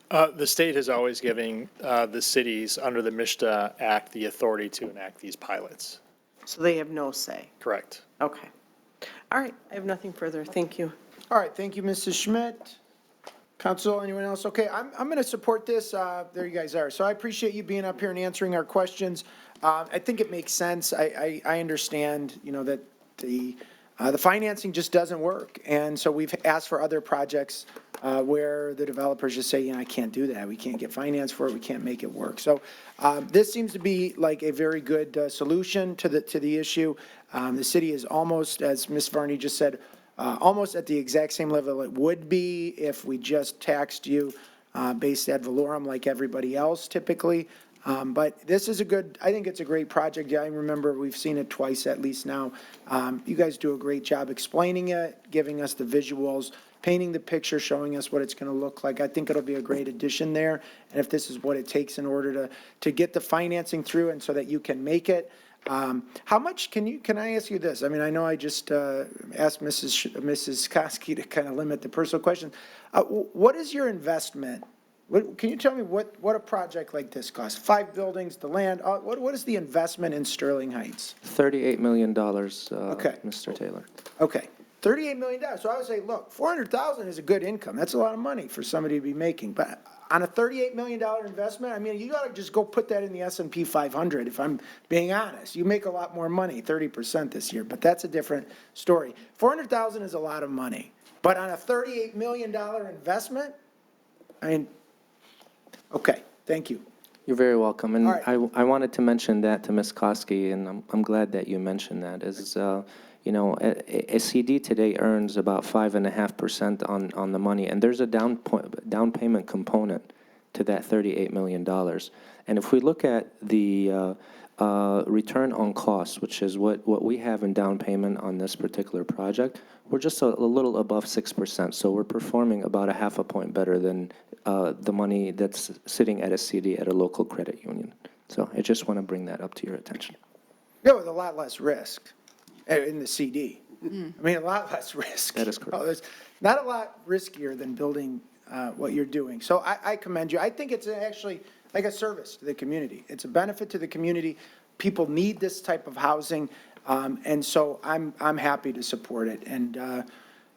The state is always giving the cities under the MISTA Act the authority to enact these pilots. So they have no say? Correct. Okay. All right, I have nothing further. Thank you. All right, thank you, Mrs. Schmidt. Council, anyone else? Okay, I'm going to support this. There you guys are. So I appreciate you being up here and answering our questions. I think it makes sense. I understand, that the financing just doesn't work. And so we've asked for other projects where the developers just say, I can't do that. We can't get finance for it. We can't make it work. So this seems to be like a very good solution to the issue. The city is almost, as Ms. Varney just said, almost at the exact same level it would be if we just taxed you based ad valorem like everybody else typically. But this is I think it's a great project. I remember we've seen it twice at least now. You guys do a great job explaining it, giving us the visuals, painting the picture, showing us what it's going to look like. I think it'll be a great addition there. And if this is what it takes in order to get the financing through and so that you can make it, how much can I ask you this? I mean, I know I just asked Mrs. Koski to kind of limit the personal question. What is your investment? Can you tell me what a project like this costs? 5 buildings, the land, what is the investment in Sterling Heights? $38 million, Okay. Mr. Taylor. Okay, $38 million. So I would say, look, $400,000 is a good income. That's a lot of money for somebody to be making. But on a $38 million investment, I mean, you got to just go put that in the S&P 500, if I'm being honest. You make a lot more money, 30% this year, but that's a different story. $400,000 is a lot of money. But on a $38 million investment, I mean, okay, thank you. You're very welcome. And All right. I wanted to mention that to Ms. Koski, and I'm glad that you mentioned that, is, a CD today earns about 5.5% on the money, and there's a down payment component to that $38 million. And if we look at the return on cost, which is what we have in down payment on this particular project, we're just a little above 6%. So we're performing about 0.5 point better than the money that's sitting at a CD at a local credit union. So I just want to bring that up to your attention. Yeah, with a lot less risk in the CD. I mean, a lot less risk. That is correct. There's not a lot riskier than building what you're doing. So I commend you. I think it's actually like a service to the community. It's a benefit to the community. People need this type of housing, and so I'm happy to support it. And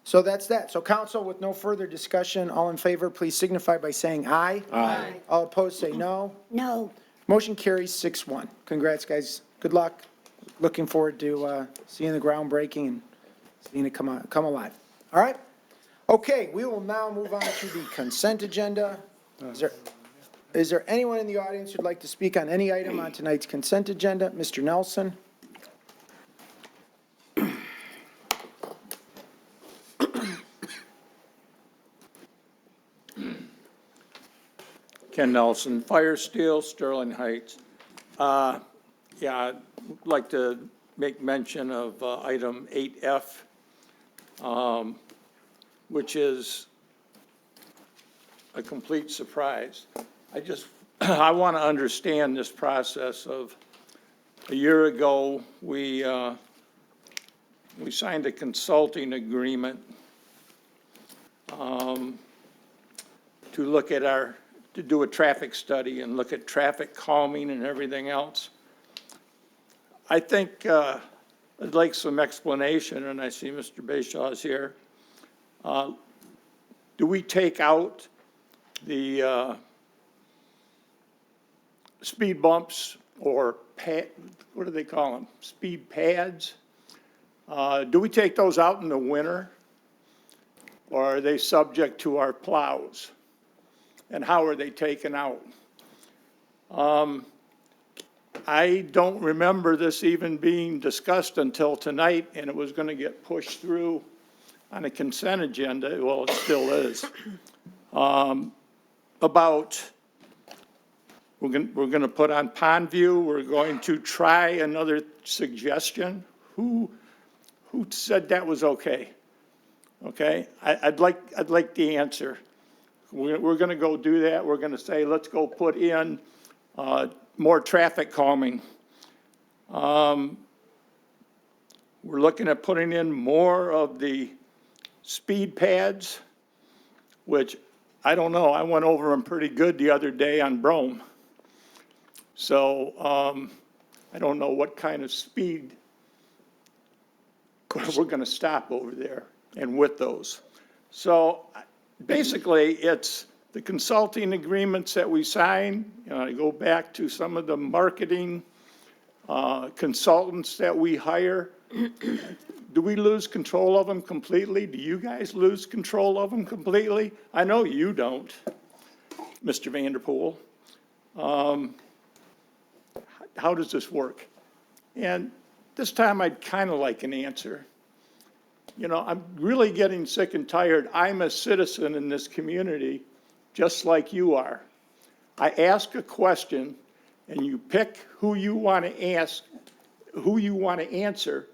so that's that. So council, with no further discussion, all in favor, please signify by saying aye. Aye. All opposed, say no. No. Motion carries 6-1. Congrats, guys. Good luck. Looking forward to seeing the groundbreaking and seeing it come alive. All right? Okay, we will now move on to the consent agenda. Is there anyone in the audience who'd like to speak on any item on tonight's consent agenda? Mr. Nelson? Ken Nelson, Fire Steel, Sterling Heights. I'd like to make mention of item 8F, which is a complete surprise. I want to understand this process of, a year ago, we signed a consulting agreement to do a traffic study and look at traffic calming and everything else. I think I'd like some explanation, and I see Mr. Bashaw is here. Do we take out the speed bumps or what do they call them? Speed pads. Do we take those out in the winter? Or are they subject to our plows? And how are they taken out? I don't remember this even being discussed until tonight, and it was going to get pushed through on a consent agenda. Well, it still is. About, we're going to put on pond view. We're going to try another suggestion. Who said that was okay? Okay, I'd like the answer. We're going to go do that. We're going to say, let's go put in more traffic calming. We're looking at putting in more of the speed pads, which I don't know. I went over them pretty good the other day on Brome. So I don't know what kind of speed we're going to stop over there and with those. So basically, it's the consulting agreements that we sign. I go back to some of the marketing consultants that we hire. Do we lose control of them completely? Do you guys lose control of them completely? I know you don't, Mr. Vanderpool. How does this work? And this time I'd kind of like an answer. You know, I'm really getting sick and tired. I'm a citizen in this community, just like you are. I ask a question, and you pick who you want to ask, who you want to answer,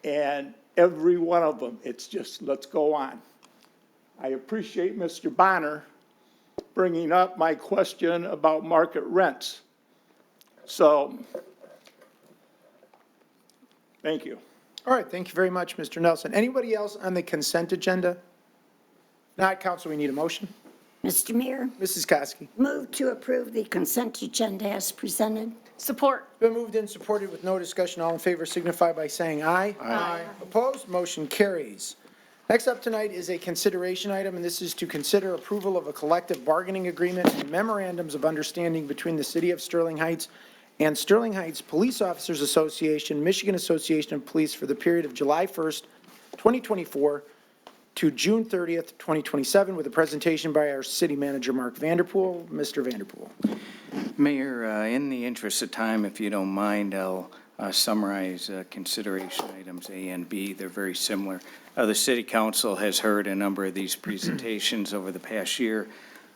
and every one of them, it's just, let's go on. I appreciate Mr. Bonner bringing up my question about market rents. So, thank you. All right, thank you very much, Mr. Nelson. Anybody else on the consent agenda? Not, Council, we need a motion. Mr. Mayor, Mrs. Koski. move to approve the consent agenda as presented. Support. Been moved and supported with no discussion. All in favor signify by saying aye. Aye. Opposed? Motion carries. Next up tonight is a consideration item, and this is to consider approval of a collective bargaining agreement and memorandums of understanding between the City of Sterling Heights and Sterling Heights Police Officers Association, Michigan Association of Police for the period of July 1st, 2024 to June 30th, 2027, with a presentation by our city manager, Mark Vanderpool. Mr. Vanderpool. Mayor, in the interest of time, if you don't mind, I'll summarize consideration items A and B. They're very similar. The City Council has heard a number of these presentations over the past year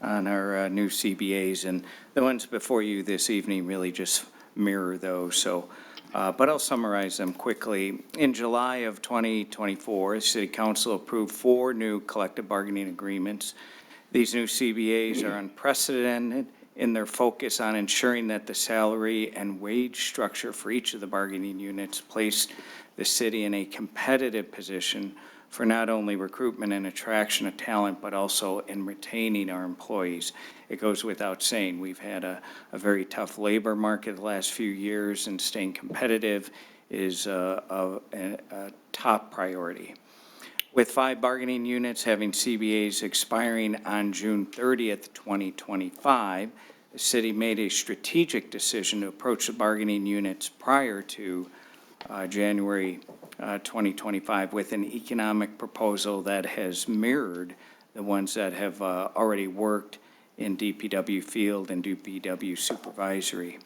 on our new CBAs, and the ones before you this evening really just mirror those. So, but I'll summarize them quickly. In July of 2024, the City Council approved 4 new collective bargaining agreements. These new CBAs are unprecedented in their focus on ensuring that the salary and wage structure for each of the bargaining units placed the city in a competitive position for not only recruitment and attraction of talent, but also in retaining our employees. It goes without saying, we've had a very tough labor market the last few years, and staying competitive is a top priority. With 5 bargaining units having CBAs expiring on June 30th, 2025, the city made a strategic decision to approach the bargaining units prior to January 2025 with an economic proposal that has mirrored the ones that have already worked in DPW field and DPW supervisory.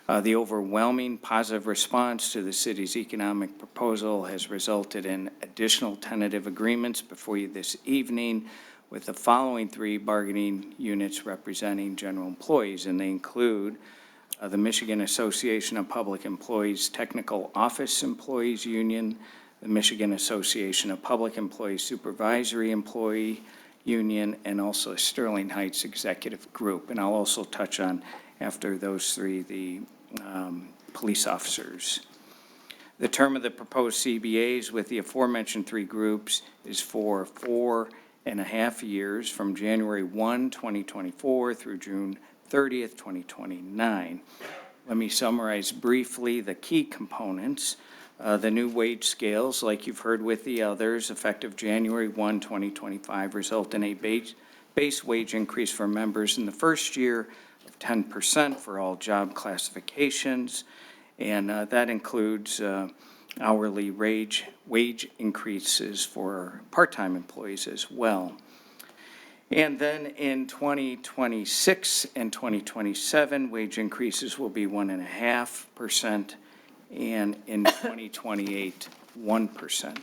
The overwhelming positive response to the city's economic proposal has resulted in additional tentative agreements before you this evening with the following 3 bargaining units representing general employees, and they include the Michigan Association of Public Employees Technical Office Employees Union, the Michigan Association of Public Employees Supervisory Employee Union, and also Sterling Heights Executive Group. And I'll also touch on, after those 3, the police officers. The term of the proposed CBAs with the aforementioned 3 groups is for 4.5 years from January 1, 2024 through June 30th, 2029. Let me summarize briefly the key components. The new wage scales, like you've heard with the others, effective January 1, 2025, result in a base wage increase for members in the first year of 10% for all job classifications, and that includes hourly wage increases for part-time employees as well. And then in 2026 and 2027, wage increases will be 1.5%, and in 2028, 1%.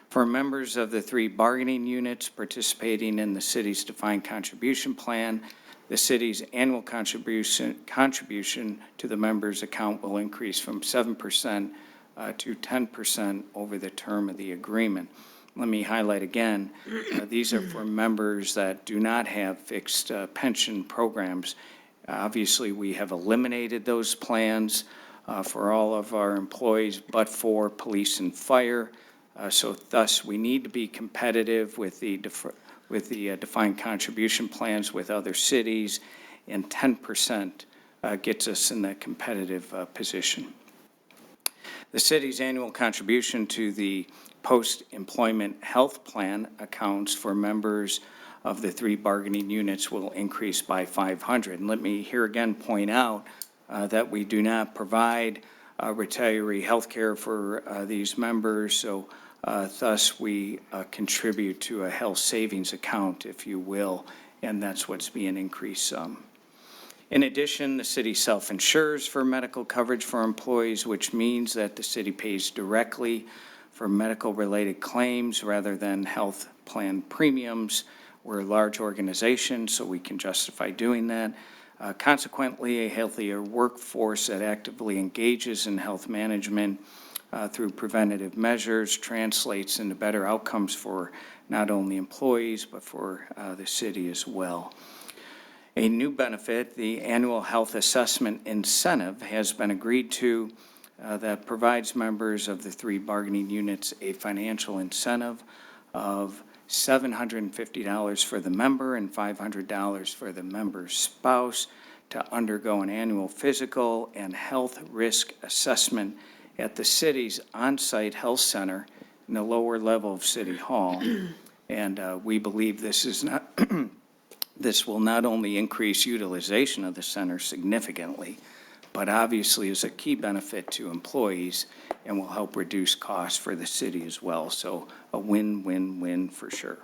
For members of the 3 bargaining units participating in the city's defined contribution plan, the city's annual contribution to the members' account will increase from 7% to 10% over the term of the agreement. Let me highlight again, these are for members that do not have fixed pension programs. Obviously, we have eliminated those plans for all of our employees, but for police and fire. So thus, we need to be competitive with the defined contribution plans with other cities, and 10% gets us in that competitive position. The city's annual contribution to the post-employment health plan accounts for members of the 3 bargaining units will increase by $500. And let me here again point out that we do not provide retiree health care for these members, so thus we contribute to a health savings account, if you will, and that's what's being increased some. In addition, the city self-insures for medical coverage for employees, which means that the city pays directly for medical-related claims rather than health plan premiums. We're a large organization, so we can justify doing that. Consequently, a healthier workforce that actively engages in health management through preventative measures translates into better outcomes for not only employees, but for the city as well. A new benefit, the annual health assessment incentive, has been agreed to that provides members of the 3 bargaining units a financial incentive of $750 for the member and $500 for the member's spouse to undergo an annual physical and health risk assessment at the city's on-site health center in the lower level of City Hall. And we believe this will not only increase utilization of the center significantly, but obviously is a key benefit to employees and will help reduce costs for the city as well. So a win-win-win for sure.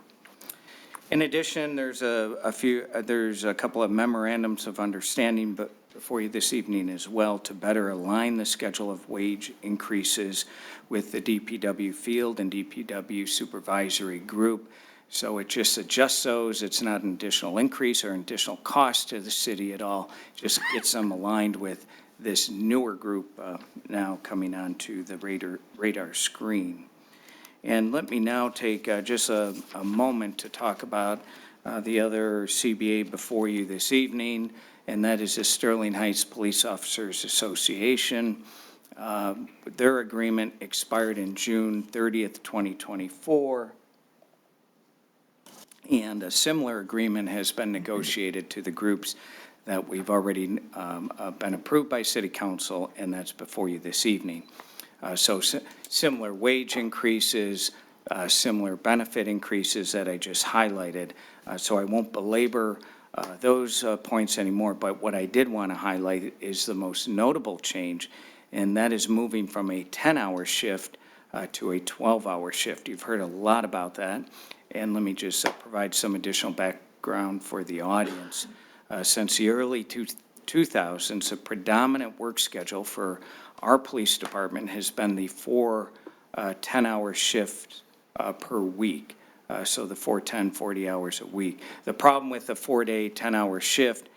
In addition, there's a couple of memorandums of understanding for you this evening as well to better align the schedule of wage increases with the DPW field and DPW supervisory group. So it just adjusts those. It's not an additional increase or an additional cost to the city at all. Just gets them aligned with this newer group now coming onto the radar screen. And let me now take just a moment to talk about the other CBA before you this evening, and that is the Sterling Heights Police Officers Association. Their agreement expired in June 30th, 2024. And a similar agreement has been negotiated to the groups that we've already been approved by City Council, and that's before you this evening. So similar wage increases, similar benefit increases that I just highlighted. So I won't belabor those points anymore, but what I did want to highlight is the most notable change, and that is moving from a 10-hour shift to a 12-hour shift. You've heard a lot about that. And let me just provide some additional background for the audience. Since the early 2000s, a predominant work schedule for our police department has been the 4 10-hour shifts per week. So the 40 hours a week. The problem with the 4-day, 10-hour shift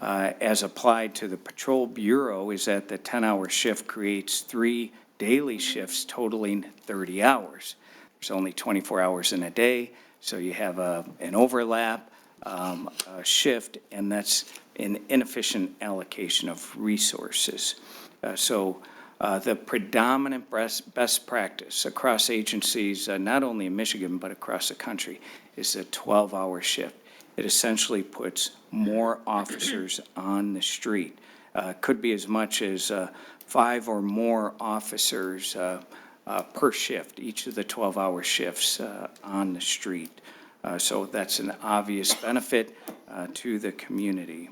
as applied to the Patrol Bureau is that the 10-hour shift creates 3 daily shifts totaling 30 hours. There's only 24 hours in a day, so you have an overlap shift, and that's an inefficient allocation of resources. So the predominant best practice across agencies, not only in Michigan but across the country, is a 12-hour shift. It essentially puts more officers on the street. Could be as much as 5 or more officers per shift, each of the 12-hour shifts on the street. So that's an obvious benefit to the community.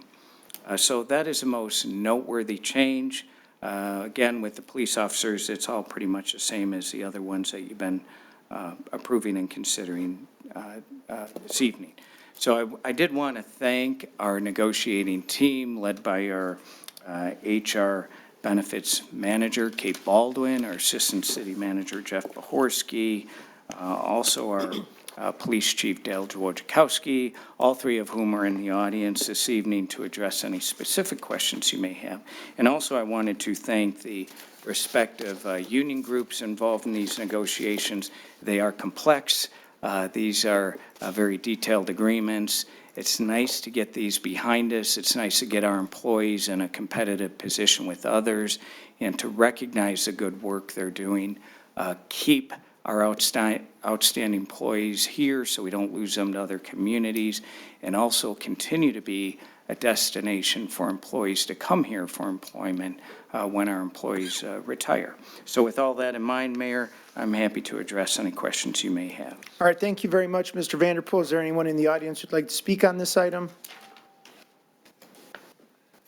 So that is the most noteworthy change. Again, with the police officers, it's all pretty much the same as the other ones that you've been approving and considering this evening. So I did want to thank our negotiating team led by our HR benefits manager, Kate Baldwin, our assistant city manager, Jeff Bohorsky, also our police chief, Dale Wojciechowski, all three of whom are in the audience this evening to address any specific questions you may have. And also I wanted to thank the respective union groups involved in these negotiations. They are complex. These are very detailed agreements. It's nice to get these behind us. It's nice to get our employees in a competitive position with others and to recognize the good work they're doing. Keep our outstanding employees here so we don't lose them to other communities, and also continue to be a destination for employees to come here for employment when our employees retire. So with all that in mind, Mayor, I'm happy to address any questions you may have. All right, thank you very much, Mr. Vanderpool. Is there anyone in the audience who'd like to speak on this item?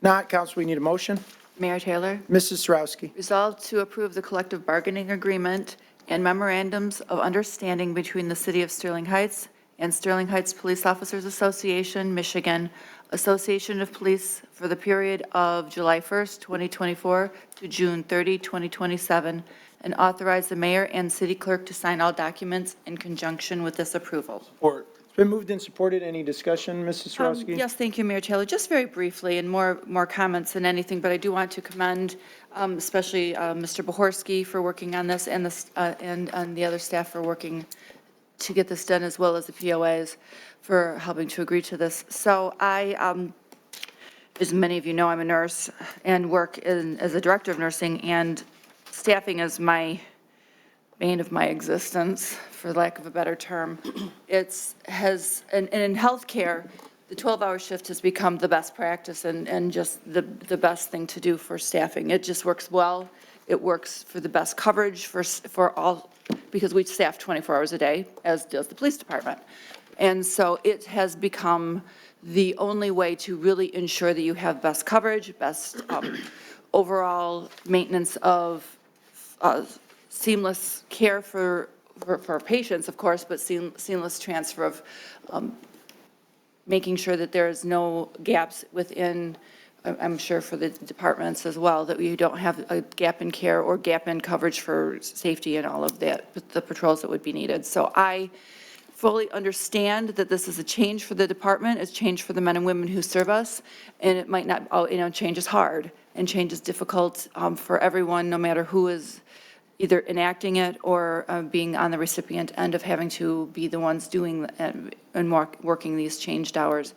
Not, Council, we need a motion. Mayor Taylor, Mrs. Sarowski. resolved to approve the collective bargaining agreement and memorandums of understanding between the City of Sterling Heights and Sterling Heights Police Officers Association, Michigan, Association of Police for the period of July 1st, 2024 to June 30, 2027, and authorize the mayor and city clerk to sign all documents in conjunction with this approval. Support. It's been moved and supported. Any discussion, Mrs. Sarowski? Yes, thank you, Mayor Taylor. Just very briefly, and more comments than anything, but I do want to commend especially Mr. Bohorsky for working on this and the other staff for working to get this done, as well as the POAs for helping to agree to this. So as many of you know, I'm a nurse and work as a director of nursing, and staffing is my bane of my existence, for lack of a better term. And in healthcare, the 12-hour shift has become the best practice and just the best thing to do for staffing. It just works well. It works for the best coverage for all, because we staff 24 hours a day, as does the police department. And so it has become the only way to really ensure that you have best coverage, best overall maintenance of seamless care for patients, of course, but seamless transfer of making sure that there is no gaps within, I'm sure for the departments as well, that we don't have a gap in care or gap in coverage for safety and all of that, the patrols that would be needed. So I fully understand that this is a change for the department, it's change for the men and women who serve us, and it might not, change is hard, and change is difficult for everyone, no matter who is either enacting it or being on the recipient end of having to be the ones doing and working these changed hours.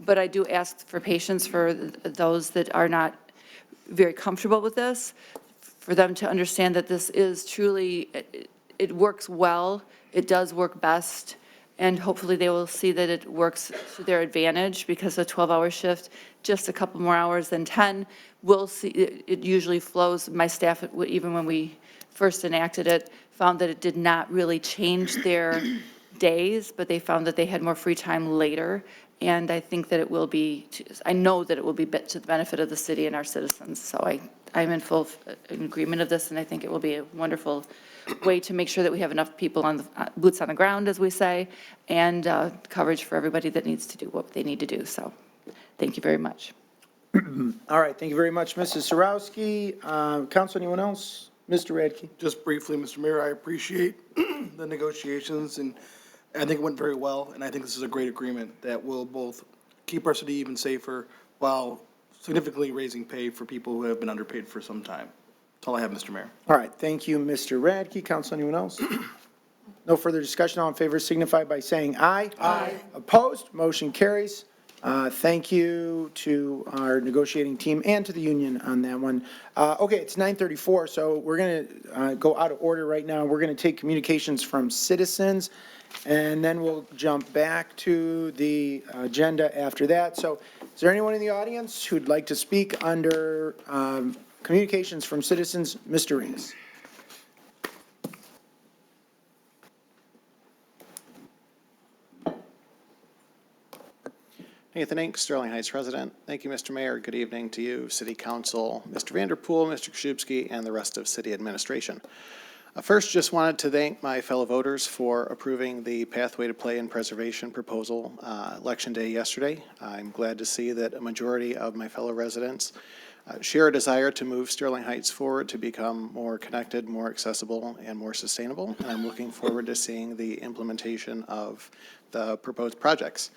But I do ask for patience for those that are not very comfortable with this, for them to understand that this is truly, it works well, it does work best, and hopefully they will see that it works to their advantage, because a 12-hour shift, just a couple more hours than 10, we'll see, it usually flows. My staff, even when we first enacted it, found that it did not really change their days, but they found that they had more free time later. And I think that it will be, I know that it will be to the benefit of the city and our citizens. So I'm in full agreement of this, and I think it will be a wonderful way to make sure that we have enough people on the boots on the ground, as we say, and coverage for everybody that needs to do what they need to do. So thank you very much. All right, thank you very much, Mrs. Sarowski. Council, anyone else? Mr. Radke. Just briefly, Mr. Mayor, I appreciate the negotiations, and I think it went very well, and I think this is a great agreement that will both keep our city even safer while significantly raising pay for people who have been underpaid for some time. That's all I have, Mr. Mayor. All right, thank you, Mr. Radke. Council, anyone else? No further discussion. All in favor signify by saying aye. Aye. Opposed? Motion carries. Thank you to our negotiating team and to the union on that one. Okay, it's 9:34, so we're going to go out of order right now. We're going to take communications from citizens, and then we'll jump back to the agenda after that. So is there anyone in the audience who'd like to speak under communications from citizens? Mr. Rees. Nathan Inc., Sterling Heights resident. Thank you, Mr. Mayor. Good evening to you, City Council, Mr. Vanderpool, Mr. Krzyzewski, and the rest of City Administration. First, just wanted to thank my fellow voters for approving the Pathway to Play and Preservation proposal Election Day yesterday. I'm glad to see that a majority of my fellow residents share a desire to move Sterling Heights forward to become more connected, more accessible, and more sustainable. And I'm looking forward to seeing the implementation of the proposed projects.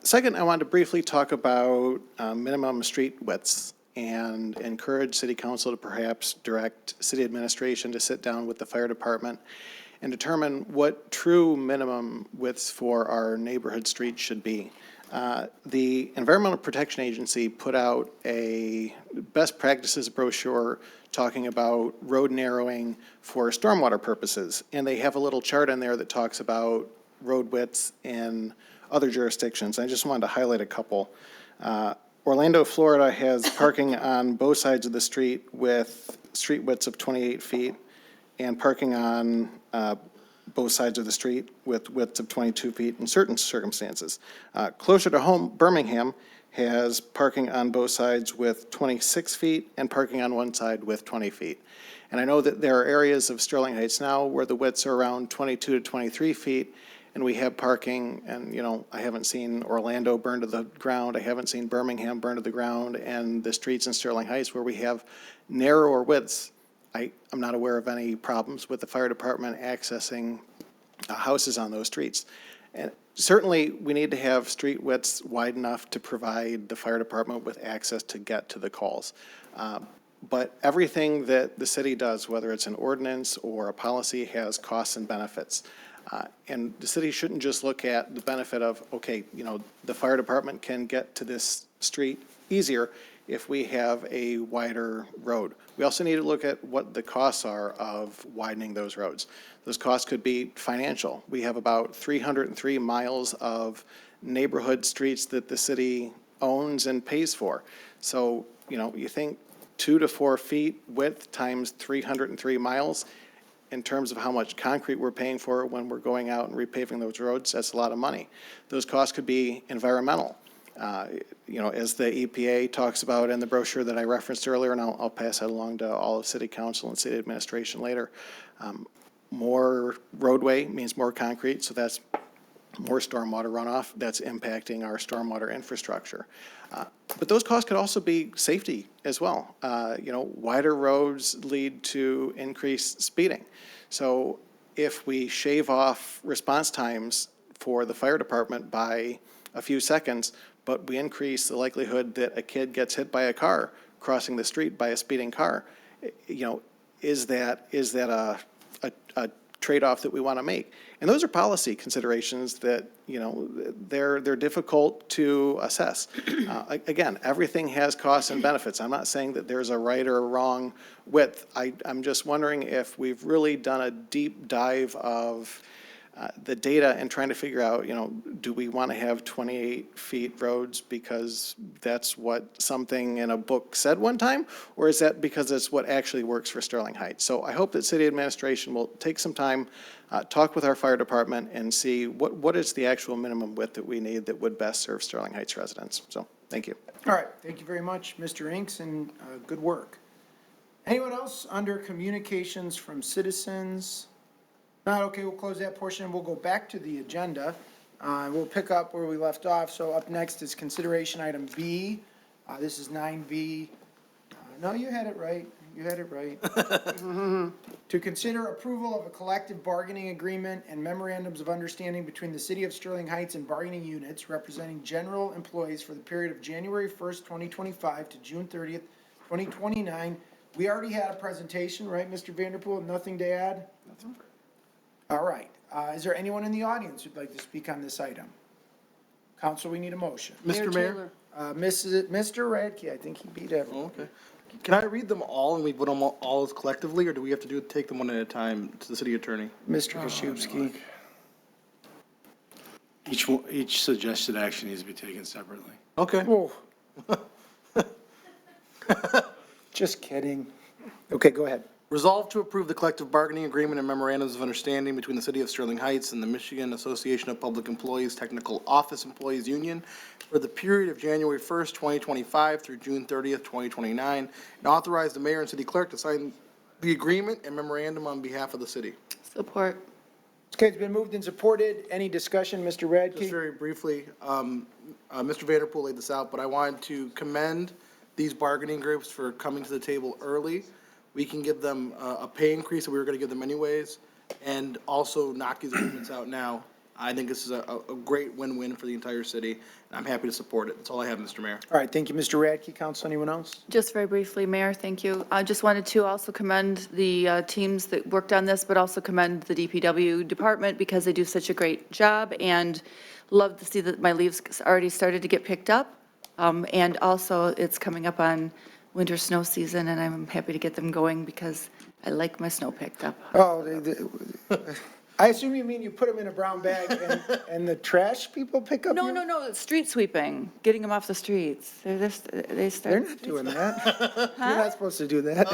Second, I wanted to briefly talk about minimum street widths and encourage City Council to perhaps direct City Administration to sit down with the Fire Department and determine what true minimum widths for our neighborhood streets should be. The Environmental Protection Agency put out a best practices brochure talking about road narrowing for stormwater purposes, and they have a little chart in there that talks about road widths in other jurisdictions. I just wanted to highlight a couple. Orlando, Florida has parking on both sides of the street with street widths of 28 feet and parking on both sides of the street with widths of 22 feet in certain circumstances. Closer to home, Birmingham has parking on both sides with 26 feet and parking on one side with 20 feet. And I know that there are areas of Sterling Heights now where the widths are around 22 to 23 feet, and we have parking, and, you know, I haven't seen Orlando burn to the ground, I haven't seen Birmingham burn to the ground, and the streets in Sterling Heights where we have narrower widths, I'm not aware of any problems with the fire department accessing houses on those streets. And certainly, we need to have street widths wide enough to provide the fire department with access to get to the calls. But everything that the city does, whether it's an ordinance or a policy, has costs and benefits. And the city shouldn't just look at the benefit of, okay, you know, the fire department can get to this street easier if we have a wider road. We also need to look at what the costs are of widening those roads. Those costs could be financial. We have about 303 miles of neighborhood streets that the city owns and pays for. So, you know, you think 2 to 4 feet width times 303 miles, in terms of how much concrete we're paying for when we're going out and repaving those roads, that's a lot of money. Those costs could be environmental. You know, as the EPA talks about in the brochure that I referenced earlier, and I'll pass that along to all of City Council and City Administration later, more roadway means more concrete, so that's more stormwater runoff. That's impacting our stormwater infrastructure. But those costs could also be safety as well. You know, wider roads lead to increased speeding. So if we shave off response times for the fire department by a few seconds, but we increase the likelihood that a kid gets hit by a car crossing the street by a speeding car, you know, is that a trade-off that we want to make? And those are policy considerations that, you know, they're difficult to assess. Again, everything has costs and benefits. I'm not saying that there's a right or wrong width. I'm just wondering if we've really done a deep dive of the data and trying to figure out, you know, do we want to have 28 feet roads because that's what something in a book said one time, or is that because it's what actually works for Sterling Heights? So I hope that city administration will take some time, talk with our fire department, and see what is the actual minimum width that we need that would best serve Sterling Heights residents. So thank you. All right, thank you very much, Mr. Inks, and good work. Anyone else under communications from citizens? Not okay, we'll close that portion and we'll go back to the agenda. We'll pick up where we left off. So up next is consideration item B. This is 9B. No, you had it right. You had it right. To consider approval of a collective bargaining agreement and memorandums of understanding between the City of Sterling Heights and bargaining units representing general employees for the period of January 1st, 2025 to June 30th, 2029. We already had a presentation, right, Mr. Vanderpool? Nothing to add? Nothing. All right. Is there anyone in the audience who'd like to speak on this item? Council, we need a motion. Mr. Mayor? Mr. Radke, I think he beat everyone. Okay. Can I read them all and we vote them all collectively, or do we have to take them one at a time to the city attorney? Mr. Krzyzewski. Each suggested action needs to be taken separately. Okay. Whoa. Just kidding. Okay, go ahead. Resolved to approve the collective bargaining agreement and memorandums of understanding between the City of Sterling Heights and the Michigan Association of Public Employees Technical Office Employees Union for the period of January 1st, 2025 through June 30th, 2029, and authorize the mayor and city clerk to sign the agreement and memorandum on behalf of the city. Support. Okay, it's been moved and supported. Any discussion, Mr. Radke? Just very briefly, Mr. Vanderpool laid this out, but I wanted to commend these bargaining groups for coming to the table early. We can give them a pay increase that we were going to give them anyways, and also knock these agreements out now. I think this is a great win-win for the entire city, and I'm happy to support it. That's all I have, Mr. Mayor. All right, thank you, Mr. Radke. Council, anyone else? Just very briefly, Mayor, thank you. I just wanted to also commend the teams that worked on this, but also commend the DPW department because they do such a great job, and love to see that my leaves already started to get picked up. And also, it's coming up on winter snow season, and I'm happy to get them going because I like my snow picked up. Oh, I assume you mean you put them in a brown bag and the trash people pick up? No, no, street sweeping, getting them off the streets. They start. They're not doing that. You're not supposed to do that.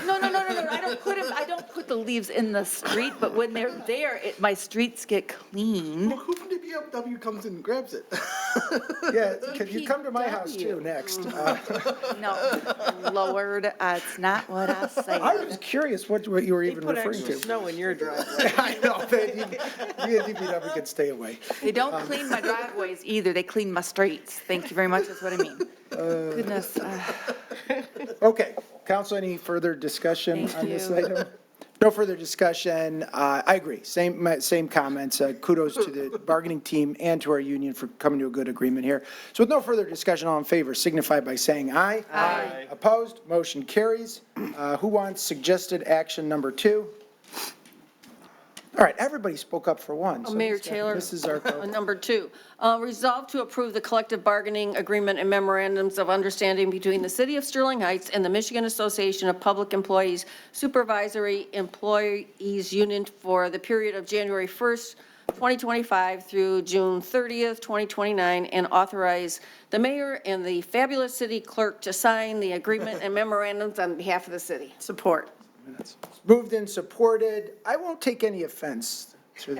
No, I don't put the leaves in the street, but when they're there, my streets get cleaned. Who from DPW comes in and grabs it? Yeah, can you come to my house too next? No, Lord, it's not what I say. I was curious what you were even referring to. Snow in your driveway. I know, you and DPW can stay away. They don't clean my driveways either, they clean my streets. Thank you very much, that's what I mean. Goodness. Okay, council, any further discussion Thank on this you. item? No further discussion. I agree. Same comments. Kudos to the bargaining team and to our union for coming to a good agreement here. So with no further discussion, all in favor signify by saying aye. Aye. Opposed? Motion carries. Who wants suggested action number 2? All right, everybody spoke up for one. So Mayor let's go. Taylor. Mrs. Zarko. Number 2, resolve to approve the collective bargaining agreement and memorandums of understanding between the City of Sterling Heights and the Michigan Association of Public Employees Supervisory Employees Union for the period of January 1st, 2025 through June 30th, 2029, and authorize the mayor and the fabulous city clerk to sign the agreement and memorandums on behalf of the city. Support. Moved and supported. I won't take any offense to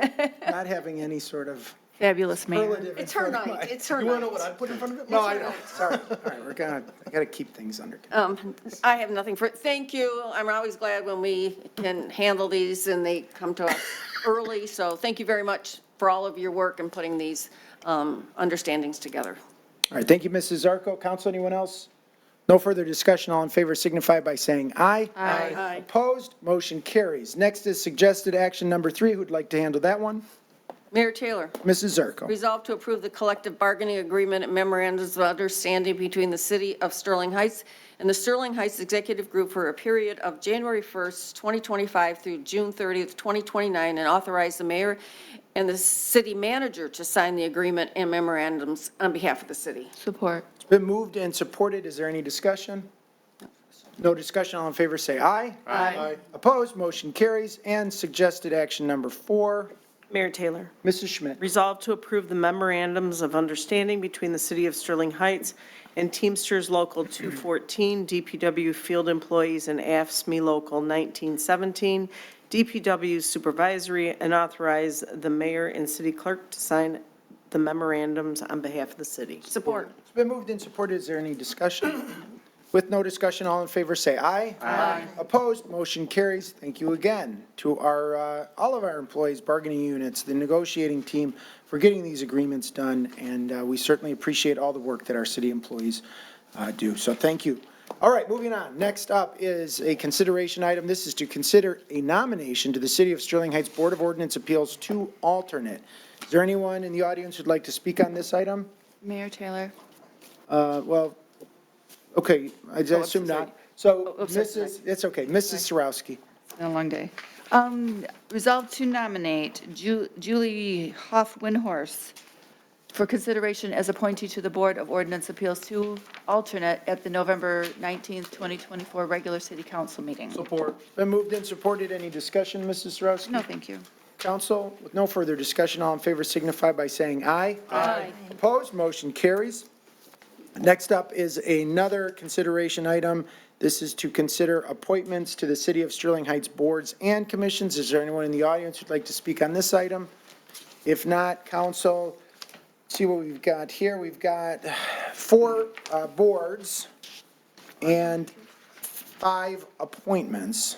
not having any sort of Fabulous, Mayor. superlative in It's her front of night, my- it's her You want to know night. what I put in front of it? No, I don't. Sorry. All right, I got to keep things under control. I have nothing for, thank you. I'm always glad when we can handle these and they come to us early. So thank you very much for all of your work in putting these understandings together. All right, thank you, Mrs. Zarko. Council, anyone else? No further discussion. All in favor signify by saying aye. Aye. Opposed? Motion carries. Next is suggested action number 3. Who'd like to handle that one? Mayor Taylor. Mrs. Zarko. Resolved to approve the collective bargaining agreement and memorandums of understanding between the City of Sterling Heights and the Sterling Heights Executive Group for a period of January 1st, 2025 through June 30th, 2029, and authorize the mayor and the city manager to sign the agreement and memorandums on behalf of the city. Support. It's been moved and supported. Is there any discussion? No discussion. All in favor say aye. Aye. Opposed? Motion carries. And suggested action number 4. Mayor Taylor. Mrs. Schmidt. Resolved to approve the memorandums of understanding between the City of Sterling Heights and Teamsters Local 214, DPW Field Employees, and AFSCME Local 1917, DPW Supervisory, and authorize the mayor and city clerk to sign the memorandums on behalf of the city. Support. It's been moved and supported. Is there any discussion? With no discussion, all in favor say aye. Aye. Opposed? Motion carries. Thank you again to our, all of our employees, bargaining units, the negotiating team for getting these agreements done. And we certainly appreciate all the work that our city employees do. So thank you. All right, moving on. Next up is a consideration item. This is to consider a nomination to the City of Sterling Heights Board of Ordinance Appeals 2 alternate. Is there anyone in the audience who'd like to speak on this item? Mayor Taylor. Well, okay, I assume not. So, sorry. it's okay, Mrs. Sarowski. It's been a long day. Resolved to nominate Julie Hoff-Windhorst for consideration as appointee to the Board of Ordinance Appeals 2 alternate at the November 19th, 2024 regular city council meeting. Support. Been moved and supported. Any discussion, Mrs. Sarowski? No, thank you. Council, with no further discussion, all in favor signify by saying aye. Aye. Opposed? Motion carries. Next up is another consideration item. This is to consider appointments to the City of Sterling Heights boards and commissions. Is there anyone in the audience who'd like to speak on this item? If not, council, see what we've got here. We've got 4 boards and 5 appointments.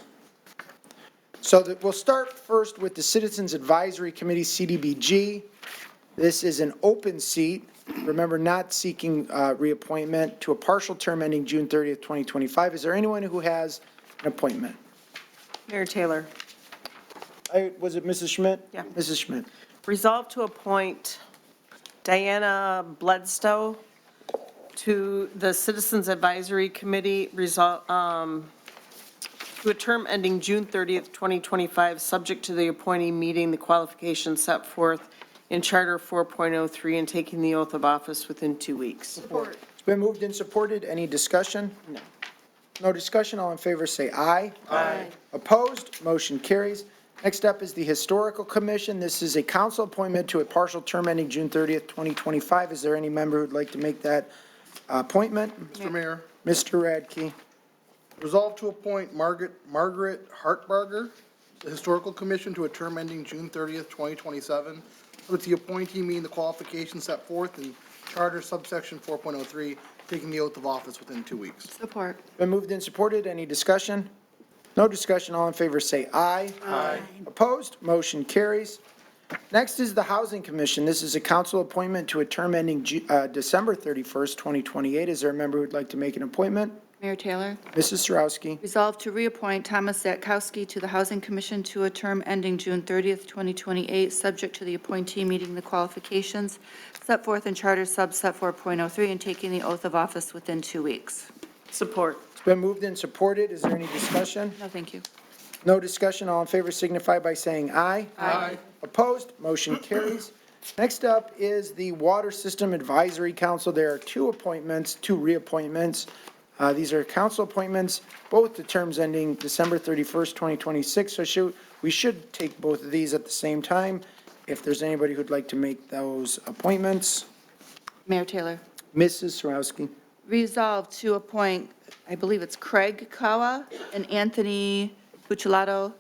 So we'll start first with the Citizens Advisory Committee, CDBG. This is an open seat. Remember, not seeking reappointment to a partial term ending June 30th, 2025. Is there anyone who has an appointment? Mayor Taylor. Was it Mrs. Schmidt? Yeah. Mrs. Schmidt. Resolve to appoint Diana Bledsoe to the Citizens Advisory Committee, to a term ending June 30th, 2025, subject to the appointee meeting the qualifications set forth in Charter 4.03 and taking the oath of office within 2 weeks. Support. It's been moved and supported. Any discussion? No. No discussion. All in favor say aye. Aye. Opposed? Motion carries. Next up is the Historical Commission. This is a council appointment to a partial term ending June 30th, 2025. Is there any member who'd like to make that appointment? Mr. Mayor, Mr. Radke. resolve to appoint Margaret Hartbarger, the Historical Commission, to a term ending June 30th, 2027, with the appointee meeting the qualifications set forth in Charter subsection 4.03, taking the oath of office within 2 weeks. Support. Been moved and supported. Any discussion? No discussion. All in favor say aye. Aye. Opposed? Motion carries. Next is the Housing Commission. This is a council appointment to a term ending December 31st, 2028. Is there a member who'd like to make an appointment? Mayor Taylor. Mrs. Sarowski. Resolve to reappoint Thomas Zatkowski to the Housing Commission to a term ending June 30th, 2028, subject to the appointee meeting the qualifications set forth in Charter subset 4.03 and taking the oath of office within 2 weeks. Support. It's been moved and supported. Is there any discussion? No, thank you. No discussion. All in favor signify by saying aye. Aye. Opposed? Motion carries. Next up is the Water System Advisory Council. There are 2 appointments, 2 reappointments. These are council appointments, both the terms ending December 31st, 2026. So we should take both of these at the same time. If there's anybody who'd like to make those appointments. Mayor Taylor. Mrs. Sarowski. Resolve to appoint, I believe it's Craig Kawa and Anthony Bucciolato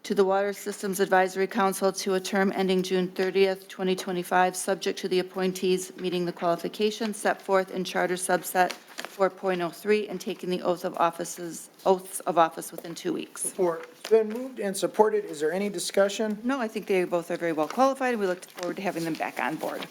to the Water Systems Advisory Council to a term ending June 30th, 2025, subject to the appointees meeting the qualifications set forth in Charter subset 4.03 and taking the oaths of office within 2 weeks. Support. It's been moved and supported. Is there any discussion? No, I think they both are very well qualified, and we look forward to having them back on board.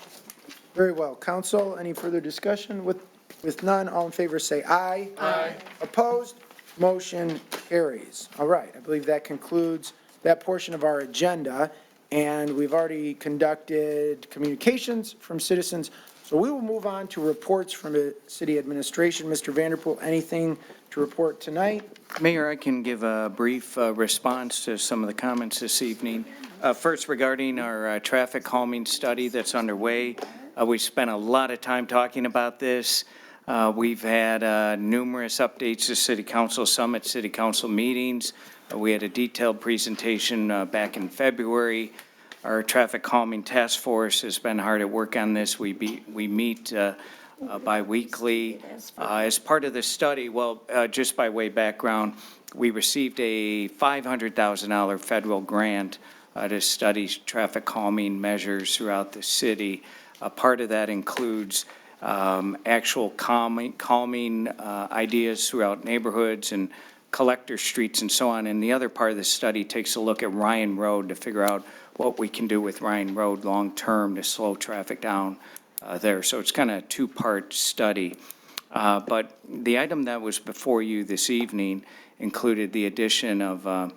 Very well. Council, any further discussion? With none, all in favor say aye. Aye. Opposed? Motion carries. All right, I believe that concludes that portion of our agenda, and we've already conducted communications from citizens, so we will move on to reports from the city administration. Mr. Vanderpool, anything to report tonight? Mayor, I can give a brief response to some of the comments this evening. First, regarding our traffic calming study that's underway, we spent a lot of time talking about this. We've had numerous updates to City Council Summit, City Council meetings. We had a detailed presentation back in February. Our traffic calming task force has been hard at work on this. We meet biweekly. As part of the study, just by way of background, we received a $500,000 federal grant to study traffic calming measures throughout the city. Part of that includes actual calming ideas throughout neighborhoods and collector streets and so on. And the other part of the study takes a look at Ryan Road to figure out what we can do with Ryan Road long-term to slow traffic down there. So it's kind of a 2-part study. But the item that was before you this evening included the addition of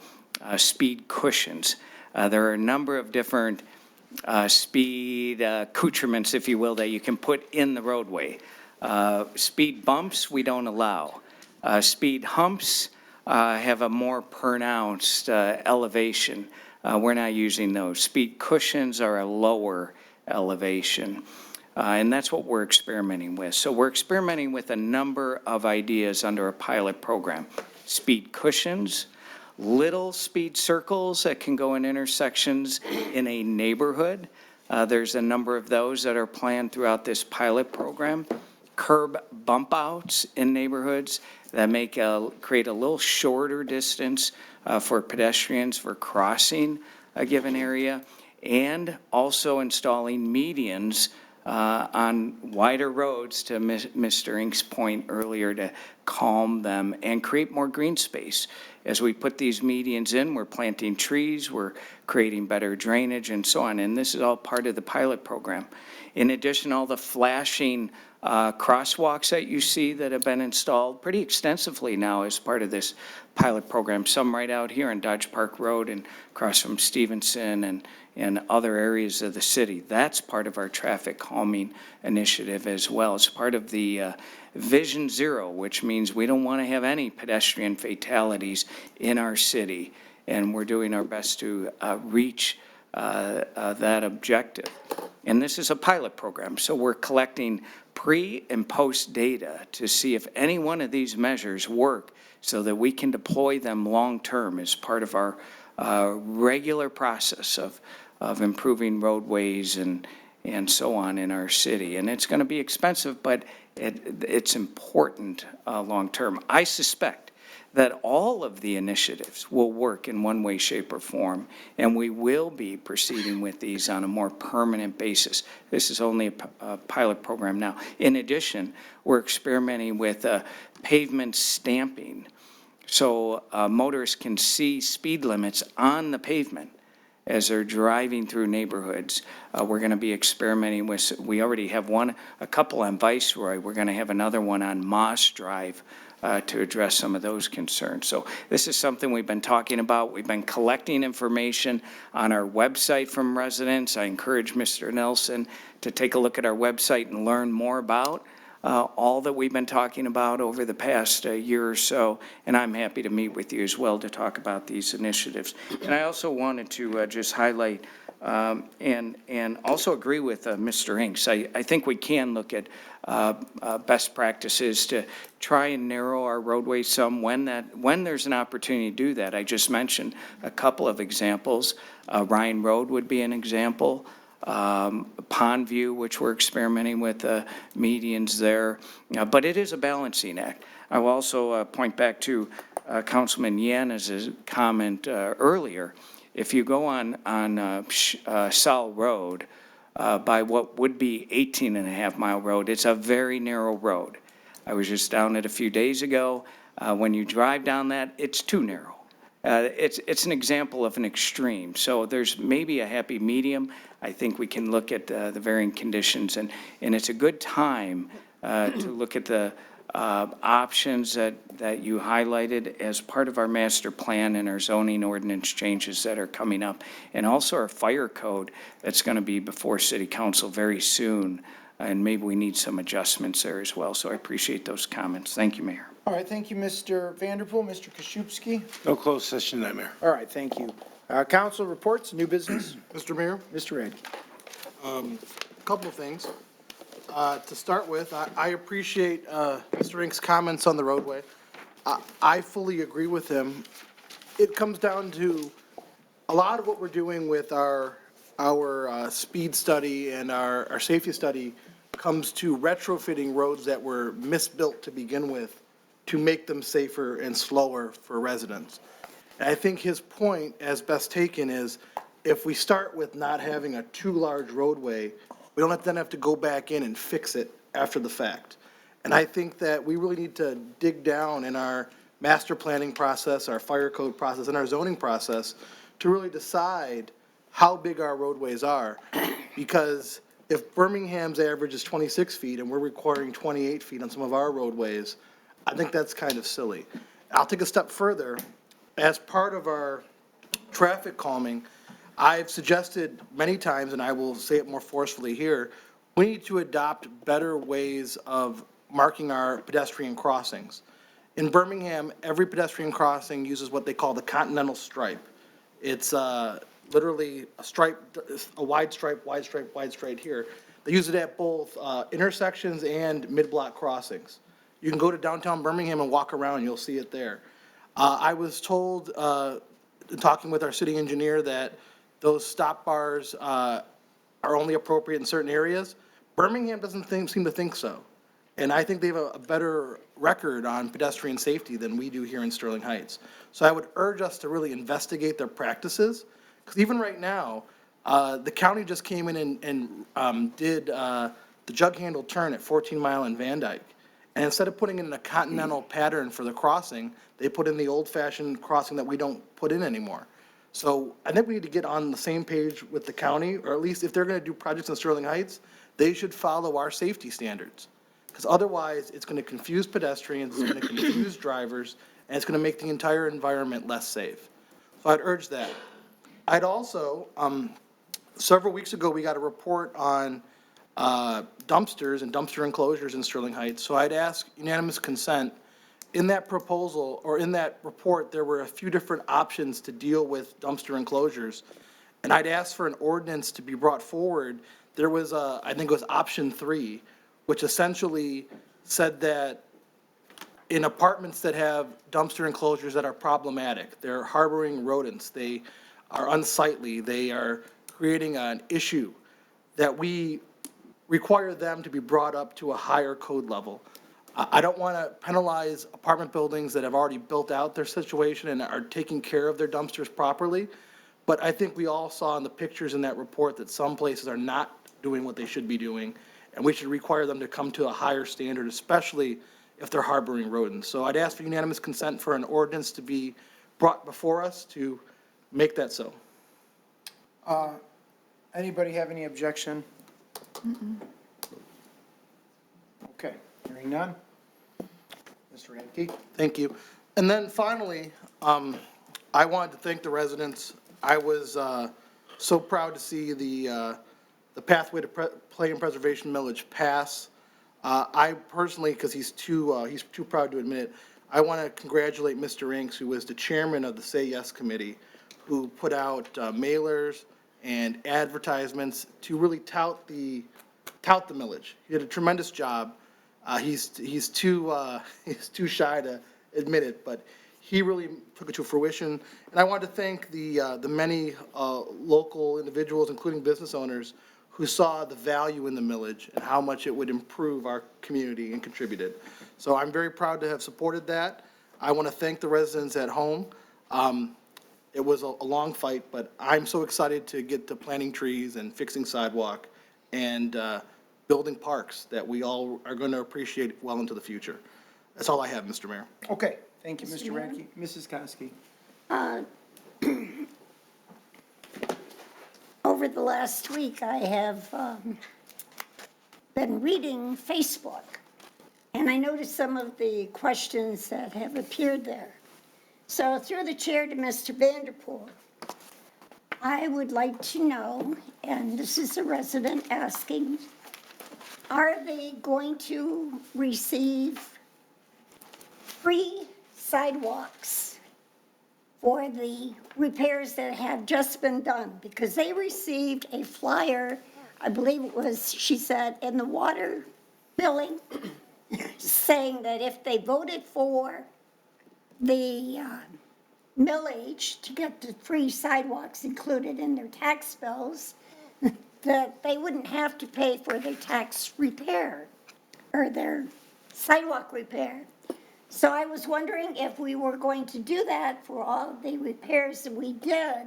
speed cushions. There are a number of different speed accoutrements, if you will, that you can put in the roadway. Speed bumps, we don't allow. Speed humps have a more pronounced elevation. We're not using those. Speed cushions are a lower elevation. And that's what we're experimenting with. So we're experimenting with a number of ideas under a pilot program. Speed cushions, little speed circles that can go in intersections in a neighborhood. There's a number of those that are planned throughout this pilot program. curb bump outs in neighborhoods that create a little shorter distance for pedestrians for crossing a given area, and also installing medians on wider roads, to Mr. Ink's point earlier, to calm them and create more green space. As we put these medians in, we're planting trees, we're creating better drainage and so on, and this is all part of the pilot program. In addition, all the flashing crosswalks that you see that have been installed pretty extensively now as part of this pilot program, some right out here on Dodge Park Road and across from Stevenson and other areas of the city. That's part of our traffic calming initiative as well. It's part of the Vision Zero, which means we don't want to have any pedestrian fatalities in our city, and we're doing our best to reach that objective. And this is a pilot program, so we're collecting pre and post data to see if any one of these measures work so that we can deploy them long-term as part of our regular process of improving roadways and so on in our city. And it's going to be expensive, but it's important long-term. I suspect that all of the initiatives will work in one way, shape, or form, and we will be proceeding with these on a more permanent basis. This is only a pilot program now. In addition, we're experimenting with pavement stamping, so motorists can see speed limits on the pavement as they're driving through neighborhoods. We're going to be experimenting with, we already have a couple on Viceroy. We're going to have another one on Moss Drive to address some of those concerns. So this is something we've been talking about. We've been collecting information on our website from residents. I encourage Mr. Nelson to take a look at our website and learn more about all that we've been talking about over the past year or so, and I'm happy to meet with you as well to talk about these initiatives. And I also wanted to just highlight and also agree with Mr. Inks. I think we can look at best practices to try and narrow our roadways some when there's an opportunity to do that. I just mentioned a couple of examples. Ryan Road would be an example. Pondview, which we're experimenting with medians there, but it is a balancing act. I will also point back to Councilman Yanez's comment earlier. If you go on Sal Road by what would be 18.5-mile road, it's a very narrow road. I was just down it a few days ago. When you drive down that, it's too narrow. It's an example of an extreme. So there's maybe a happy medium. I think we can look at the varying conditions, and it's a good time to look at the options that you highlighted as part of our master plan and our zoning ordinance changes that are coming up, and also our fire code that's going to be before City Council very soon, and maybe we need some adjustments there as well. So I appreciate those comments. Thank you, Mayor. All right, thank you, Mr. Vanderpool. Mr. Koszybski? No closed session tonight, Mayor. All right, thank you. Council reports, new business? Mr. Mayor, Mr. Radke. a couple of things. To start with, I appreciate Mr. Ink's comments on the roadway. I fully agree with him. It comes down to a lot of what we're doing with our speed study and our safety study comes to retrofitting roads that were misbuilt to begin with to make them safer and slower for residents. And I think his point, as best taken, is if we start with not having a too large roadway, we don't then have to go back in and fix it after the fact. And I think that we really need to dig down in our master planning process, our fire code process, and our zoning process to really decide how big our roadways are. Because if Birmingham's average is 26 feet and we're requiring 28 feet on some of our roadways, I think that's kind of silly. I'll take a step further. As part of our traffic calming, I've suggested many times, and I will say it more forcefully here, we need to adopt better ways of marking our pedestrian crossings. In Birmingham, every pedestrian crossing uses what they call the continental stripe. It's literally a stripe, a wide stripe, wide stripe, wide stripe here. They use it at both intersections and mid-block crossings. You can go to downtown Birmingham and walk around, you'll see it there. I was told, talking with our city engineer, that those stop bars are only appropriate in certain areas. Birmingham doesn't seem to think so. And I think they have a better record on pedestrian safety than we do here in Sterling Heights. So I would urge us to really investigate their practices, because even right now, the county just came in and did the jug handle turn at 14 Mile and Van Dyke. And instead of putting in a continental pattern for the crossing, they put in the old-fashioned crossing that we don't put in anymore. So I think we need to get on the same page with the county, or at least if they're going to do projects in Sterling Heights, they should follow our safety standards. Because otherwise, it's going to confuse pedestrians, it's going to confuse drivers, and it's going to make the entire environment less safe. So I'd urge that. I'd also, several weeks ago, we got a report on dumpsters and dumpster enclosures in Sterling Heights. So I'd ask unanimous consent. In that proposal, or in that report, there were a few different options to deal with dumpster enclosures. And I'd ask for an ordinance to be brought forward. There was I think it was option 3, which essentially said that in apartments that have dumpster enclosures that are problematic, they're harboring rodents, they are unsightly, they are creating an issue, that we require them to be brought up to a higher code level. I don't want to penalize apartment buildings that have already built out their situation and are taking care of their dumpsters properly, but I think we all saw in the pictures in that report that some places are not doing what they should be doing, and we should require them to come to a higher standard, especially if they're harboring rodents. So I'd ask for unanimous consent for an ordinance to be brought before us to make that so. Anybody have any objection? Okay, hearing none. Mr. Radke? Thank you. And then finally, I wanted to thank the residents. I was so proud to see the pathway to play and preservation millage pass. I personally, because he's too proud to admit it, I want to congratulate Mr. Inks, who was the chairman of the Say Yes Committee, who put out mailers and advertisements to really tout the millage. He did a tremendous job. He's too shy to admit it, but he really took it to fruition. And I want to thank the many local individuals, including business owners, who saw the value in the millage and how much it would improve our community and contributed. So I'm very proud to have supported that. I want to thank the residents at home. It was a long fight, but I'm so excited to get to planting trees and fixing sidewalk and building parks that we all are going to appreciate well into the future. That's all I have, Mr. Mayor. Okay, thank you, Mr. Radke. Mrs. Koski? Over the last week, I have been reading Facebook, and I noticed some of the questions that have appeared there. So through the chair to Mr. Vanderpool, I would like to know, and this is a resident asking, are they going to receive free sidewalks for the repairs that have just been done? Because they received a flyer, I believe it was, she said, in the water billing, saying that if they voted for the millage to get the free sidewalks included in their tax bills, that they wouldn't have to pay for their tax repair or their sidewalk repair. So I was wondering if we were going to do that for all the repairs that we did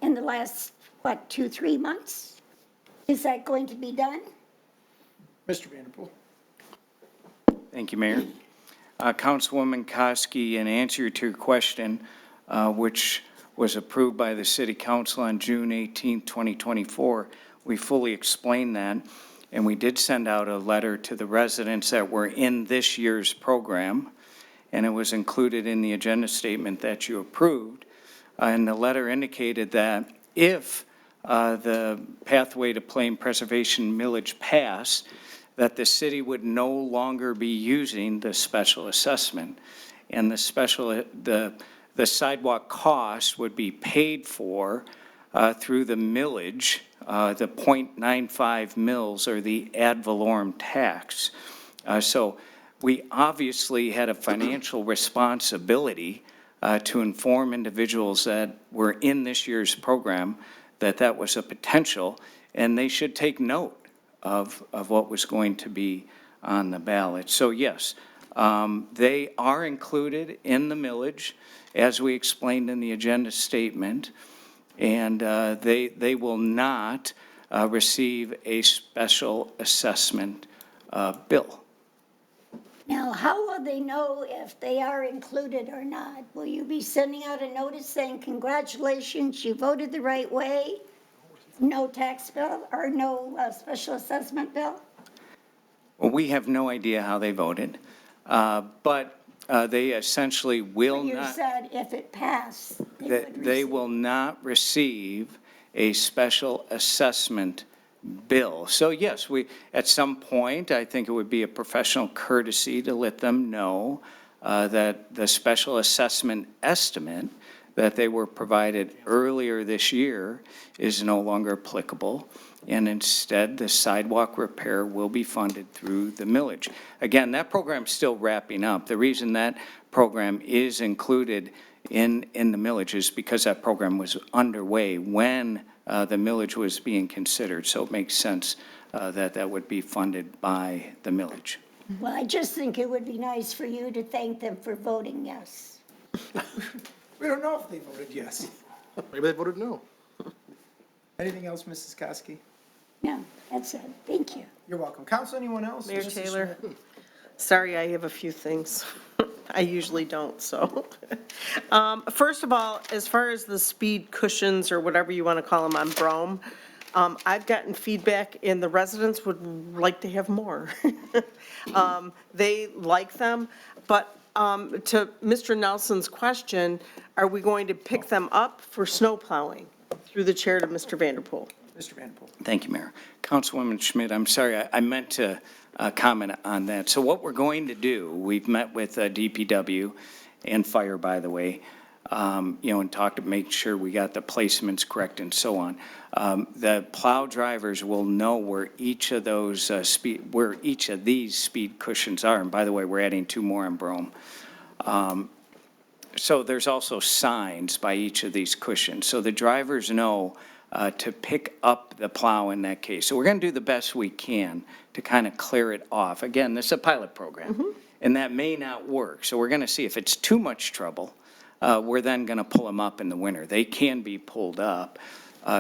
in the last, 2-3 months? Is that going to be done? Mr. Vanderpool? Thank you, Mayor. Councilwoman Koski, in answer to your question, which was approved by the City Council on June 18, 2024, we fully explained that, and we did send out a letter to the residents that were in this year's program, and it was included in the agenda statement that you approved. And the letter indicated that if the pathway to plain preservation millage passed, that the city would no longer be using the special assessment, and the sidewalk cost would be paid for through the millage, the 0.95 mils, or the ad valorem tax. So we obviously had a financial responsibility to inform individuals that were in this year's program that that was a potential, and they should take note of what was going to be on the ballot. So yes, they are included in the millage, as we explained in the agenda statement, and they will not receive a special assessment bill. Now, how will they know if they are included or not? Will you be sending out a notice saying, congratulations, you voted the right way? No tax bill or no special assessment bill? Well, we have no idea how they voted, but they essentially will You not. said if it passed, they That would they receive. will not receive a special assessment bill. So yes, at some point, I think it would be a professional courtesy to let them know that the special assessment estimate that they were provided earlier this year is no longer applicable, and instead, the sidewalk repair will be funded through the millage. Again, that program's still wrapping up. The reason that program is included in the millage is because that program was underway when the millage was being considered, so it makes sense that would be funded by the millage. Well, I just think it would be nice for you to thank them for voting yes. We don't know if they voted yes. Maybe they voted no. Anything else, Mrs. Koski? No, that's it. Thank you. You're welcome. Council, anyone else? Mayor Mrs. Taylor, Schmidt? sorry, I have a few things. I usually don't, so. First of all, as far as the speed cushions or whatever you want to call them on Brome, I've gotten feedback and the residents would like to have more. They like them, but to Mr. Nelson's question, are we going to pick them up for snow plowing? Through the chair to Mr. Vanderpool. Mr. Vanderpool. Thank you, Mayor. Councilwoman Schmidt, I'm sorry, I meant to comment on that. So what we're going to do, we've met with DPW and fire, by the way, and talked to make sure we got the placements correct and so on. The plow drivers will know where each of those where each of these speed cushions are. And by the way, we're adding 2 more in Brome. So there's also signs by each of these cushions. So the drivers know to pick up the plow in that case. So we're going to do the best we can to kind of clear it off. Again, this is a pilot program, and that may not work. So we're going to see if it's too much trouble, we're then going to pull them up in the winter. They can be pulled up.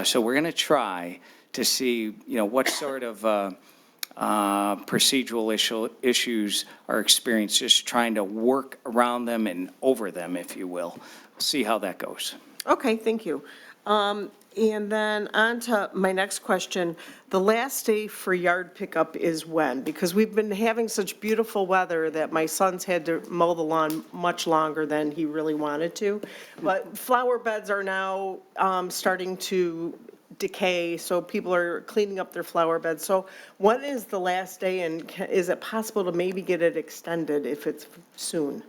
So we're going to try to see, what sort of procedural issues are experienced, just trying to work around them and over them, if you will. We'll see how that goes. Okay, thank you. And then on to my next question. The last day for yard pickup is when? Because we've been having such beautiful weather that my son's had to mow the lawn much longer than he really wanted to. But flower beds are now starting to decay, so people are cleaning up their flower beds. So when is the last day, and is it possible to maybe get it extended if it's soon?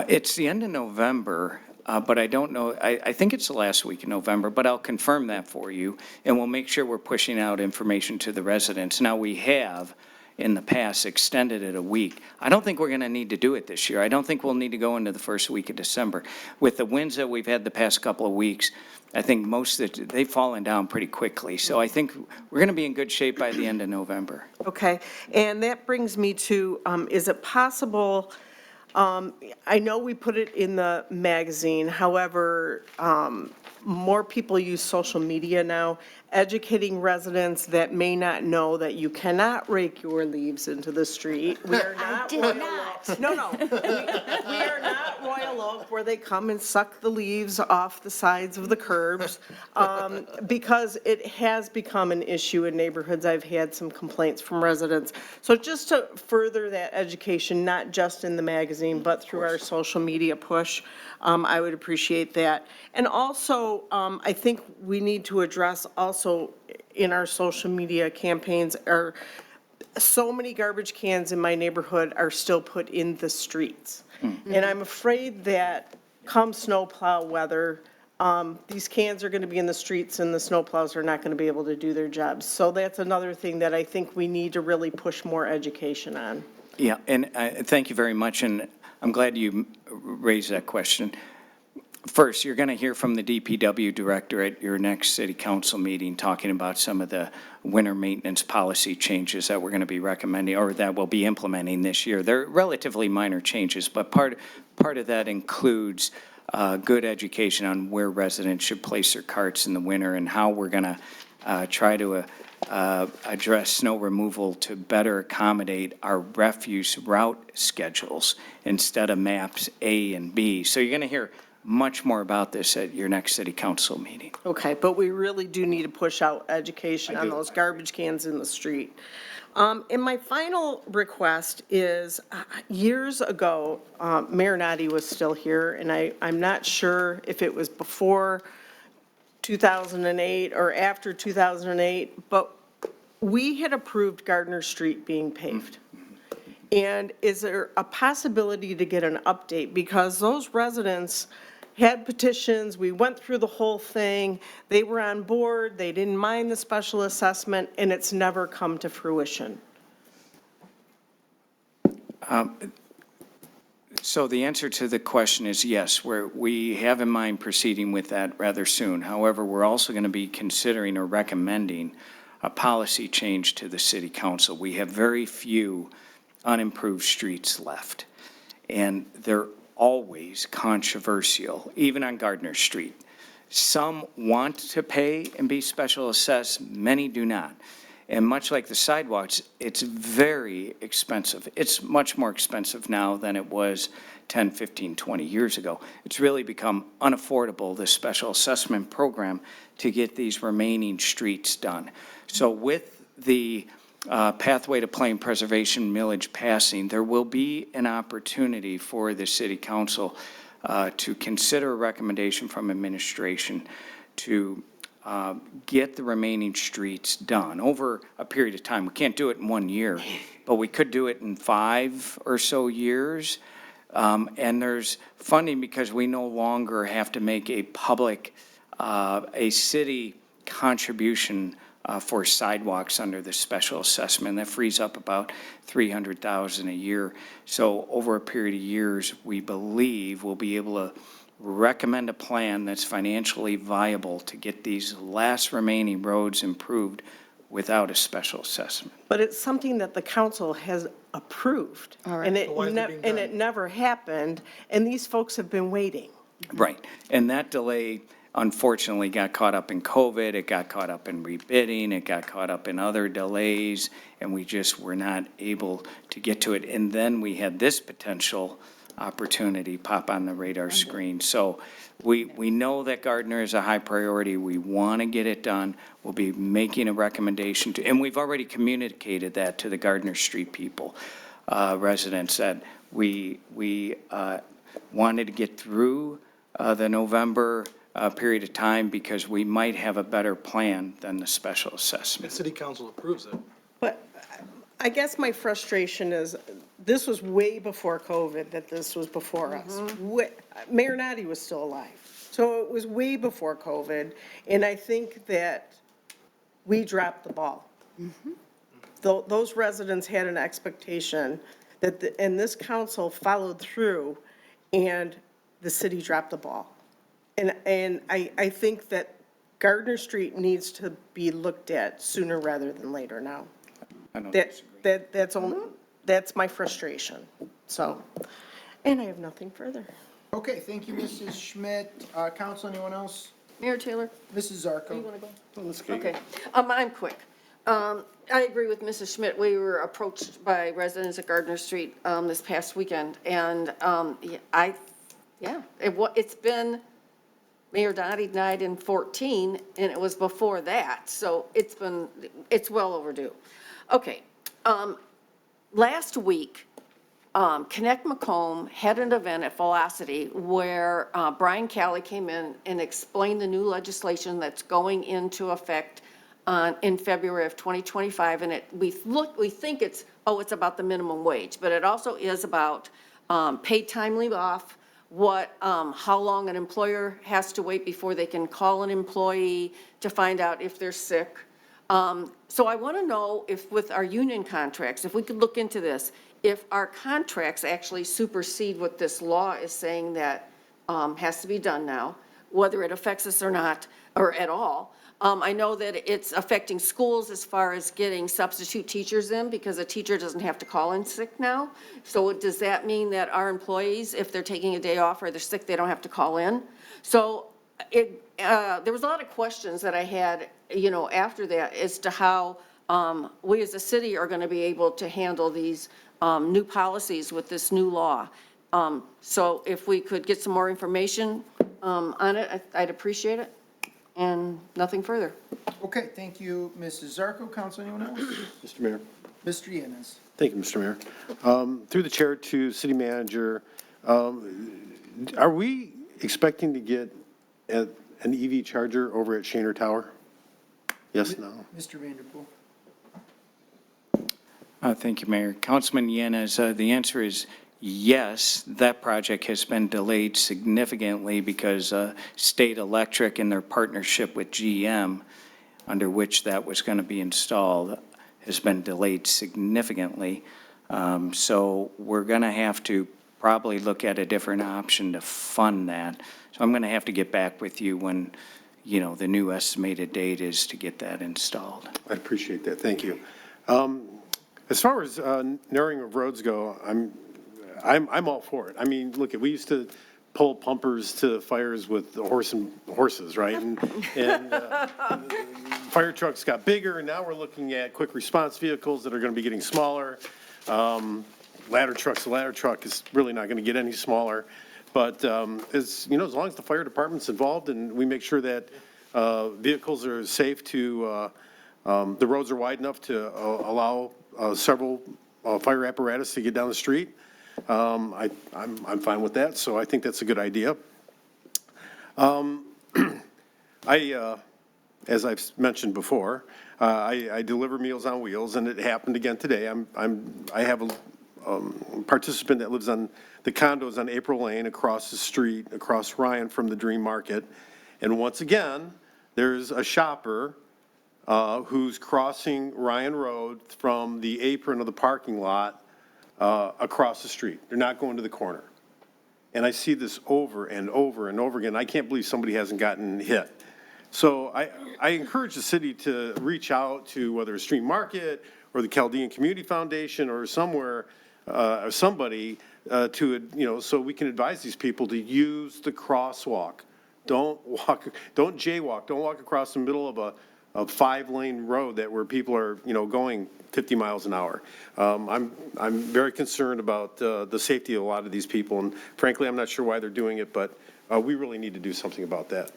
It's the end of November, but I don't know, I think it's the last week in November, but I'll confirm that for you, and we'll make sure we're pushing out information to the residents. Now, we have, in the past, extended it a week. I don't think we're going to need to do it this year. I don't think we'll need to go into the first week of December. With the winds that we've had the past couple of weeks, I think most of it, they've fallen down pretty quickly. So I think we're going to be in good shape by the end of November. Okay, and that brings me to, is it possible, I know we put it in the magazine, however, more people use social media now, educating residents that may not know that you cannot rake your leaves into the street. We are not did Royal not. Oak. No, we are not Royal Oak where they come and suck the leaves off the sides of the curbs, because it has become an issue in neighborhoods. I've had some complaints from residents. So just to further that education, not just in the magazine, but through our social media push, I would appreciate that. And also, I think we need to address also in our social media campaigns are so many garbage cans in my neighborhood are still put in the streets. And I'm afraid that come snowplow weather, these cans are going to be in the streets and the snowplows are not going to be able to do their jobs. So that's another thing that I think we need to really push more education on. Yeah, and thank you very much, and I'm glad you raised that question. First, you're going to hear from the DPW director at your next city council meeting, talking about some of the winter maintenance policy changes that we're going to be recommending, or that we'll be implementing this year. They're relatively minor changes, but part of that includes good education on where residents should place their carts in the winter and how we're going to try to address snow removal to better accommodate our refuse route schedules instead of maps A and B. So you're going to hear much more about this at your next city council meeting. Okay, but we really do need to push out education I on do. those garbage cans in the street. And my final request is, years ago, Mayor Nadi was still here, and I'm not sure if it was before 2008 or after 2008, but we had approved Gardner Street being paved. And is there a possibility to get an update? Because those residents had petitions, we went through the whole thing, they were on board, they didn't mind the special assessment, and it's never come to fruition. So the answer to the question is yes, we have in mind proceeding with that rather soon. However, we're also going to be considering or recommending a policy change to the city council. We have very few unimproved streets left, and they're always controversial, even on Gardner Street. Some want to pay and be special assessed, many do not. And much like the sidewalks, it's very expensive. It's much more expensive now than it was 10, 15, 20 years ago. It's really become unaffordable, this special assessment program, to get these remaining streets done. So with the pathway to plain preservation millage passing, there will be an opportunity for the city council to consider a recommendation from administration to get the remaining streets done over a period of time. We can't do it in 1 year, but we could do it in 5 or so years. And there's funding because we no longer have to make a public, a city contribution for sidewalks under the special assessment. That frees up about $300,000 a year. So over a period of years, we believe we'll be able to recommend a plan that's financially viable to get these last remaining roads improved without a special assessment. But it's something that the council has approved. All right. And So why is it being and done? it never happened, and these folks have been waiting. Right. And that delay, unfortunately, got caught up in COVID, it got caught up in rebidding, it got caught up in other delays, and we just were not able to get to it. And then we had this potential opportunity pop on the radar screen. So we know that Gardner is a high priority. We want to get it done. We'll be making a recommendation to, and we've already communicated that to the Gardner Street people, residents, that we wanted to get through the November period of time because we might have a better plan than the special The assessment. city council approves it. But I guess my frustration is, this was way before COVID, that this was before us. Mayor Nadi was still alive. So it was way before COVID, and I think that we dropped the ball. Those residents had an expectation that, and this council followed through, and the city dropped the ball. And I think that Gardner Street needs to be looked at sooner rather than later now. I don't disagree. That's my frustration, so, and I have nothing further. Okay, thank you, Mrs. Schmidt. Council, anyone else? Mayor Taylor, Mrs. do Zarko. you want to go? Okay, I'm quick. I agree with Mrs. Schmidt. We were approached by residents at Gardner Street this past weekend, and it's been, Mayor Dottie died in 14, and it was before that, so it's well overdue. Okay, last week, Connect Macomb had an event at Velocity where Brian Calley came in and explained the new legislation that's going into effect in February of 2025, and we think it's about the minimum wage, but it also is about paid time leave off, how long an employer has to wait before they can call an employee to find out if they're sick. So I want to know if with our union contracts, if we could look into this, if our contracts actually supersede what this law is saying, that has to be done now, whether it affects us or not, or at all. I know that it's affecting schools as far as getting substitute teachers in, because a teacher doesn't have to call in sick now. So does that mean that our employees, if they're taking a day off or they're sick, they don't have to call in? So there was a lot of questions that I had, after that, as to how we as a city are going to be able to handle these new policies with this new law. So if we could get some more information on it, I'd appreciate it. And nothing further. Okay, thank you, Mrs. Zarco. Counsel, anyone else? Mr. Mayor. Mr. Yanez. Thank you, Mr. Mayor. Through the chair to city manager, are we expecting to get an EV charger over at Shaner Tower? Yes, no? Mr. Vanderpool. Thank you, Mayor. Councilman Yanez, the answer is yes. That project has been delayed significantly because State Electric and their partnership with GM, under which that was going to be installed, has been delayed significantly. So we're going to have to probably look at a different option to fund that. So I'm going to have to get back with you when, the new estimated date is to get that installed. I appreciate that. Thank you. As far as narrowing of roads go, I'm all for it. I mean, look, we used to pull pumpers to fires with horses, right? And fire trucks got bigger, and now we're looking at quick response vehicles that are going to be getting smaller. Ladder trucks, the ladder truck is really not going to get any smaller. But as long as the fire department's involved and we make sure that vehicles are safe to, the roads are wide enough to allow several fire apparatus to get down the street, I'm fine with that, so I think that's a good idea. As I've mentioned before, I deliver Meals on Wheels, and it happened again today. I have a participant that lives on the condos on April Lane across the street, across Ryan from the Dream Market, and once again, there's a shopper who's crossing Ryan Road from the apron of the parking lot across the street. They're not going to the corner. And I see this over and over and over again. I can't believe somebody hasn't gotten hit. So I encourage the city to reach out to whether it's Stream Market or the Chaldean Community Foundation or somewhere, or somebody so we can advise these people to use the crosswalk. Don't jaywalk, don't walk across the middle of a 5-lane road where people are, going 50 miles an hour. I'm very concerned about the safety of a lot of these people, and frankly, I'm not sure why they're doing it, but we really need to do something about that.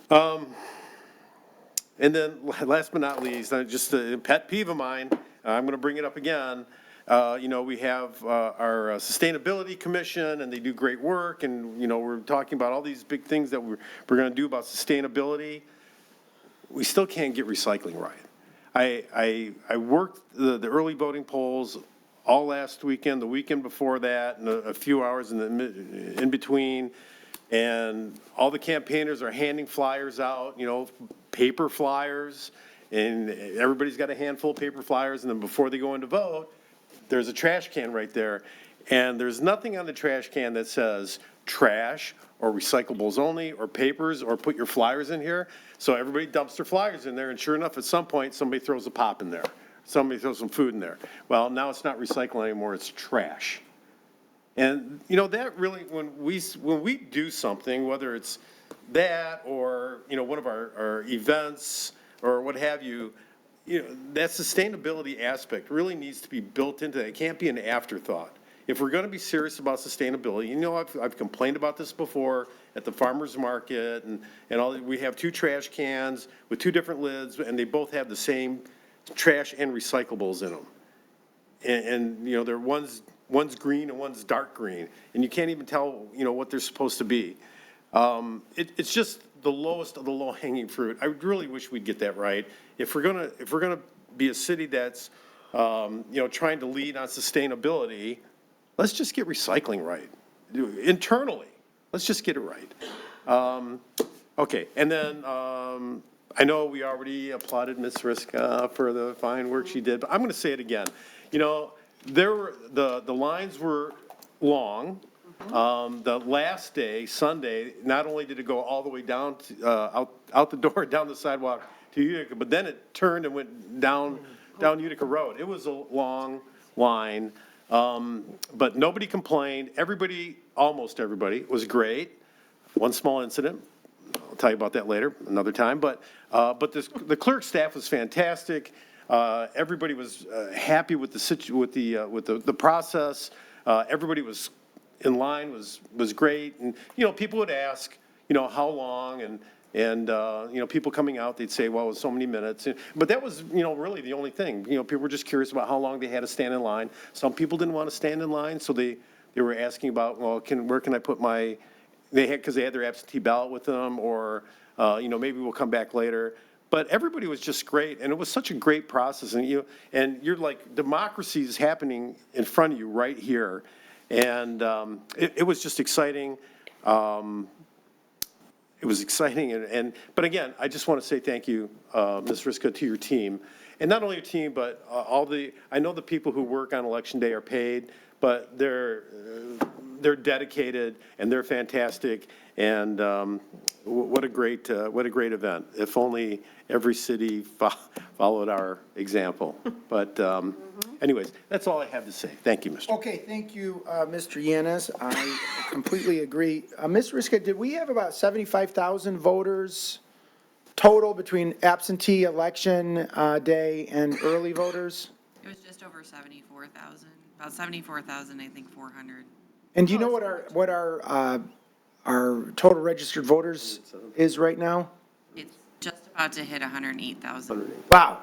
And then last but not least, just a pet peeve of mine, I'm going to bring it up again. We have our Sustainability Commission, and they do great work, and, we're talking about all these big things that we're going to do about sustainability. We still can't get recycling right. I worked the early voting polls all last weekend, the weekend before that, and a few hours in between, and all the campaigners are handing flyers out, paper flyers, and everybody's got a handful of paper flyers, and then before they go in to vote, there's a trash can right there, and there's nothing on the trash can that says trash or recyclables only or papers or put your flyers in here. So everybody dumps their flyers in there, and sure enough, at some point, somebody throws a pop in there. Somebody throws some food in there. Well, now it's not recycling anymore, it's trash. And, that really, when we do something, whether it's that or, one of our events or what have you, that sustainability aspect really needs to be built into that. It can't be an afterthought. If we're going to be serious about sustainability, I've complained about this before at the farmer's market and all. We have 2 trash cans with 2 different lids, and they both have the same trash and recyclables in them. And they're one's green and one's dark green, and you can't even tell what they're supposed to be. It's just the lowest of the low-hanging fruit. I really wish we'd get that right. If we're gonna be a city that's trying to lead on sustainability, let's just get recycling right internally. Let's just get it right. Okay, and then I know we already applauded Ms. Riska for the fine work she did, but I'm going to say it again. The lines were long. The last day, Sunday, not only did it go all the way down, out the door, down the sidewalk to Utica, but then it turned and went down Utica Road. It was a long line, but nobody complained. Everybody, almost everybody, was great. One small incident, I'll tell you about that later, another time, but the clerk staff was fantastic. Everybody was happy with the process. Everybody was in line, was great. And, people would ask, how long, and people coming out, they'd say, well, it was so many minutes. But that was, really the only thing. People were just curious about how long they had to stand in line. Some people didn't want to stand in line, so they were asking about, well, where can I put my, because they had their absentee ballot with them, or, maybe we'll come back later. But everybody was just great, and it was such a great process. And you're like, democracy is happening in front of you right here. And it was just exciting. It was exciting. But again, I just want to say thank you, Ms. Riska, to your team. And not only your team, but I know the people who work on Election Day are paid, but they're dedicated and they're fantastic. And what a great event. If only every city followed our example. But anyways, that's all I have to say. Thank you, Mr. Okay, thank you, Mr. Yanis. I completely agree. Ms. Riska, did we have about 75,000 voters total between absentee election day and early voters? It was just over 74,000, about 74,000, I think 400. And do you know what our total registered voters is right now? It's just about to hit 108,000. Wow,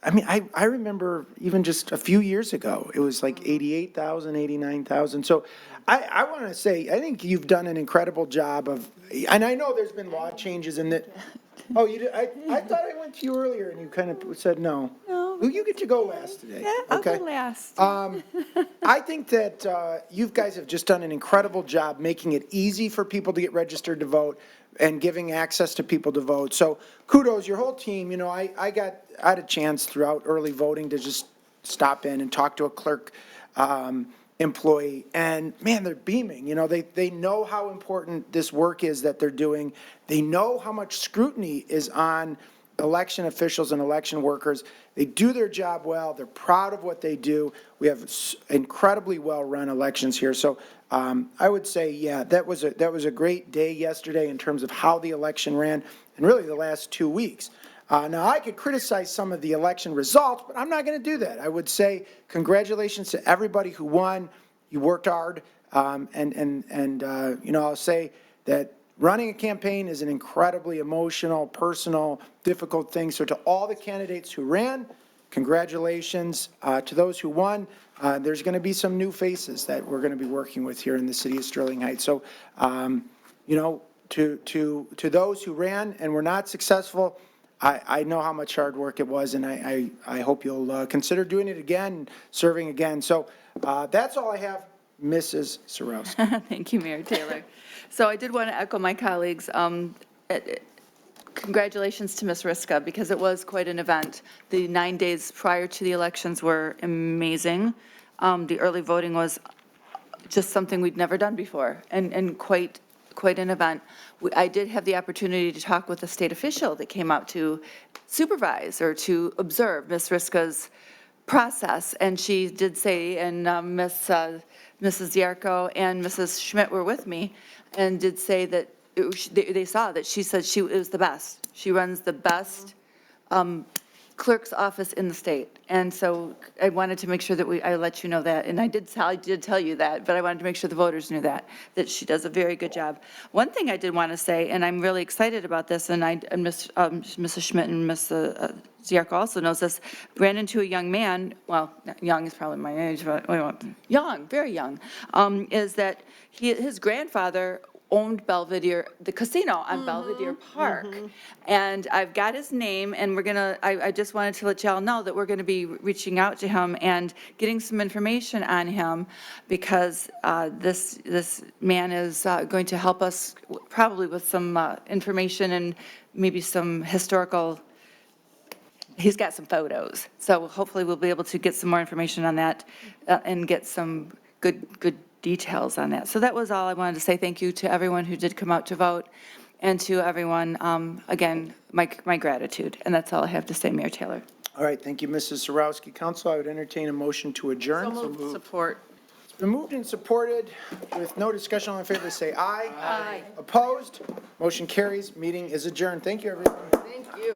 I remember even just a few years ago, it was like 88,000, 89,000. So I want to say, I think you've done an incredible job and I know there's been law changes in that. Oh, you did? I thought I went to you earlier and you kind of said no. No. Well, you get to go last today. Yeah, I'll Okay. go last. I think that you guys have just done an incredible job making it easy for people to get registered to vote and giving access to people to vote. So kudos, your whole team. I had a chance throughout early voting to just stop in and talk to a clerk employee, and man, they're beaming. They know how important this work is that they're doing. They know how much scrutiny is on election officials and election workers. They do their job well. They're proud of what they do. We have incredibly well-run elections here. So I would say, yeah, that was a great day yesterday in terms of how the election ran, and really the last 2 weeks. Now, I could criticize some of the election results, but I'm not going to do that. I would say congratulations to everybody who won. You worked hard, I'll say that running a campaign is an incredibly emotional, personal, difficult thing. So to all the candidates who ran, congratulations. To those who won, there's going to be some new faces that we're going to be working with here in the city of Sterling Heights. So, to those who ran and were not successful, I know how much hard work it was, and I hope you'll consider doing it again, serving again. So that's all I have, Mrs. Sarowski. Thank you, Mayor Taylor. So I did want to echo my colleagues. Congratulations to Ms. Riska, because it was quite an event. The 9 days prior to the elections were amazing. The early voting was just something we'd never done before, and quite an event. I did have the opportunity to talk with a state official that came out to supervise or to observe Ms. Riska's process, and she did say, and Mrs. Yarko and Mrs. Schmidt were with me, and did say that they saw that she said it was the best. She runs the best clerk's office in the state. And so I wanted to make sure that I let you know that. And I did tell you that, but I wanted to make sure the voters knew that she does a very good job. One thing I did want to say, and I'm really excited about this, and Mrs. Schmidt and Mrs. Ziarko also knows this, ran into a young man, well, young is probably my age, but young, very young, is that his grandfather owned Belvedere, the casino on Belvedere Park. And I've got his name, and I just wanted to let y'all know that we're going to be reaching out to him and getting some information on him, because this man is going to help us probably with some information and maybe some historical. He's got some photos. So hopefully we'll be able to get some more information on that and get some good details on that. So that was all I wanted to say. Thank you to everyone who did come out to vote, and to everyone, again, my gratitude. And that's all I have to say, Mayor Taylor. All right, thank you, Mrs. Zarowski. Council, I would entertain a motion to adjourn. Support. It's been moved and supported. With no discussion, all in favor, say aye. Aye. Opposed? Motion carries. Meeting is adjourned. Thank you, everyone. Thank you.